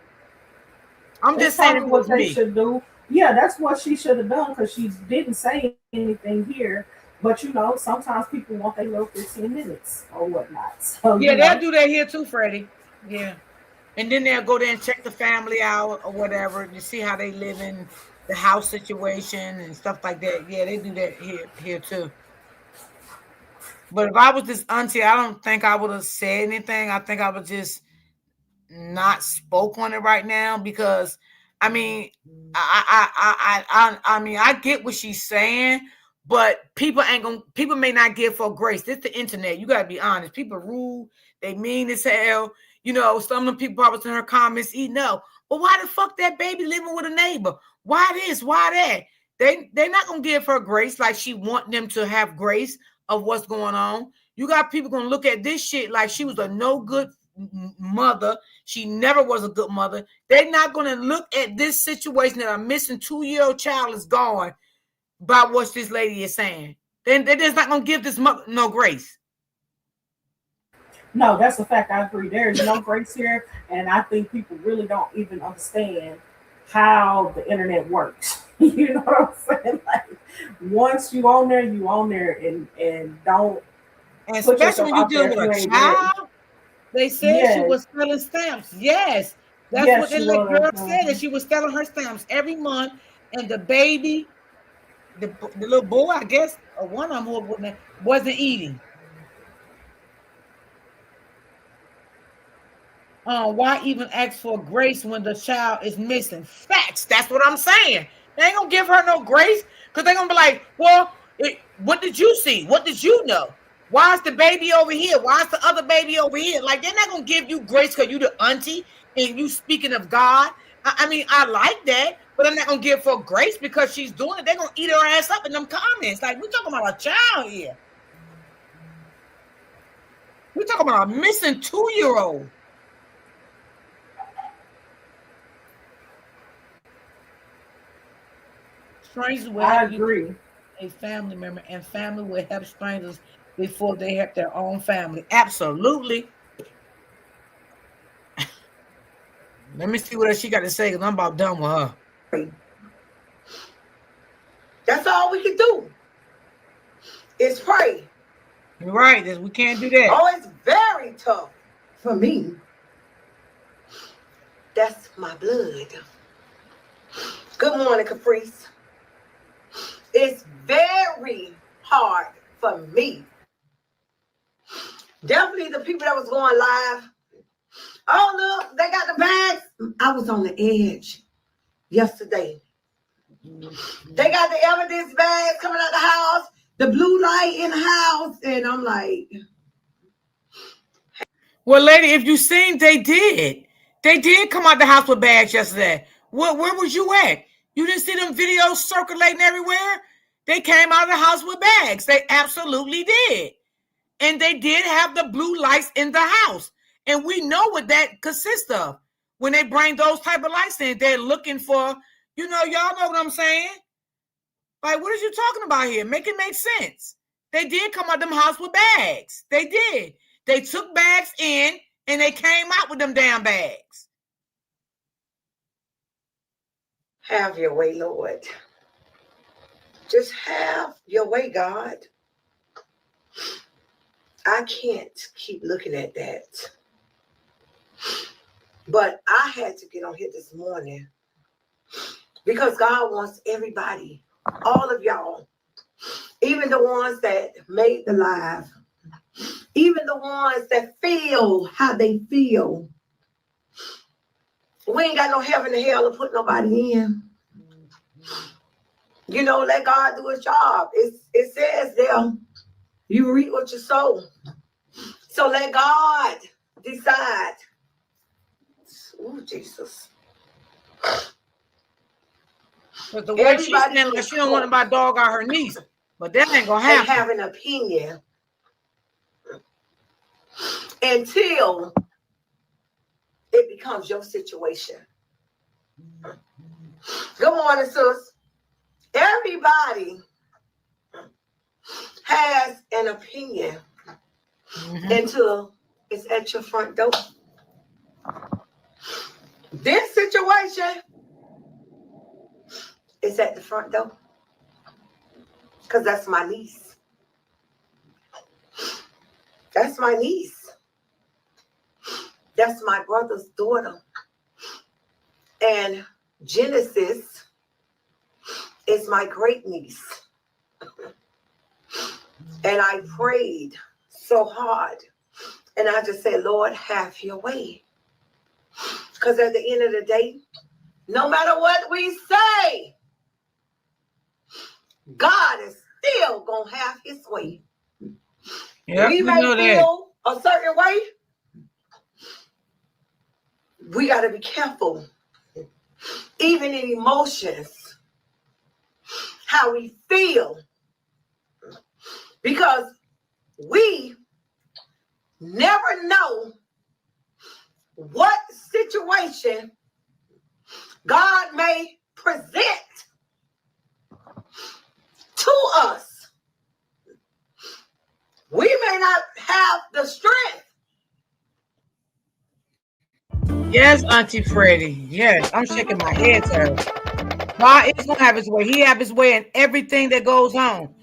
S1: I'm
S8: That's
S1: just saying
S8: probably
S1: it
S8: what
S1: was
S8: they
S1: me.
S8: should do. Yeah, that's what she should have done because she didn't say anything here. But you know, sometimes people want their little 15 minutes or whatnot. So
S1: Yeah,
S8: you
S1: they'll
S8: know,
S1: do that here too, Freddie. Yeah. And then they'll go there and check the family out or whatever to see how they live in the house situation and stuff like that. Yeah, they do that here too. But if I was this auntie, I don't think I would have said anything. I think I would just not spoke on it right now because I mean, I mean, I get what she's saying, but people may not give her grace. This the internet. You gotta be honest. People rude, they mean as hell. You know, some of the people probably in her comments eat no. But why the fuck that baby living with a neighbor? Why this? Why that? They're not gonna give her grace like she want them to have grace of what's going on. You got people gonna look at this shit like she was a no good mother. She never was a good mother. They're not going to look at this situation that a missing 2-year-old child is gone by what this lady is saying. Then they're just not going to give this mother no grace.
S8: no, that's a fact. I agree. There is no grace here, and I think people really don't even understand how the internet works. You know what I'm saying? Like once you on there, and don't.
S1: And especially when you're dealing with a child. They said she was selling stamps. Yes. That's what the little girl said, that she was selling her stamps every month. And the baby, the little boy, I guess, or one of them wasn't eating. Why even ask for grace when the child is missing? Facts. That's what I'm saying. They ain't gonna give her no grace because they're gonna be like, well, what did you see? What did you know? Why is the baby over here? Why is the other baby over here? Like, they're not going to give you grace because you the auntie and you speaking of God. I mean, I like that, but I'm not going to give her grace because she's doing it. They're going to eat her ass up in them comments. Like, we're talking about a child here. We're talking about a missing 2-year-old. Strangers will
S8: I agree.
S1: A family member, and family will help strangers before they have their own family. Absolutely. Let me see what else she got to say because I'm about done with her.
S16: That's all we can do is pray.
S1: You're right. We can't do that.
S16: Oh, it's very tough for me. That's my blood. Good morning, Caprice. It's very hard for me. Definitely the people that was going live. Oh, look, they got the bags. I was on the edge yesterday. They got the evidence bags coming out the house, the blue light in the house, and I'm like.
S1: Well, lady, if you seen, they did come out the house with bags yesterday. Where was you at? You didn't see them videos circulating everywhere? They came out of the house with bags. They absolutely did. And they did have the blue lights in the house. And we know what that consists of. When they bring those type of lights in, they're looking for, y'all know what I'm saying? Like, what are you talking about here? Make it make sense. They did come out of them house with bags. They did. They took bags in and they came out with them damn bags.
S16: Have your way, Lord. Just have your way, God. I can't keep looking at that. But I had to get on here this morning because God wants everybody, all of y'all, even the ones that made the live, even the ones that feel how they feel. We ain't got no heaven and hell to put nobody in. let God do his job. It says there, you reap what you sow. So let God decide. Oh, Jesus.
S1: But the way she's saying, like she don't want my dog or her niece, but that ain't gonna happen.
S16: Have an opinion until it becomes your situation. Good morning, sis. Everybody has an opinion until it's at your front door. This situation is at the front door. Because that's my niece. That's my niece. That's my brother's daughter. And Genesis is my great niece. And I prayed so hard. And I just said, Lord, have your way. Because at the end of the day, no matter what we say, God is still going to have his way.
S1: Yep,
S16: we may feel a certain way. We got to be careful. Even in emotions, how we feel. Because we never know what situation God may present to us. We may not have the strength.
S1: Yes, Auntie Freddie. Yes, I'm shaking my head to her. God is gonna have his way. He have his way in everything that goes on.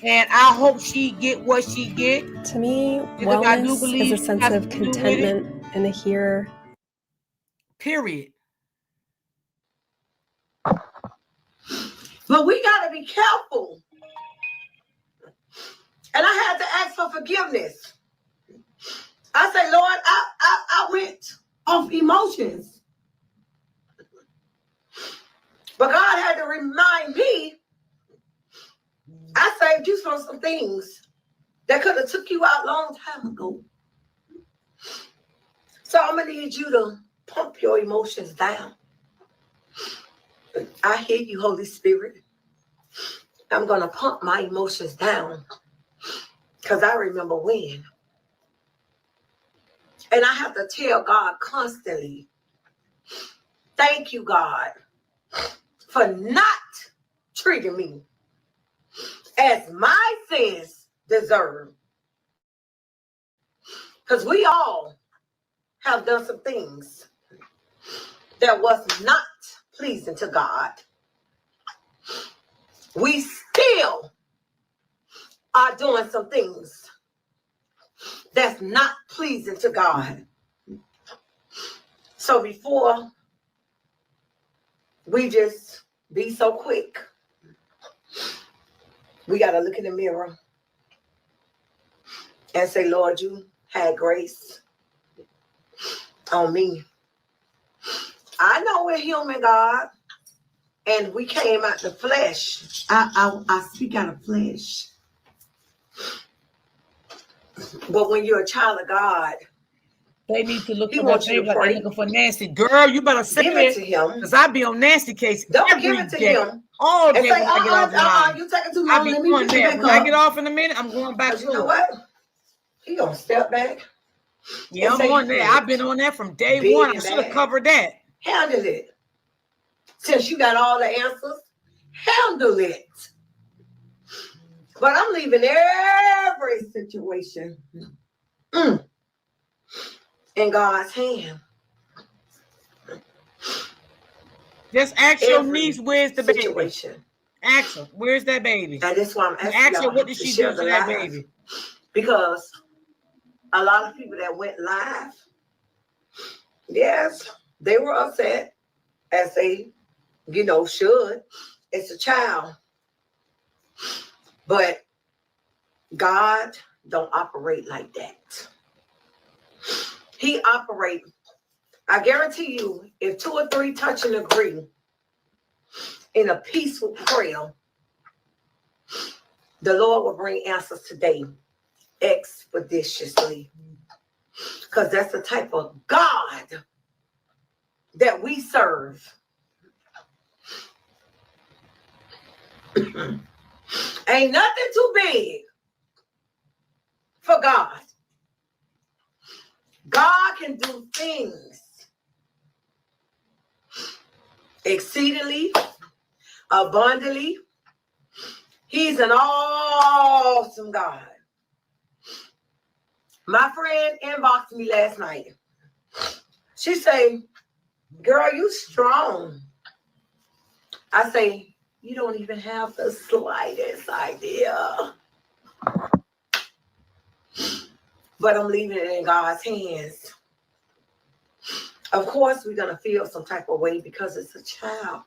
S1: And I hope she get what she get.
S4: To me,
S1: because I do
S4: wellness
S1: believe
S4: is a sense of contentment in the here.
S1: Period.
S16: But we got to be careful. And I had to ask for forgiveness. I say, Lord, I went off emotions. But God had to remind me, I saved you from some things that could have took you out a long time ago. So I'm going to need you to pump your emotions down. I hear you, Holy Spirit. I'm going to pump my emotions down because I remember when. And I have to tell God constantly, thank you, God, for not treating me as my sins deserve. Because we all have done some things that was not pleasing to God. We still are doing some things that's not pleasing to God. So before we just be so quick, we got to look in the mirror and say, Lord, you had grace on me. I know we're human, God, and we came out the flesh. I speak out of flesh. But when you're a child of God,
S1: they need to look
S16: he
S1: for
S16: wants
S1: that
S16: you
S1: baby
S16: to
S1: like
S16: pray.
S1: they're looking for Nancy. Girl, you better say
S16: Give it to him.
S1: Because I be on Nancy case.
S16: Don't give it to him.
S1: All day
S16: And say,
S1: when I get off
S16: you taking too
S1: I
S16: long.
S1: be
S16: Let me
S1: going
S16: pick it
S1: there.
S16: back
S1: When I
S16: up.
S1: get off in a minute, I'm going back to
S16: you know what? He gonna step back.
S1: Yeah, I'm on there. I've been on that from day one. I should have covered that.
S16: Handle it. Since you got all the answers, handle it. But I'm leaving every situation in God's hand.
S1: Just ask your niece where's the
S16: situation.
S1: baby. Ask her, where's that baby?
S16: And that's why I'm asking
S1: ask her
S16: y'all
S1: what did
S16: to
S1: she
S16: share
S1: do
S16: the
S1: to that
S16: live.
S1: baby.
S16: Because a lot of people that went live, yes, they were upset, as they, should. It's a child. But God don't operate like that. He operates. I guarantee you, if 2 or 3 touch and agree in a peaceful prayer, the Lord will bring answers today expeditiously. Because that's the type of God that we serve. Ain't nothing too big for God. God can do things exceedingly, abundantly. He's an awesome God. My friend inboxed me last night. She say, girl, you strong. I say, you don't even have the slightest idea. But I'm leaving it in God's hands. Of course, we're going to feel some type of way because it's a child.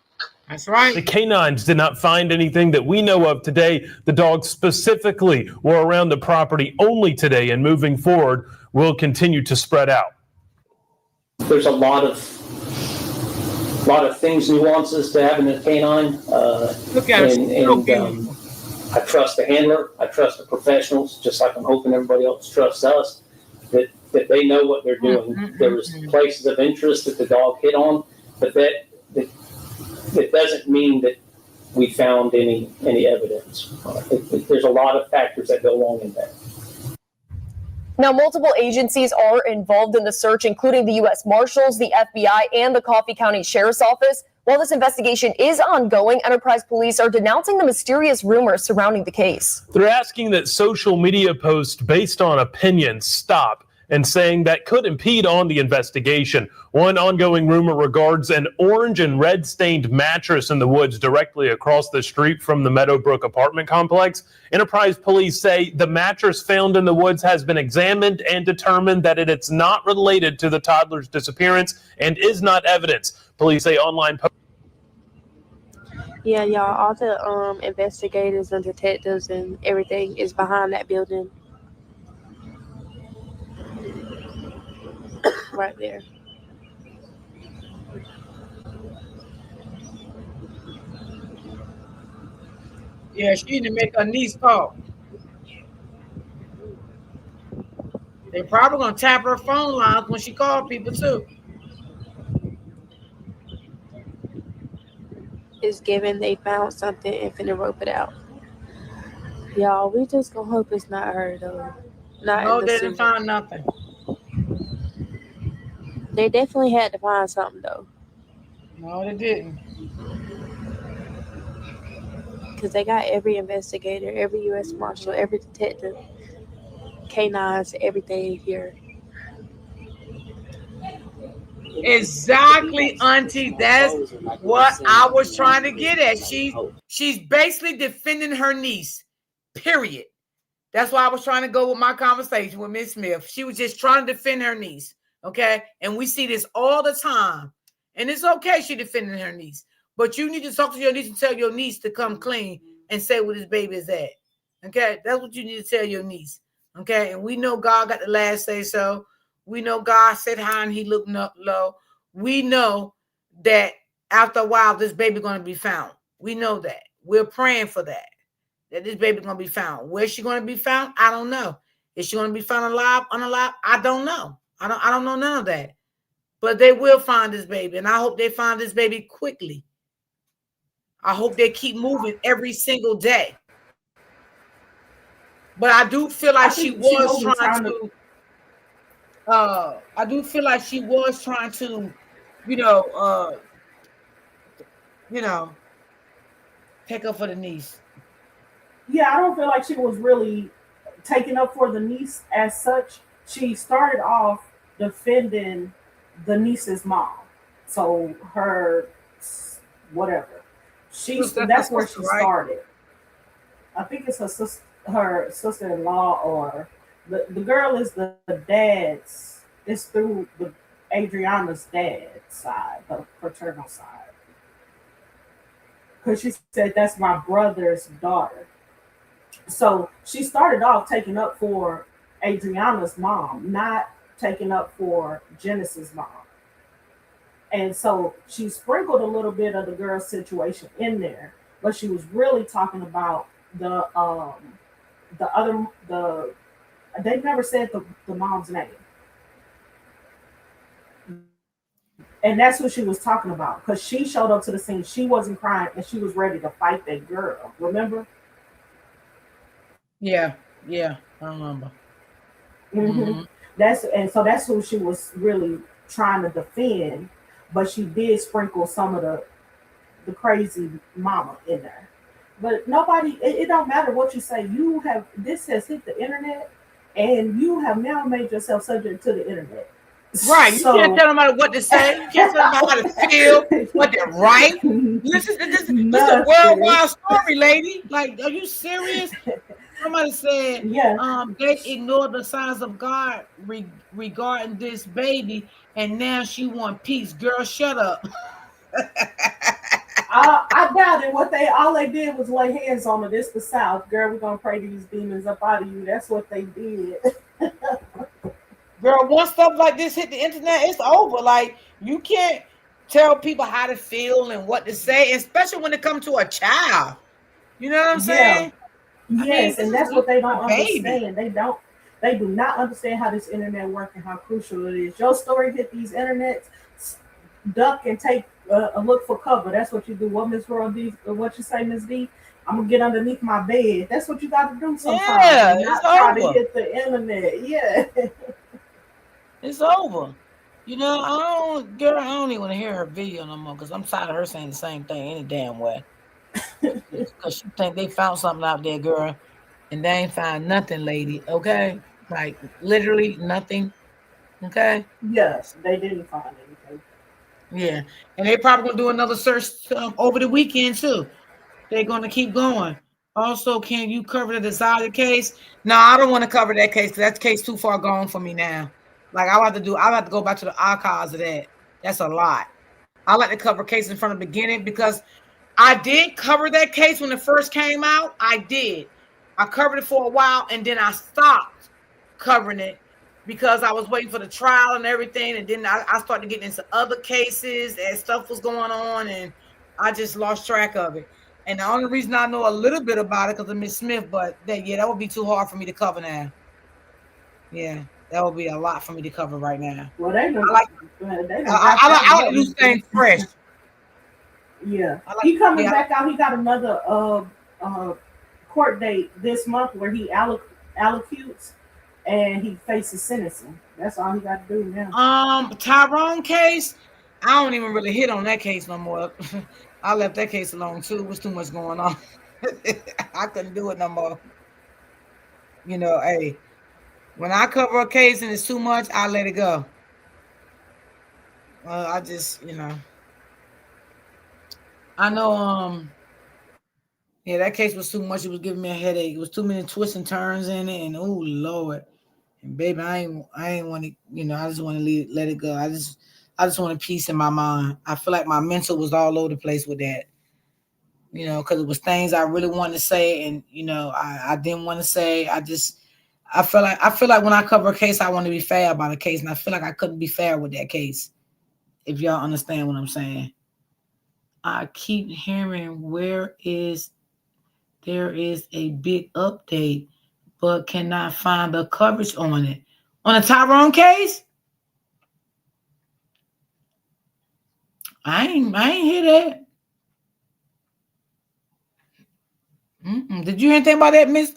S1: That's right.
S7: The canines did not find anything that we know of today. The dogs specifically were around the property only today, and moving forward will continue to spread out.
S13: There's a lot of things, nuances to having a canine.
S1: Look at it.
S13: I trust the handler. I trust the professionals, just like I'm hoping everybody else trusts us, that they know what they're doing. There was places of interest that the dog hit on, but that doesn't mean that we found any evidence. There's a lot of factors that go along in that.
S24: Now, multiple agencies are involved in the search, including the U.S. Marshals, the FBI, and the Coffee County Sheriff's Office. While this investigation is ongoing, Enterprise Police are denouncing the mysterious rumors surrounding the case.
S7: They're asking that social media posts based on opinion stop, and saying that could impede on the investigation. One ongoing rumor regards an orange and red stained mattress in the woods directly across the street from the Meadowbrook apartment complex. Enterprise Police say the mattress found in the woods has been examined and determined that it's not related to the toddler's disappearance and is not evidence. Police say online
S4: Yeah, y'all, all the investigators and detectives and everything is behind that building. Right there.
S1: Yeah, she need to make her niece call. They're probably gonna tap her phone lines when she calls people too.
S4: It's given they found something and finna rope it out. Y'all, we just gonna hope it's not her though.
S1: No, they didn't find nothing.
S4: They definitely had to find something though.
S1: No, they didn't.
S4: Because they got every investigator, every U.S. Marshal, every detective, canines, everything here.
S1: Exactly, Auntie. That's what I was trying to get at. She's basically defending her niece. Period. That's why I was trying to go with my conversation with Miss Smith. She was just trying to defend her niece. Okay, and we see this all the time, and it's okay she defending her niece, but you need to talk to your niece and tell your niece to come clean and say where this baby is at. Okay, that's what you need to tell your niece. Okay, and we know God got the last say so. We know God said high and he looked up low. We know that after a while this baby going to be found. We know that. We're praying for that this baby going to be found. Where's she going to be found? I don't know. Is she going to be found alive, unalive? I don't know. I don't know none of that. But they will find this baby, and I hope they find this baby quickly. I hope they keep moving every single day. But I do feel like she was trying to. I do feel like she was trying to, take up for the niece.
S8: Yeah, I don't feel like she was really taking up for the niece as such. She started off defending the niece's mom. So her, whatever. That's where she started. I think it's her sister-in-law, or the girl is the dad's. It's through Adriana's dad's side, the paternal side. Because she said, that's my brother's daughter. So she started off taking up for Adriana's mom, not taking up for Genesis' mom. And so she sprinkled a little bit of the girl's situation in there, but she was really talking about they never said the mom's name. And that's what she was talking about, because she showed up to the scene. She wasn't crying, and she was ready to fight that girl. Remember?
S1: Yeah, I remember.
S8: Mm-hmm. That's who she was really trying to defend, but she did sprinkle some of the crazy mama in there. But nobody, it don't matter what you say. This has hit the internet, and you have now made yourself subject to the internet.
S1: Right, you can't tell nobody what to say. You can't tell nobody how to feel, what to write. This is a worldwide story, lady. Like, are you serious? Somebody said, they ignored the signs of God regarding this baby, and now she want peace. Girl, shut up.
S8: I doubt it. All they did was lay hands on her. This the South, girl. We're gonna pray these demons up out of you. That's what they did.
S1: Girl, once stuff like this hit the internet, it's over. Like, you can't tell people how to feel and what to say, especially when it comes to a child. You know what I'm saying?
S8: Yes, and that's what they don't understand. They do not understand how this internet works and how crucial it is. Your story hit these internets, duck and take a look for cover. That's what you do. What Miss D? What you say, Miss D? I'm gonna get underneath my bed. That's what you got to do sometimes.
S1: Yeah,
S8: not try to hit the internet. Yeah.
S1: It's over. You know, I don't even want to hear her video no more, because I'm tired of her saying the same thing any damn way. Because she think they found something out there, girl, and they ain't found nothing, lady. Okay, like literally nothing. Okay.
S8: Yes, they didn't find anything.
S1: Yeah, and they probably gonna do another search over the weekend too. They're gonna keep going. Also, can you cover the Desire case? No, I don't want to cover that case, because that case too far gone for me now. Like, I'll have to go back to the archives of that. That's a lot. I like to cover cases from the beginning, because I did cover that case when it first came out. I did. I covered it for a while, and then I stopped covering it because I was waiting for the trial and everything. And then I started getting into other cases and stuff was going on, and I just lost track of it. And the only reason I know a little bit about it because of Miss Smith, but that would be too hard for me to cover now. Yeah. That would be a lot for me to cover right now.
S8: Well,
S1: I like to do things fresh.
S8: Yeah, he coming back out. He got another court date this month where he allocutes and he faces sentencing. That's all he got to do now.
S1: Tyrone case, I don't even really hit on that case no more. I left that case alone too. There was too much going on. I couldn't do it no more. You know, hey. When I cover a case and it's too much, I let it go. I just, I know, that case was too much. It was giving me a headache. It was too many twists and turns in it, and oh Lord, and baby, I ain't want to, I just want to let it go. I just want a peace in my mind. I feel like my mental was all over the place with that, because it was things I really wanted to say, and I didn't want to say. I feel like when I cover a case, I want to be fair about a case, and I feel like I couldn't be fair with that case. If y'all understand what I'm saying, I keep hearing there is a big update, but cannot find the coverage on it. On the Tyrone case, I ain't hear that. Did you hear anything about that, Miss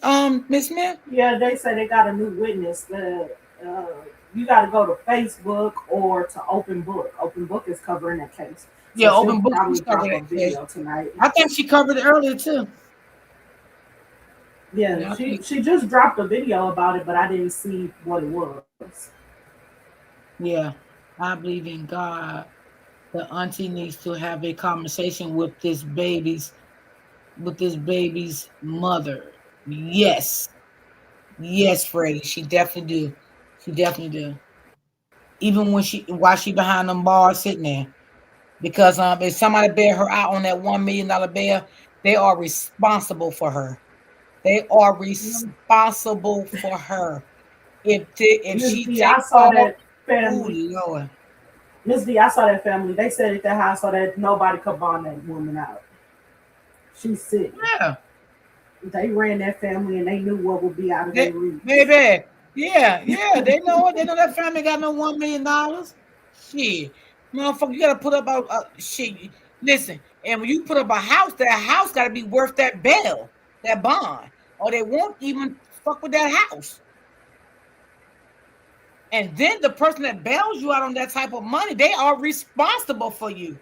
S1: Smith?
S8: Yeah, they say they got a new witness. You got to go to Facebook or to Open Book. Open Book is covering that case.
S1: Yeah, Open Book is covering that case
S8: tonight.
S1: I think she covered it earlier too.
S8: Yeah, she just dropped a video about it, but I didn't see what it was.
S1: Yeah, I believe in God. The auntie needs to have a conversation with this baby's mother. Yes, Freddie. She definitely do. Even while she behind them bars sitting there, because if somebody bail her out on that $1 million bail, they are responsible for her. If she takes
S8: I saw that
S1: family. Oh Lord.
S8: Miss D, I saw that family. They said at the house so that nobody could bond that woman out. She's sick. They ran that family and they knew what would be out of their reach.
S1: Baby, yeah, they know it. They know that family got no $1 million. Shit, motherfucker, you gotta put up a shit. Listen, and when you put up a house, that house gotta be worth that bail, that bond, or they won't even fuck with that house. And then the person that bails you out on that type of money, they are responsible for you.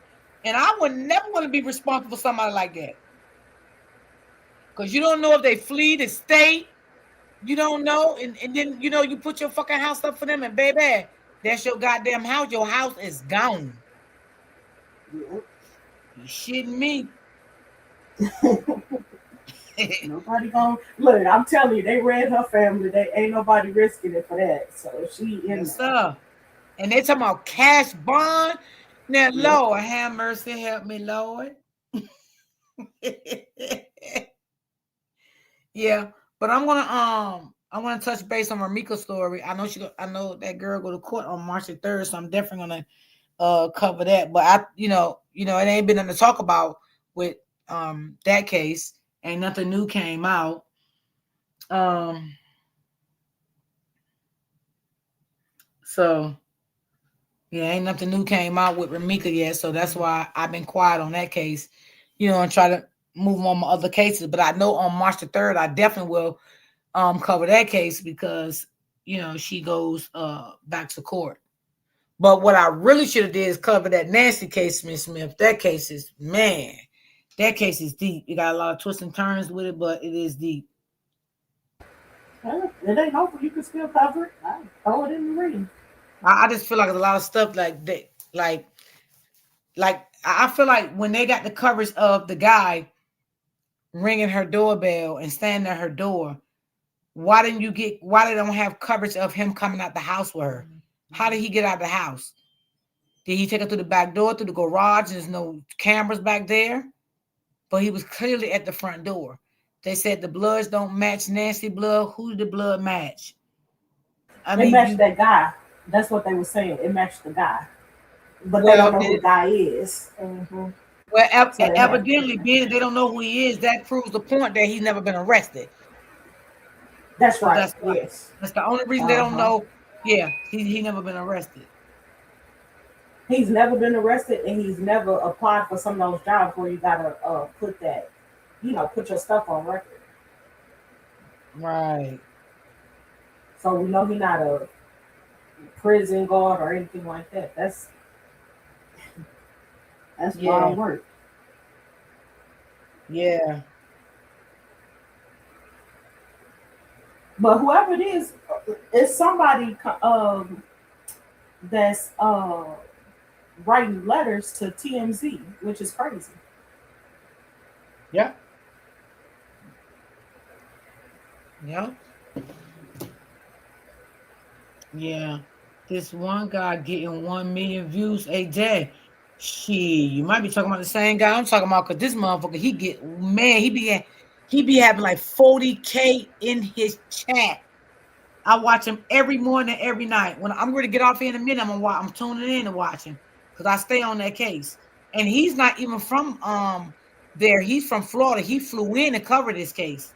S1: And I would never want to be responsible for somebody like that. Because you don't know if they flee the state. You don't know. And then, you put your fucking house up for them. And baby, that's your goddamn house. Your house is gone. You shitting me.
S8: Nobody gonna look. I'm telling you, they ran her family. They ain't nobody risking it for that. So she in
S1: there. And they talking about cash bond. Now, Lord, have mercy, help me, Lord. Yeah, but I'm gonna touch base on Ramika's story. I know that girl go to court on March the 3rd, so I'm definitely gonna cover that. But it ain't been nothing to talk about with that case. Ain't nothing new came out. So yeah, ain't nothing new came out with Ramika yet. So that's why I've been quiet on that case, and try to move on my other cases. But I know on March the 3rd, I definitely will cover that case because she goes back to court. But what I really should have did is cover that Nancy case, Miss Smith. That case is that case is deep. You got a lot of twists and turns with it, but it is deep.
S8: It ain't over. You can still cover it. I throw it in the ring.
S1: I just feel like there's a lot of stuff like that. Like I feel like when they got the coverage of the guy ringing her doorbell and standing at her door, why they don't have coverage of him coming out the house with her? How did he get out of the house? Did he take her through the back door, through the garage? There's no cameras back there, but he was clearly at the front door. They said the bloods don't match Nancy blood. Who did the blood match?
S8: It matched that guy. That's what they were saying. It matched the guy, but they don't know who the guy is. Mm-hmm.
S1: Well, evidently, being they don't know who he is, that proves the point that he's never been arrested.
S8: That's right. Yes,
S1: that's the only reason they don't know. Yeah, he never been arrested.
S8: He's never been arrested, and he's never applied for some of those jobs where you gotta put that, put your stuff on record.
S1: Right.
S8: So we know he's not a prison guard or anything like that. That's wild work.
S1: Yeah.
S8: But whoever it is, it's somebody that's writing letters to TMZ, which is crazy.
S1: Yeah. Yeah. Yeah. This one guy getting 1 million views a day. You might be talking about the same guy I'm talking about, because this motherfucker, he be having like 40K in his chat. I watch him every morning, every night. When I'm going to get off here in a minute, I'm tuning in to watch him because I stay on that case. And he's not even from there. He's from Florida. He flew in to cover this case.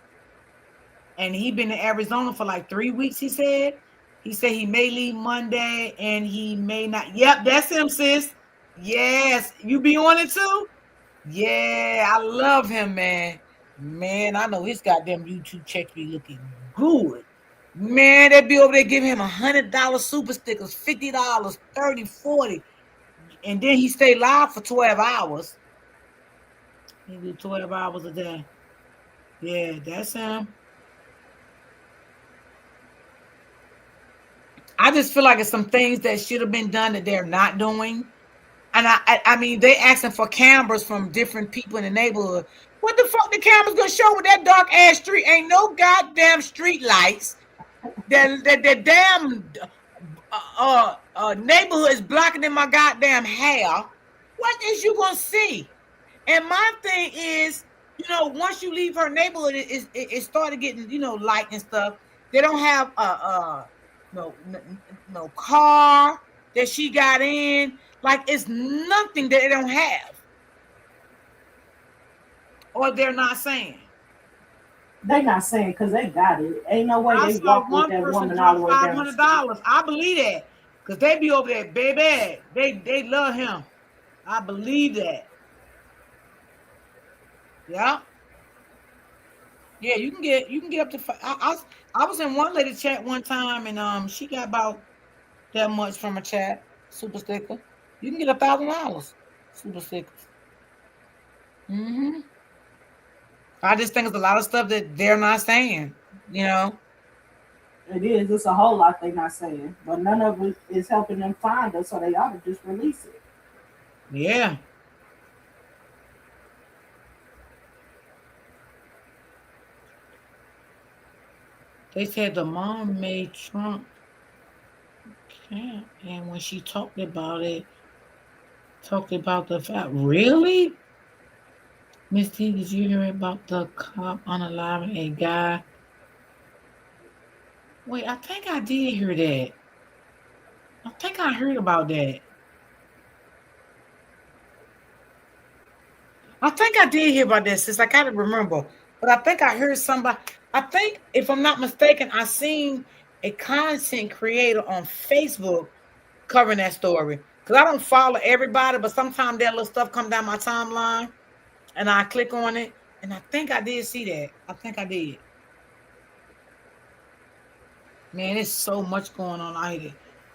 S1: And he been in Arizona for like 3 weeks, he said. He said he may leave Monday and he may not. Yep, that's him, sis. Yes. You be on it too? Yeah, I love him, man. Man, I know his goddamn YouTube checks be looking good. Man, they be over there giving him $100 super stickers, $50, 30, 40. And then he stay live for 12 hours. He do 12 hours a day. Yeah, that's him. I just feel like it's some things that should have been done that they're not doing. And I mean, they asking for cameras from different people in the neighborhood. What the fuck the cameras gonna show with that dark ass street? Ain't no goddamn street lights. The damn neighborhood is blocking in my goddamn hair. What is you gonna see? And my thing is, once you leave her neighborhood, it started getting, light and stuff. They don't have no car that she got in. Like, it's nothing that they don't have. Or they're not saying.
S8: They not saying because they got it. Ain't no way
S1: I
S8: they
S1: saw
S8: walked with
S1: one
S8: that
S1: person
S8: woman all
S1: drop
S8: the way down.
S1: $500. I believe that because they be over there, baby. They love him. I believe that. Yeah. Yeah, you can get up to I was in one lady chat one time and she got about that much from a chat super sticker. You can get $1,000 super stickers. I just think it's a lot of stuff that they're not saying, you know.
S8: It is. It's a whole lot they not saying, but none of it is helping them find us, so they ought to just release it.
S1: Yeah. They said the mom made Trump camp, and when she talked about the fact, really? Miss T, did you hear about the cop unaliving a guy? Wait, I think I did hear that. I think I heard about that. I think I did hear about this. Since I gotta remember, but I think I heard somebody. I think, if I'm not mistaken, I seen a content creator on Facebook covering that story. Because I don't follow everybody, but sometimes that little stuff come down my timeline, and I click on it, and I think I did see that. I think I did. Man, it's so much going on out here.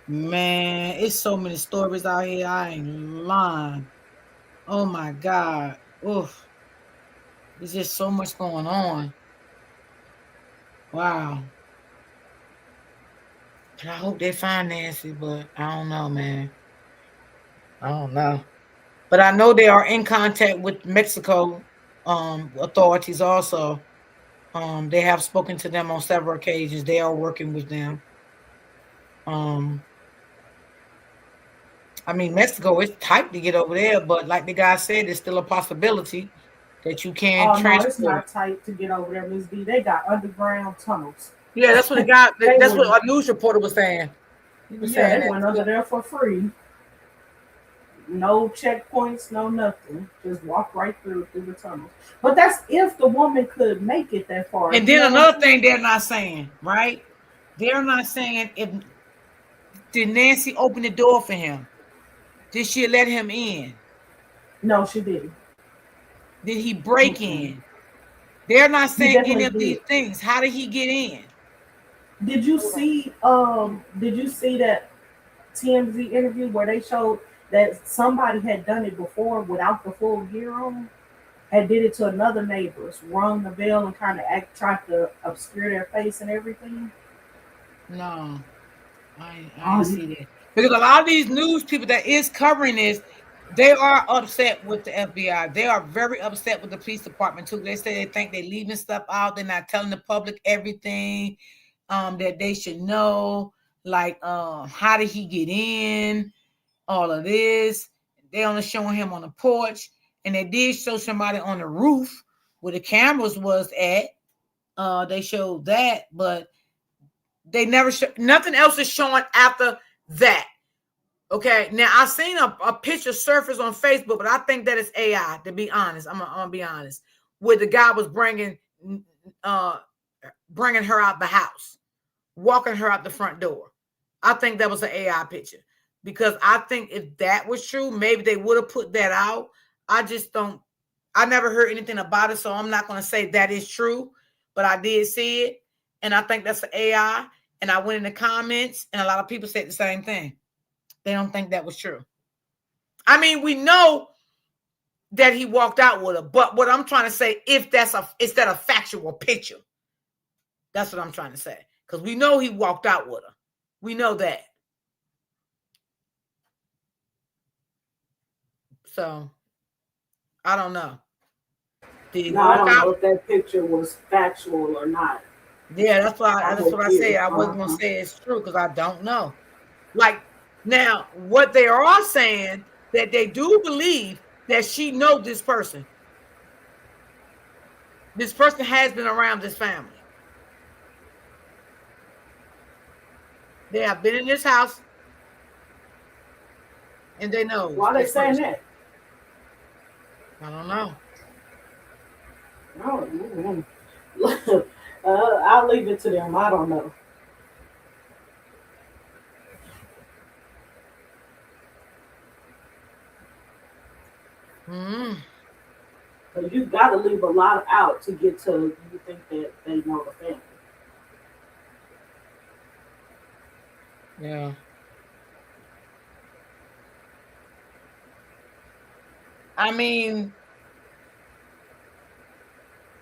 S1: Man, it's so many stories out here. I ain't lying. Oh my God. Oof. There's just so much going on. Wow. And I hope they find Nancy, but I don't know, man. I don't know. But I know they are in contact with Mexico authorities also. They have spoken to them on several occasions. They are working with them. I mean, Mexico is tight to get over there, but like the guy said, it's still a possibility that you can
S8: Oh no,
S1: transport.
S8: it's not tight to get over there, Ms. D. They got underground tunnels.
S1: Yeah, that's what the guy. That's what our news reporter was saying. He was saying
S8: they went under there for free. No checkpoints, no nothing. Just walk right through the tunnels. But that's if the woman could make it that far.
S1: And then another thing they're not saying, right? They're not saying did Nancy open the door for him? Did she let him in?
S8: No, she didn't.
S1: Did he break in? They're not saying any of these things. How did he get in?
S8: Did you see that TMZ interview where they showed that somebody had done it before without the full gear on? And did it to another neighbors, rung the bell and kind of tried to obscure their face and everything?
S1: No, I didn't see that. Because a lot of these news people that is covering this, they are upset with the FBI. They are very upset with the police department too. They say they think they're leaving stuff out. They're not telling the public everything that they should know. Like, how did he get in? All of this. They only showing him on the porch. And they did show somebody on the roof where the cameras was at. They showed that, but they never nothing else is showing after that. Okay, now I've seen a picture surface on Facebook, but I think that is AI. To be honest, I'm gonna be honest. Where the guy was bringing her out the house, walking her out the front door. I think that was an AI picture because I think if that was true, maybe they would have put that out. I just don't. I never heard anything about it, so I'm not gonna say that is true. But I did see it, and I think that's an AI. And I went in the comments, and a lot of people said the same thing. They don't think that was true. I mean, we know that he walked out with her, but what I'm trying to say, is that a factual picture? That's what I'm trying to say. Because we know he walked out with her. We know that. So, I don't know.
S8: I don't know if that picture was factual or not.
S1: Yeah, that's what I said. I wasn't going to say it's true because I don't know. Like, now, what they are saying, that they do believe that she knows this person. This person has been around this family. They have been in this house, and they know.
S8: Why are they saying that?
S1: I don't know.
S8: No, I'll leave it to them. I don't know. But you got to leave a lot out to get to you think that they know the family.
S1: Yeah. I mean,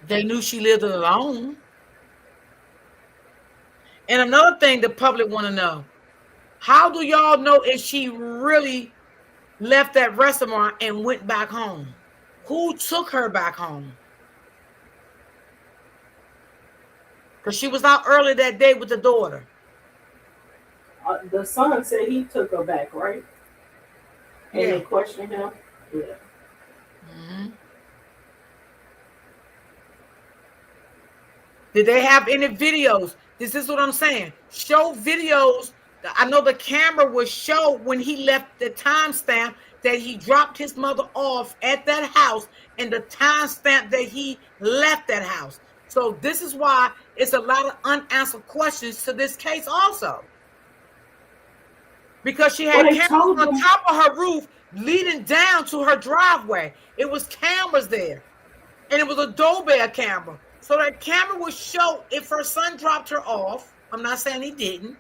S1: they knew she lived alone. And another thing the public want to know, how do y'all know if she really left that restaurant and went back home? Who took her back home? Because she was out early that day with the daughter.
S8: The son said he took her back, right? And
S1: Yeah.
S8: they questioned him. Yeah.
S1: Did they have any videos? This is what I'm saying. Show videos. I know the camera will show when he left the timestamp that he dropped his mother off at that house and the timestamp that he left that house. So this is why it's a lot of unanswered questions to this case also. Because she had cameras on top of her roof leading down to her driveway. It was cameras there. And it was a doorbell camera. So that camera would show if her son dropped her off. I'm not saying he didn't.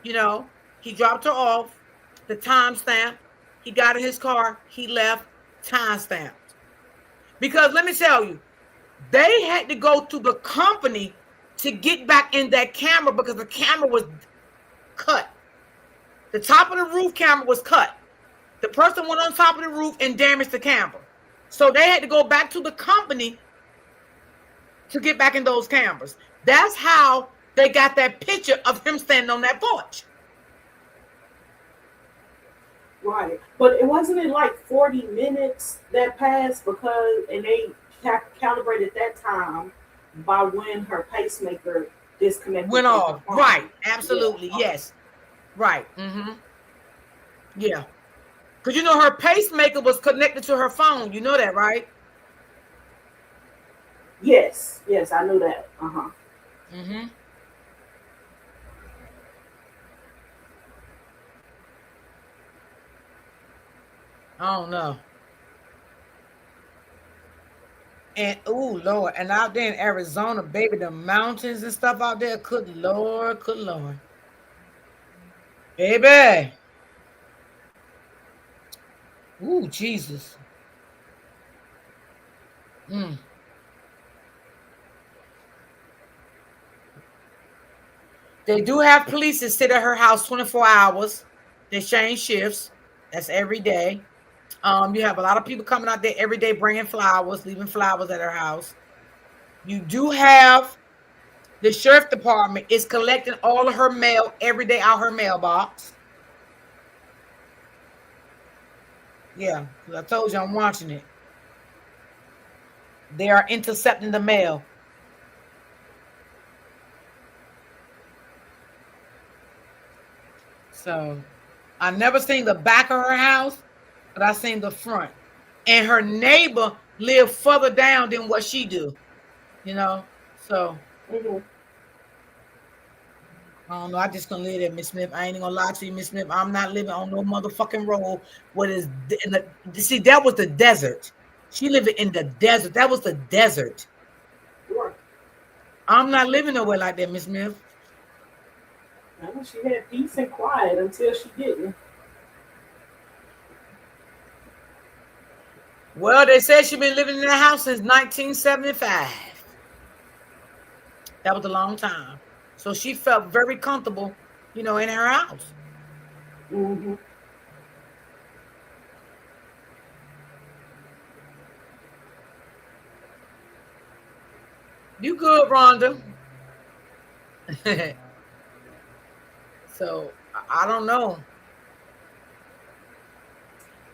S1: You know, he dropped her off, the timestamp. He got in his car. He left, timestamped. Because let me tell you, they had to go to the company to get back in that camera because the camera was cut. The top of the roof camera was cut. The person went on top of the roof and damaged the camera. So they had to go back to the company to get back in those cameras. That's how they got that picture of him standing on that porch.
S8: Right. But it wasn't like 40 minutes that passed because, and they calibrated that time by when her pacemaker disconnected.
S1: Went off. Right. Absolutely. Yeah. Yes. Right. Yeah. Because you know her pacemaker was connected to her phone. You know that, right?
S8: Yes. I knew that.
S1: I don't know. And oh Lord, and out there in Arizona, baby, the mountains and stuff out there. Good Lord. Baby. Ooh, Jesus. They do have police that sit at her house 24 hours. They change shifts. That's every day. You have a lot of people coming out there every day bringing flowers, leaving flowers at her house. You do have the sheriff department is collecting all of her mail every day out her mailbox. Yeah, I told you I'm watching it. They are intercepting the mail. So I never seen the back of her house, but I seen the front. And her neighbor lived further down than what she do. You know? So I don't know. I just gonna live there, Miss Smith. I ain't gonna lie to you, Miss Smith. I'm not living on no motherfucking road. What is in the see? That was the desert. She living in the desert. That was the desert. I'm not living nowhere like that, Miss Smith.
S8: She had peace and quiet until she didn't.
S1: Well, they said she's been living in the house since 1975. That was a long time. So she felt very comfortable, you know, in her house. You good, Rhonda? So I don't know.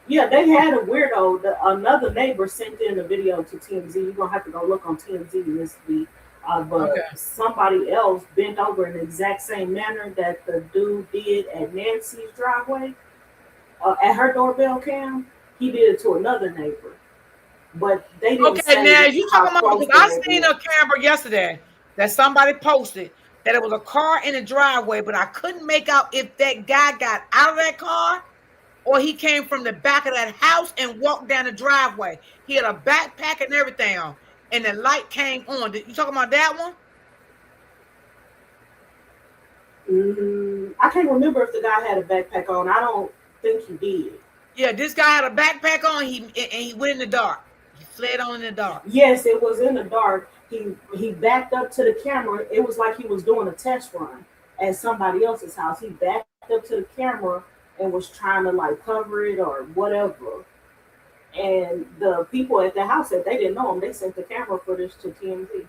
S8: Yeah, they had a weirdo. Another neighbor sent in a video to TMZ. You're gonna have to go look on TMZ this week. But somebody else bent over in the exact same manner that the dude did at Nancy's driveway. At her doorbell cam, he did it to another neighbor. but they didn't
S1: Okay,
S8: say
S1: now you
S8: how
S1: talking about,
S8: close
S1: because I
S8: they
S1: seen
S8: were.
S1: a camera yesterday that somebody posted that it was a car in the driveway, but I couldn't make out if that guy got out of that car or he came from the back of that house and walked down the driveway. He had a backpack and everything on, and the light came on. You talking about that one?
S8: I can't remember if the guy had a backpack on. I don't think he did.
S1: Yeah, this guy had a backpack on. He went in the dark. He fled on in the dark.
S8: Yes, it was in the dark. He backed up to the camera. It was like he was doing a test run at somebody else's house. He backed up to the camera and was trying to like cover it or whatever. And the people at the house said they didn't know him. They sent the camera footage to TMZ.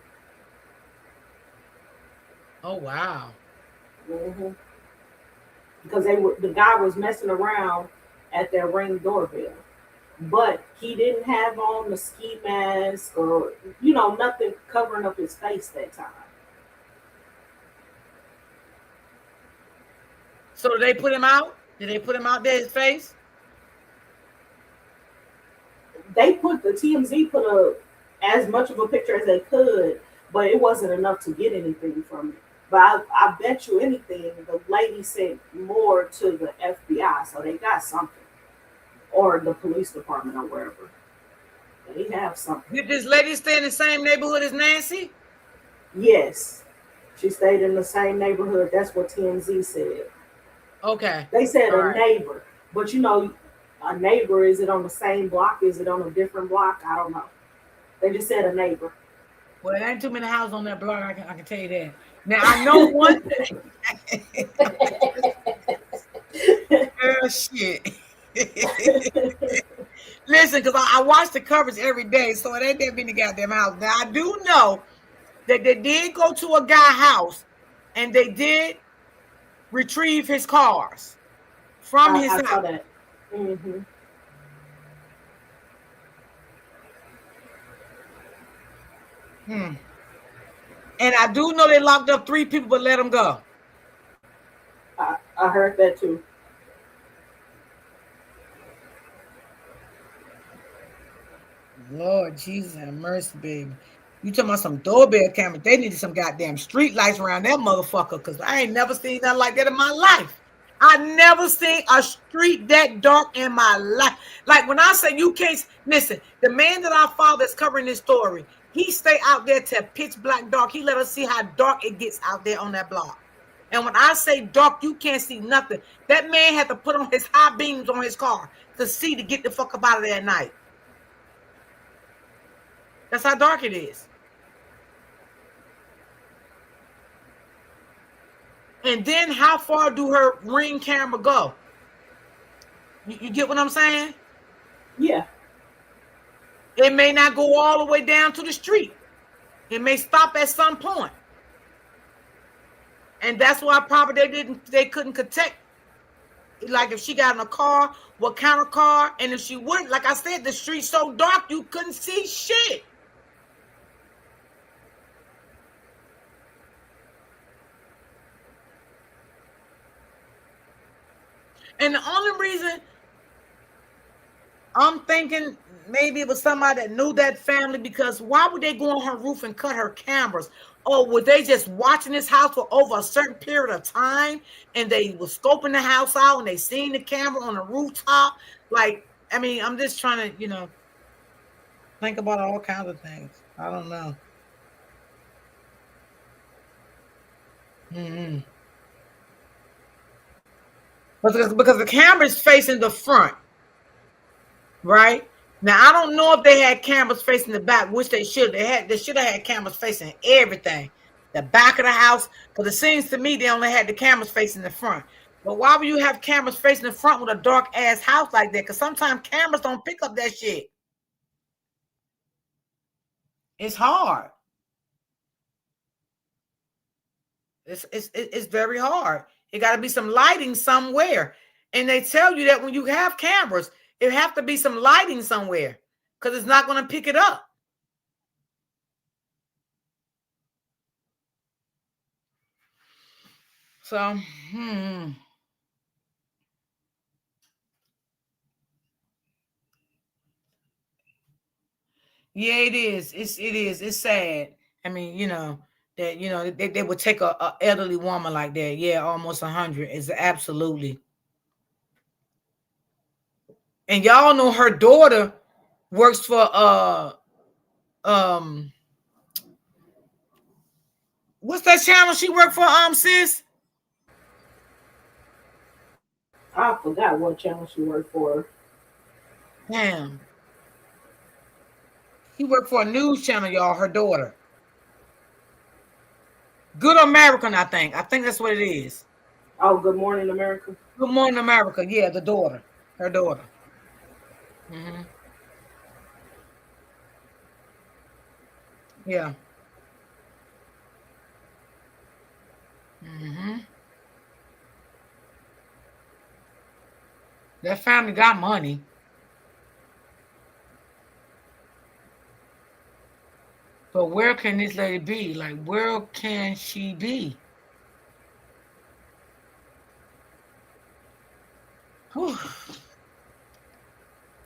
S1: Oh wow.
S8: Mm-hmm. Because the guy was messing around at their Ring doorbell, but he didn't have on the ski mask or nothing covering up his face that time.
S1: So did they put him out? Did they put him out there, his face?
S8: The TMZ put as much of a picture as they could, but it wasn't enough to get anything from it. But I bet you anything, the lady sent more to the FBI, so they got something. Or the police department or wherever. They have something.
S1: Did this lady stay in the same neighborhood as Nancy?
S8: Yes. She stayed in the same neighborhood. That's what TMZ said.
S1: Okay.
S8: They said
S1: All
S8: a
S1: right.
S8: neighbor. But a neighbor, is it on the same block? Is it on a different block? I don't know. They just said a neighbor.
S1: Well, there ain't too many houses on that block. I can tell you that. Now I know one thing. Oh shit. Listen, because I watch the coverage every day, so it ain't that many goddamn house. Now I do know that they did go to a guy's house and they did retrieve his cars from his house.
S8: I saw that. Mm-hmm.
S1: And I do know they locked up 3 people but let them go.
S8: I heard that too.
S1: Lord Jesus have mercy, baby. You talking about some doorbell cameras? They needed some goddamn street lights around that motherfucker, because I ain't never seen nothing like that in my life. I never seen a street that dark in my life. Like when I say you can't listen, the man that I follow that's covering this story, he stay out there till pitch black dark. He let us see how dark it gets out there on that block. And when I say dark, you can't see nothing. That man had to put on his high beams on his car to get the fuck up out of there at night. That's how dark it is. And then how far do her Ring camera go? You get what I'm saying?
S8: Yeah.
S1: It may not go all the way down to the street. It may stop at some point. And that's why probably they couldn't detect. Like if she got in a car, what kind of car, and if she wouldn't, like I said, the street's so dark you couldn't see shit. And the only reason I'm thinking maybe it was somebody that knew that family, because why would they go on her roof and cut her cameras? Or were they just watching this house for over a certain period of time and they were scoping the house out and they seen the camera on the rooftop? Like, I mean, I'm just trying to, think about all kinds of things. I don't know. Because the camera is facing the front, right? Now I don't know if they had cameras facing the back, which they should. They should have had cameras facing everything, the back of the house. Because it seems to me they only had the cameras facing the front. But why would you have cameras facing the front with a dark ass house like that? Because sometimes cameras don't pick up that shit. It's hard. It's very hard. It got to be some lighting somewhere. And they tell you that when you have cameras, it have to be some lighting somewhere because it's not going to pick it up. So, Yeah, it is. It is. It's sad. I mean, that they would take a elderly woman like that. Yeah, almost 100. Is absolutely. And y'all know her daughter works for what's that channel she worked for, sis?
S8: I forgot what channel she worked for.
S1: Damn. She worked for a news channel, y'all, her daughter. Good American, I think. I think that's what it is.
S8: Oh, Good Morning America.
S1: Good Morning America. Yeah, the daughter. Her daughter. Mm-hmm. Yeah. Mm-hmm. That family got money. But where can this lady be? Like, where can she be? Whew.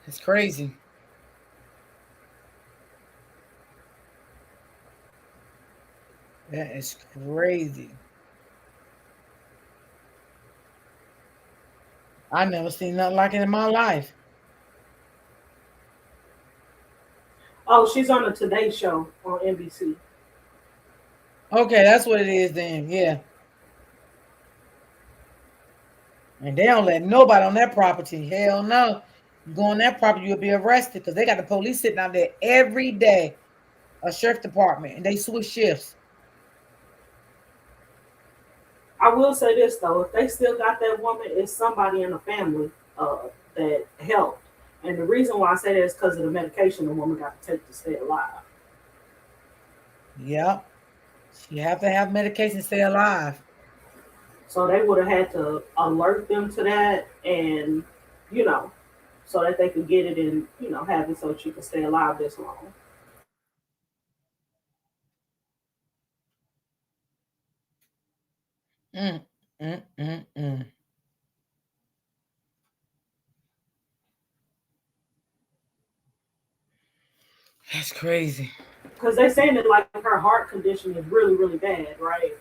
S1: It's crazy. That is crazy. I never seen nothing like it in my life.
S8: Oh, she's on the Today Show on NBC.
S1: Okay, that's what it is then. Yeah. And they don't let nobody on that property. Hell no. You go on that property, you'll be arrested because they got the police sitting out there every day, a sheriff department, and they switch shifts.
S8: I will say this though, if they still got that woman, it's somebody in the family that helped. And the reason why I say that is because of the medication the woman got to take to stay alive.
S1: Yep. You have to have medication to stay alive.
S8: So they would have had to alert them to that and, so that they could get it and, have it so she could stay alive this long.
S1: That's crazy.
S8: Because they're saying that like her heart condition is really, really bad, right?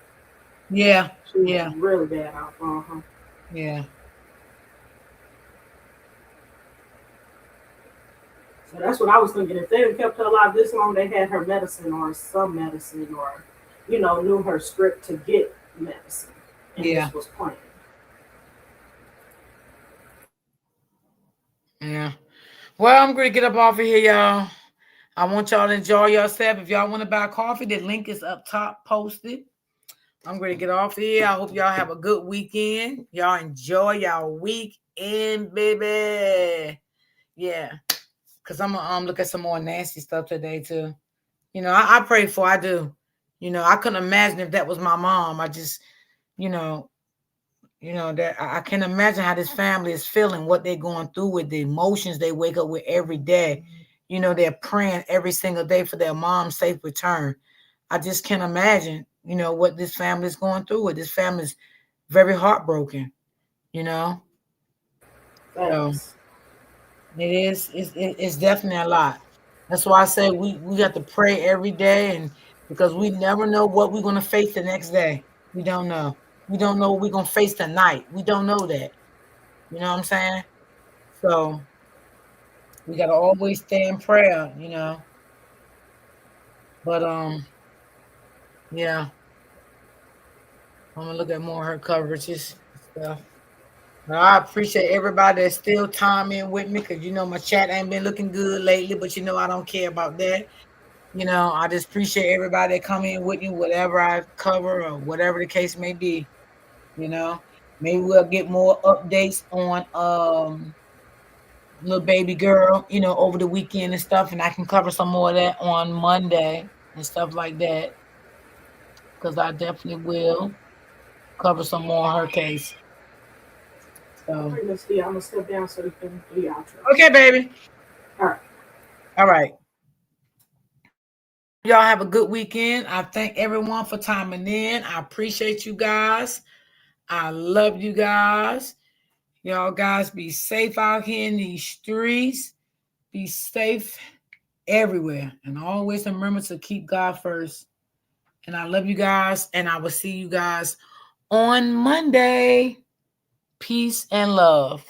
S1: Yeah.
S8: She's really bad.
S1: Yeah.
S8: So that's what I was thinking. If they had kept her alive this long, they had her medicine or some medicine or, knew her script to get medicine. And this was planned.
S1: Yeah. Well, I'm going to get up off of here, y'all. I want y'all to enjoy yourself. If y'all want to buy coffee, the link is up top posted. I'm going to get off here. I hope y'all have a good weekend. Y'all enjoy y'all weekend, baby. Yeah. Because I'm going to look at some more nasty stuff today, too. I pray for, I do. I couldn't imagine if that was my mom. I just, that I can't imagine how this family is feeling, what they're going through with the emotions they wake up with every day. They're praying every single day for their mom's safe return. I just can't imagine, what this family is going through with. This family is very heartbroken, So it is, it's definitely a lot. That's why I say we have to pray every day, and because we never know what we're going to face the next day. We don't know. We don't know what we're going to face tonight. We don't know that. You know what I'm saying? So we got to always stay in prayer, But, yeah. I'm going to look at more of her coverages and stuff. But I appreciate everybody that's still timing with me because, my chat ain't been looking good lately, but, I don't care about that. I just appreciate everybody that come in with me, whatever I cover or whatever the case may be. Maybe we'll get more updates on little baby girl, over the weekend and stuff, and I can cover some more of that on Monday and stuff like that. Because I definitely will cover some more of her case. So
S8: I'm gonna step down so you can do the outro.
S1: Okay, baby.
S8: All
S1: right. Y'all have a good weekend. I thank everyone for timing in. I appreciate you guys. I love you guys. Y'all guys be safe out here in these streets. Be safe. everywhere. And always remember to keep God first. And I love you guys. And I will see you guys on Monday. Peace and love.